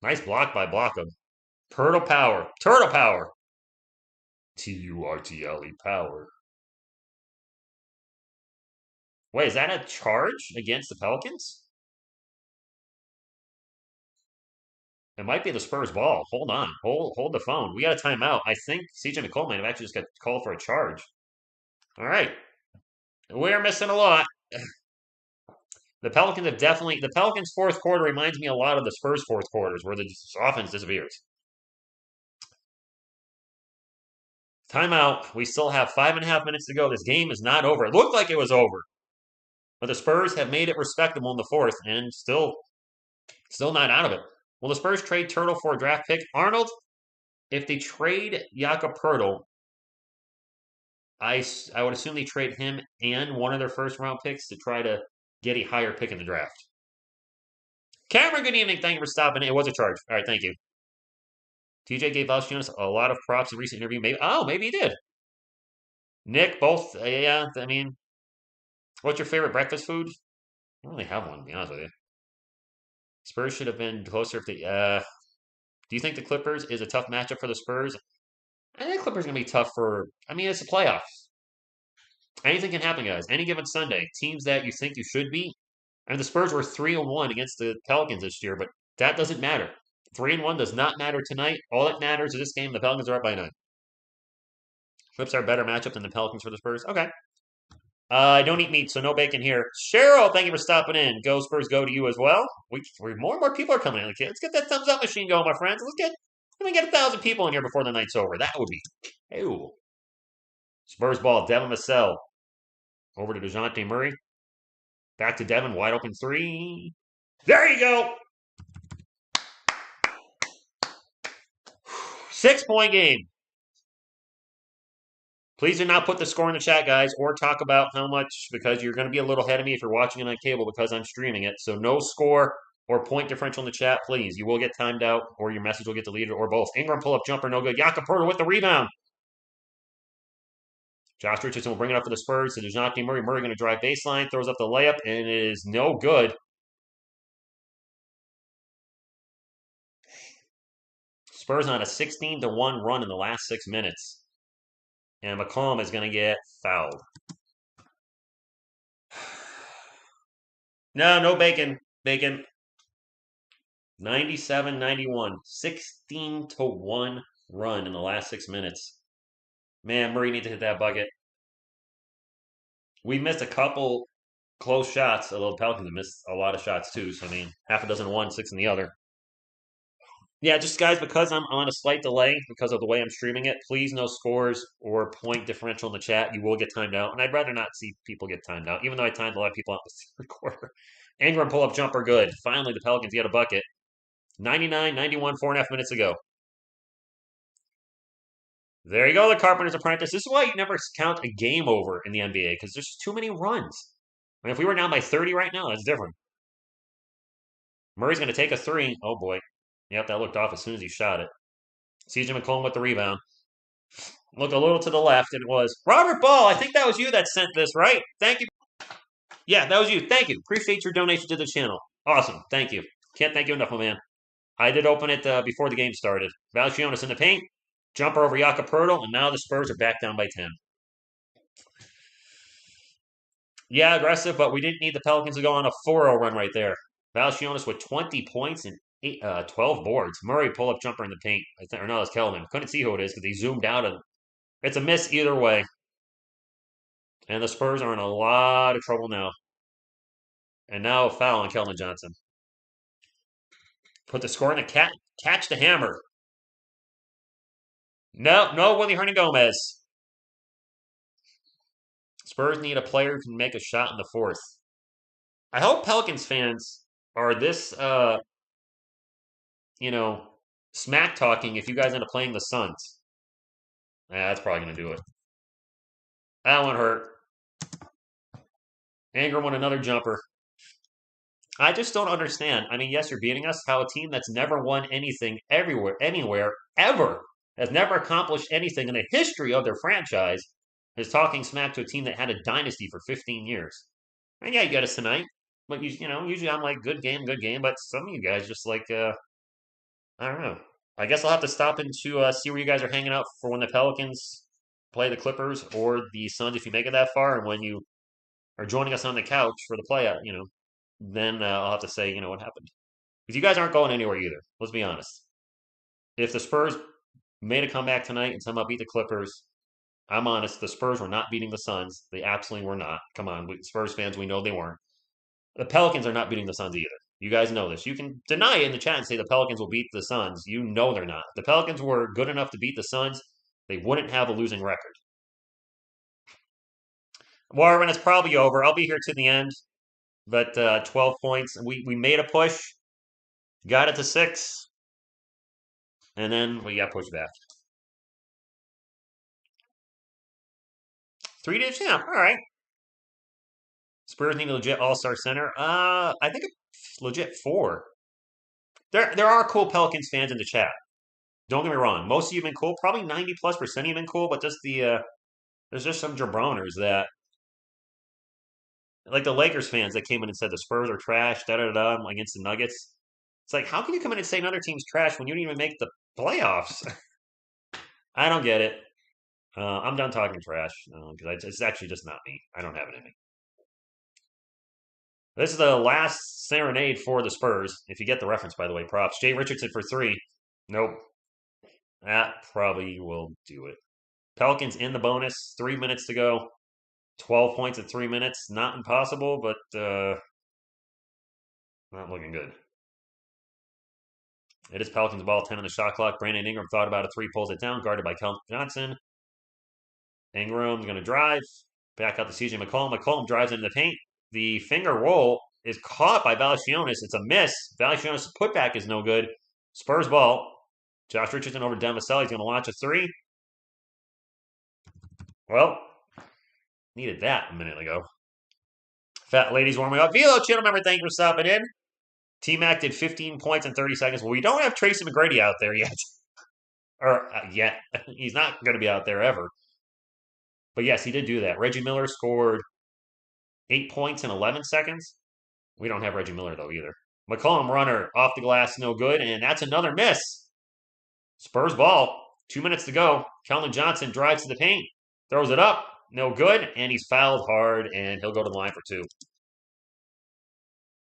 S1: Nice block by Blockham. Turtle power. Turtle power. Wait, is that a charge against the Pelicans? It might be the Spurs ball. Hold on. Hold the phone. We got a timeout. I think CJ McCollum might have actually just got called for a charge. All right. We're missing a lot. The Pelicans have definitely the Pelicans' fourth quarter reminds me a lot of the Spurs' fourth quarters where the offense disappears. Timeout. We still have 5.5 minutes to go. This game is not over. It looked like it was over, but the Spurs have made it respectable in the fourth and still not out of it. Will the Spurs trade Turtle for a draft pick? Arnold, if they trade Jakob Pertl, I would assume they trade him and one of their first round picks to try to get a higher pick in the draft. Cameron, good evening. Thank you for stopping. It was a charge. All right, thank you. TJ gave Valanciunas a lot of props in a recent interview. Maybe he did. Nick, both. Yeah, I mean, what's your favorite breakfast food? I don't really have one, to be honest with you. Spurs should have been closer if they. Do you think the Clippers is a tough matchup for the Spurs? I think the Clippers are going to be tough for. I mean, it's the playoffs. Anything can happen, guys. Any given Sunday, teams that you think you should beat. I mean, the Spurs were 3-1 against the Pelicans this year, but that doesn't matter. 3-1 does not matter tonight. All that matters is this game. The Pelicans are up by 9. Clips are a better matchup than the Pelicans for the Spurs. Okay. I don't eat meat, so no bacon here. Cheryl, thank you for stopping in. Go Spurs, go to you as well. More and more people are coming in. Let's get that thumbs up machine going, my friends. Let me get 1,000 people in here before the night's over. That would be ew. Spurs ball, Devin Vassell. Over to DeJounte Murray. Back to Devin, wide open three. There you go. 6-point game. Please do not put the score in the chat, guys, or talk about how much, because you're going to be a little ahead of me if you're watching it on cable because I'm streaming it. So no score or point differential in the chat, please. You will get timed out, or your message will get deleted, or both. Ingram pull-up jumper, no good. Jakob Poeltl with the rebound. Josh Richardson will bring it up for the Spurs. So there's not Murray. Murray going to drive baseline, throws up the layup, and it is no good. Spurs on a 16-1 run in the last 6 minutes. And McCollum is going to get fouled. No bacon. Bacon. 97-91. 16-1 run in the last 6 minutes. Man, Murray needs to hit that bucket. We missed a couple close shots, although the Pelicans missed a lot of shots too. So, I mean, half a dozen in one, 6 in the other. Yeah, just guys, because I'm on a slight delay because of the way I'm streaming it, please no scores or point differential in the chat. You will get timed out. And I'd rather not see people get timed out, even though I timed a lot of people out in the third quarter. Ingram pull-up jumper good. Finally, the Pelicans get a bucket. 99-91, 4.5 minutes ago. There you go, the Carpenter's Apprentice. This is why you never count a game over in the NBA, because there's too many runs. I mean, if we were down by 30 right now, that's different. Murray's going to take a three. Oh, boy. Yep, that looked off as soon as he shot it. CJ McCollum with the rebound. Look a little to the left, and it was Robert Ball. I think that was you that sent this, right? Thank you. Yeah, that was you. Thank you. Appreciate your donation to the channel. Awesome. Thank you. Can't thank you enough, my man. I did open it before the game started. Valanciunas in the paint. Jumper over Jakob Poeltl, and now the Spurs are back down by 10. Yeah, aggressive, but we didn't need the Pelicans to go on a 4-0 run right there. Valanciunas with 20 points and 12 boards. Murray pull-up jumper in the paint. Or no, it's Kelman. Couldn't see who it is because he zoomed out. It's a miss either way. And the Spurs are in a lot of trouble now. And now a foul on Keldon Johnson. Put the score in the catch the hammer. No, Willie Hernangomez. Spurs need a player who can make a shot in the fourth. I hope Pelicans fans are this, smack talking if you guys end up playing the Suns. That's probably going to do it. That one hurt. Ingram won another jumper. I just don't understand. I mean, yes, you're beating us. How a team that's never won anything anywhere, ever, has never accomplished anything in the history of their franchise, is talking smack to a team that had a dynasty for 15 years. And yeah, you got us tonight. But, usually I'm like, good game. But some of you guys just like, I don't know. I guess I'll have to stop in to see where you guys are hanging out for when the Pelicans play the Clippers or the Suns if you make it that far. And when you are joining us on the couch for the playout, then I'll have to say, what happened. Because you guys aren't going anywhere either. Let's be honest. If the Spurs made a comeback tonight and somehow beat the Clippers, I'm honest, the Spurs were not beating the Suns. They absolutely were not. Come on, Spurs fans, we know they weren't. The Pelicans are not beating the Suns either. You guys know this. You can deny it in the chat and say the Pelicans will beat the Suns. You know they're not. The Pelicans were good enough to beat the Suns. They wouldn't have a losing record. Warren, it's probably over. I'll be here to the end. But 12 points. We made a push. Got it to 6. And then we got pushed back. 3 days, yeah, all right. Spurs need a legit all-star center. I think a legit 4. There are cool Pelicans fans in the chat. Don't get me wrong. Most of you have been cool. Probably 90+% of you have been cool, but just there's just some jabroners that, like the Lakers fans that came in and said the Spurs are trash, da-da-da, against the Nuggets. It's like, how can you come in and say another team's trash when you didn't even make the playoffs? I don't get it. I'm done talking trash because it's actually just not me. I don't have it in me. This is the last serenade for the Spurs. If you get the reference, by the way, props. Jay Richardson for 3. Nope. That probably will do it. Pelicans in the bonus. 3 minutes to go. 12 points at 3 minutes. Not impossible, but not looking good. It is Pelicans ball, 10 on the shot clock. Brandon Ingram thought about a 3, pulls it down, guarded by Keldon Johnson. Ingram's going to drive. Back out to CJ McCollum. McCollum drives into the paint. The finger roll is caught by Valanciunas. It's a miss. Valanciunas' putback is no good. Spurs ball. Josh Richardson over Demasel. He's going to launch a 3. Well, needed that a minute ago. Fat ladies warming up. Velo channel member, thank you for stopping in. T-Mac did 15 points in 30 seconds. Well, we don't have Tracy McGrady out there yet. Or yet. He's not going to be out there ever. But yes, he did do that. Reggie Miller scored 8 points in 11 seconds. We don't have Reggie Miller, though, either. McCollum runner off the glass, no good. And that's another miss. Spurs ball. 2 minutes to go. Keldon Johnson drives to the paint. Throws it up. No good. And he's fouled hard, and he'll go to the line for 2.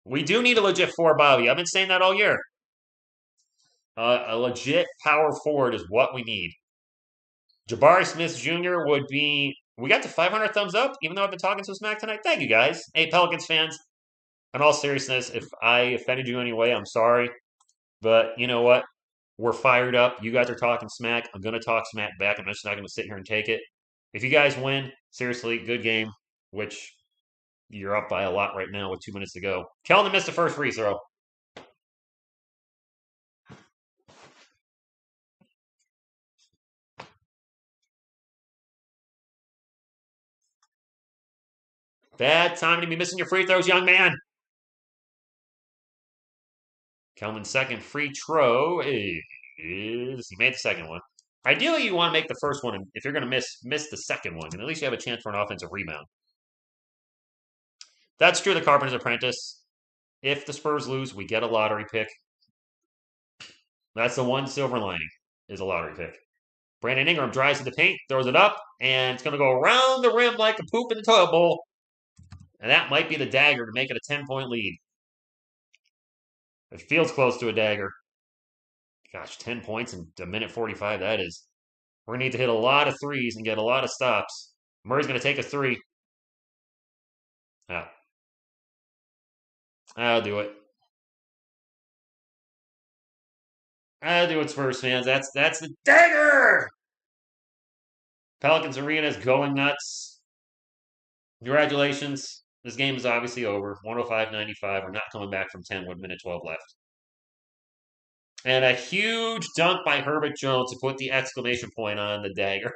S1: We do need a legit 4, Bobby. I've been saying that all year. A legit power forward is what we need. Jabari Smith Jr. would be... We got to 500 thumbs up, even though I've been talking some smack tonight. Thank you, guys. Hey, Pelicans fans. In all seriousness, if I offended you anyway, I'm sorry. But you know what? We're fired up. You guys are talking smack. I'm going to talk smack back. I'm just not going to sit here and take it. If you guys win, seriously, good game, which you're up by a lot right now with 2 minutes to go. Keldon missed the first free throw. Bad time to be missing your free throws, young man. Keldon's second free throw is... He made the second one. Ideally, you want to make the first one if you're going to miss the second one, and at least you have a chance for an offensive rebound. That's true of the Carpenter's Apprentice. If the Spurs lose, we get a lottery pick. That's the one silver lining, is a lottery pick. Brandon Ingram drives to the paint, throws it up, and it's going to go around the rim like a poop in the toilet bowl. And that might be the dagger to make it a 10-point lead. It feels close to a dagger. Gosh, 10 points in a minute 45, that is. We're going to need to hit a lot of threes and get a lot of stops. Murray's going to take a 3. Yeah. I'll do it. I'll do it, Spurs fans. That's the dagger! Pelicans Arena is going nuts. Congratulations. This game is obviously over. 105-95. We're not coming back from 10 with minute 12 left. And a huge dunk by Herbert Jones to put the exclamation point on the dagger.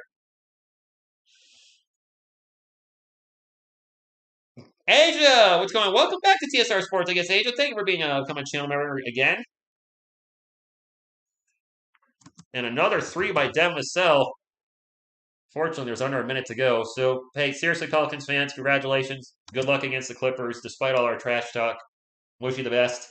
S1: Asia, what's going on? Welcome back to TSR Sports. I guess, Asia, thank you for being a comment channel member again. And another 3 by Demasel. Fortunately, there's under a minute to go. So, hey, seriously, Pelicans fans, congratulations. Good luck against the Clippers, despite all our trash talk. Wish you the best.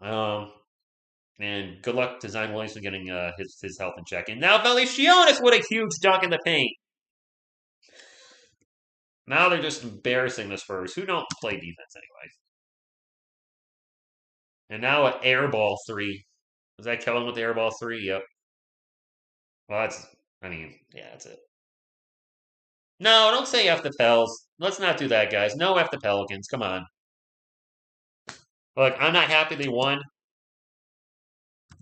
S1: And good luck to Zion Williamson getting his health in check. And now Valanciunas with a huge dunk in the paint. Now they're just embarrassing the Spurs, who don't play defense anyway. And now an airball 3. Was that Kellen with the airball 3? Yep. Well, yeah, that's it. No, don't say F the Pels. Let's not do that, guys. No F the Pelicans. Come on. Look, I'm not happy they won.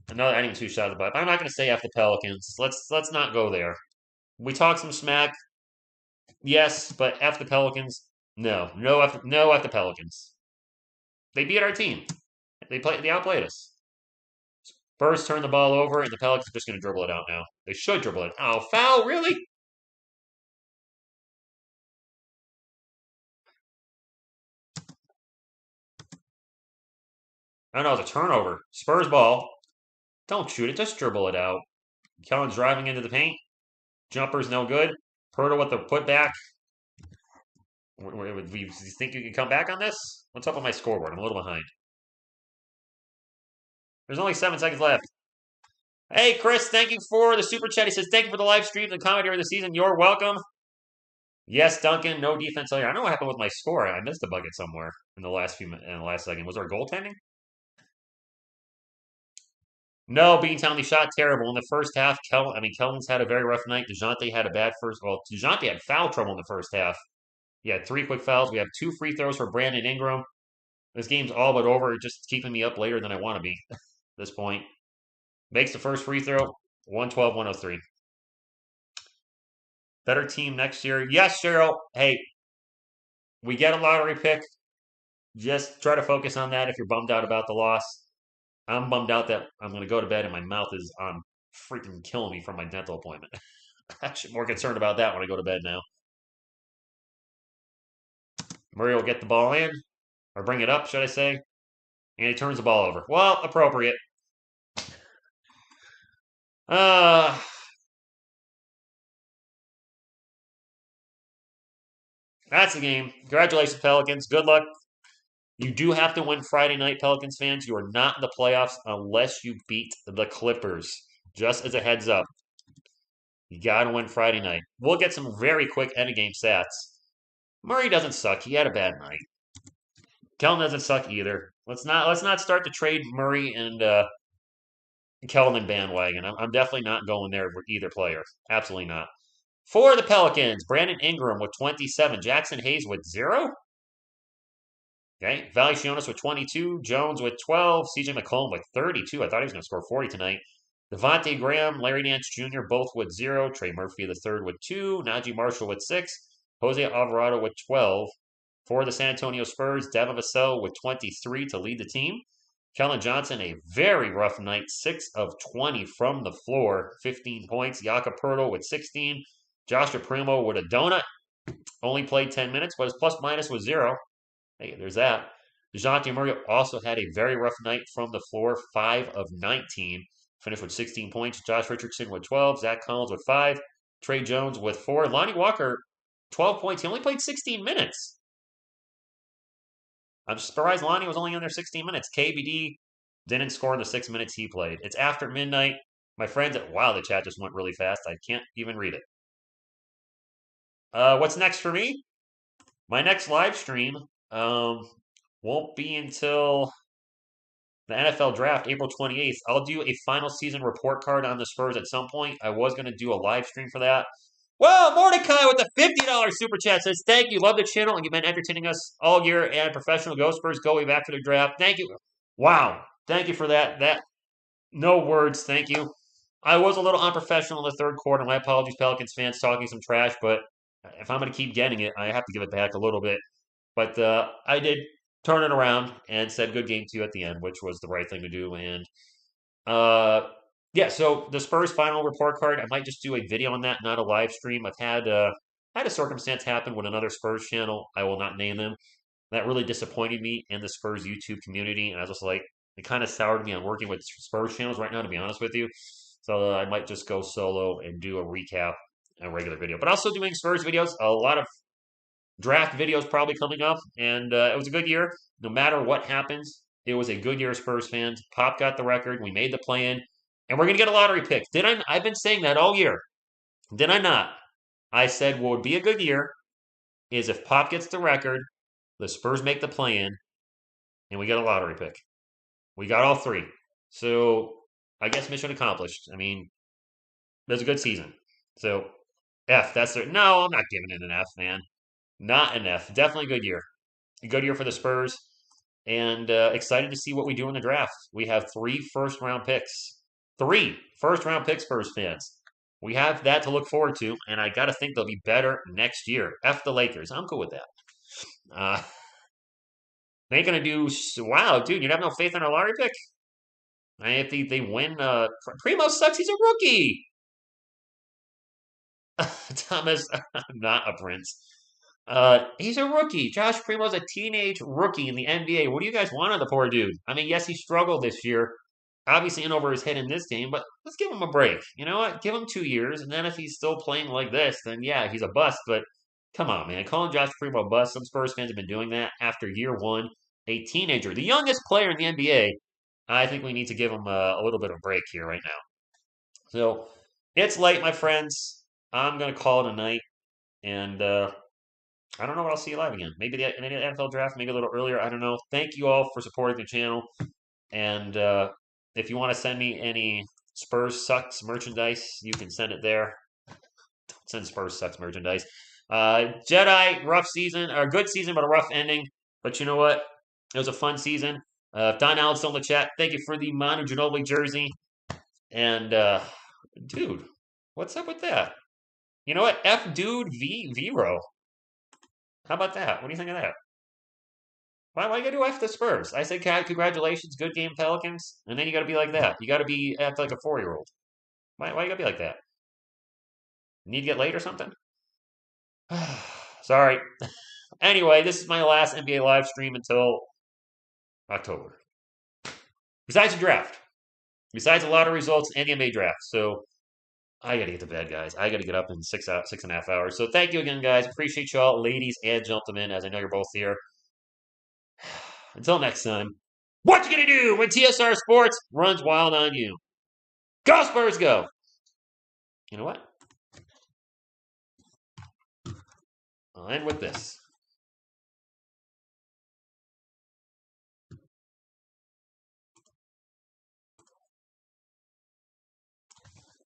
S1: Another, I didn't even two shots about it. I'm not going to say F the Pelicans. Let's not go there. We talked some smack. Yes, but F the Pelicans. No, no F the Pelicans. They beat our team. They outplayed us. Spurs turn the ball over, and the Pelicans are just going to dribble it out now. They should dribble it. Oh, foul! Really? I don't know. It's a turnover. Spurs ball. Don't shoot it. Just dribble it out. Kellen's driving into the paint. Jumper's no good. Pirtle with the putback. You think you can come back on this? What's up with my scoreboard? I'm a little behind. There's only 7 seconds left. Hey, Chris, thank you for the super chat. He says, thank you for the live stream and comment during the season. You're welcome. Yes, Duncan, no defense all year. I don't know what happened with my score. I missed a bucket somewhere in the last second. Was there a goaltending? No, Beantown, they shot terrible in the first half. Kellen's had a very rough night. DeJounte had a bad first. Well, DeJounte had foul trouble in the first half. He had 3 quick fouls. We have 2 free throws for Brandon Ingram. This game's all but over. Just keeping me up later than I want to be at this point. Makes the first free throw. 112-103. Better team next year. Yes, Cheryl. Hey, we get a lottery pick. Just try to focus on that if you're bummed out about the loss. I'm bummed out that I'm going to go to bed and my mouth is on freaking killing me from my dental appointment. I'm actually more concerned about that when I go to bed now. Murray will get the ball in, or bring it up, should I say. And he turns the ball over. Well, appropriate. That's the game. Congratulations, Pelicans. Good luck. You do have to win Friday night, Pelicans fans. You are not in the playoffs unless you beat the Clippers. Just as a heads up. You got to win Friday night. We'll get some very quick end-of-game stats. Murray doesn't suck. He had a bad night. Kellen doesn't suck either. Let's not start to trade Murray and Kellen and bandwagon. I'm definitely not going there with either player. Absolutely not. For the Pelicans, Brandon Ingram with 27, Jackson Hayes with 0. Okay, Valanciunas with 22, Jones with 12, CJ McCollum with 32. I thought he was going to score 40 tonight. Devontae Graham, Larry Nance Jr. both with 0. Trey Murphy III with 2. Najee Marshall with 6. Jose Alvarado with 12. For the San Antonio Spurs, Devin Vassell with 23 to lead the team. Kellen Johnson, a very rough night, 6 of 20 from the floor, 15 points. Jakob Poeltl with 16. Joshua Primo with a donut, only played 10 minutes, but his plus-minus was 0. Hey, there's that. DeJounte Murray also had a very rough night from the floor, 5 of 19. Finished with 16 points. Josh Richardson with 12. Zach Collins with 5. Trey Jones with 4. Lonnie Walker, 12 points. He only played 16 minutes. I'm surprised Lonnie was only in there 16 minutes. KBD didn't score in the 6 minutes he played. It's after midnight. My friends wow, the chat just went really fast. I can't even read it. What's next for me? My next live stream won't be until the NFL draft, April 28th. I'll do a final season report card on the Spurs at some point. I was going to do a live stream for that. Well, Mordecai with the $50 super chat says, thank you, love the channel, and you've been entertaining us all year, and professional Go Spurs go way back to the draft. Thank you. Wow. Thank you for that. No words, thank you. I was a little unprofessional in the third quarter. My apologies, Pelicans fans, talking some trash, but if I'm going to keep getting it, I have to give it back a little bit. But I did turn it around and said good game to you at the end, which was the right thing to do. And yeah, so the Spurs final report card, I might just do a video on that, not a live stream. I've had a circumstance happen with another Spurs channel. I will not name them. That really disappointed me in the Spurs YouTube community, and I was just like, it kind of soured me on working with Spurs channels right now, to be honest with you. So I might just go solo and do a recap, a regular video. But also doing Spurs videos, a lot of draft videos probably coming up, and it was a good year. No matter what happens, it was a good year, Spurs fans. Pop got the record. We made the play-in, and we're going to get a lottery pick. Did I? I've been saying that all year. Did I not? I said what would be a good year is if Pop gets the record, the Spurs make the play-in, and we get a lottery pick. We got all three. So I guess mission accomplished. I mean, it was a good season. So F, that's their, no, I'm not giving it an F, man. Not an F. Definitely a good year. A good year for the Spurs. And excited to see what we do in the draft. We have 3 first-round picks. 3 first-round picks, Spurs fans. We have that to look forward to, and I got to think they'll be better next year. F the Lakers. I'm cool with that. Uh, they ain't going to do. Wow, dude, you have no faith in our lottery pick? If they win, Primo sucks. He's a rookie. Thomas, not a prince. He's a rookie. Josh Primo's a teenage rookie in the NBA. What do you guys want on the poor dude? I mean, yes, he struggled this year, obviously in over his head in this game, but let's give him a break. You know what? Give him 2 years, and then if he's still playing like this, then yeah, he's a bust. But come on, man, calling Josh Primo a bust. Some Spurs fans have been doing that after year one. A teenager, the youngest player in the NBA. I think we need to give him a little bit of a break here right now. So it's late, my friends. I'm gonna call it a night, and I don't know when I'll see you live again. Maybe the NFL draft, maybe a little earlier. I don't know. Thank you all for supporting the channel. And if you want to send me any Spurs Sucks merchandise, you can send it there. Don't send Spurs Sucks merchandise. Jedi, rough season, or good season, but a rough ending. But you know what? It was a fun season. Don Allen's still in the chat. Thank you for the Manu Ginobili jersey. And dude, what's up with that? You know what? F dude V Vero. How about that? What do you think of that? Why you gotta do F the Spurs? I said congratulations, good game Pelicans, and then you gotta be like that. You gotta act like a 4-year-old. Why you gotta be like that? Need to get late or something? Sorry. Anyway, this is my last NBA live stream until October. Besides the draft. Besides a lot of results and the NBA draft. So I gotta get to bed, guys. I gotta get up in 6.5 hours. So thank you again, guys. Appreciate y'all, ladies and gentlemen, as I know you're both here. Until next time, what you gonna do when TSR Sports runs wild on you? Go Spurs, go! You know what? I'll end with this.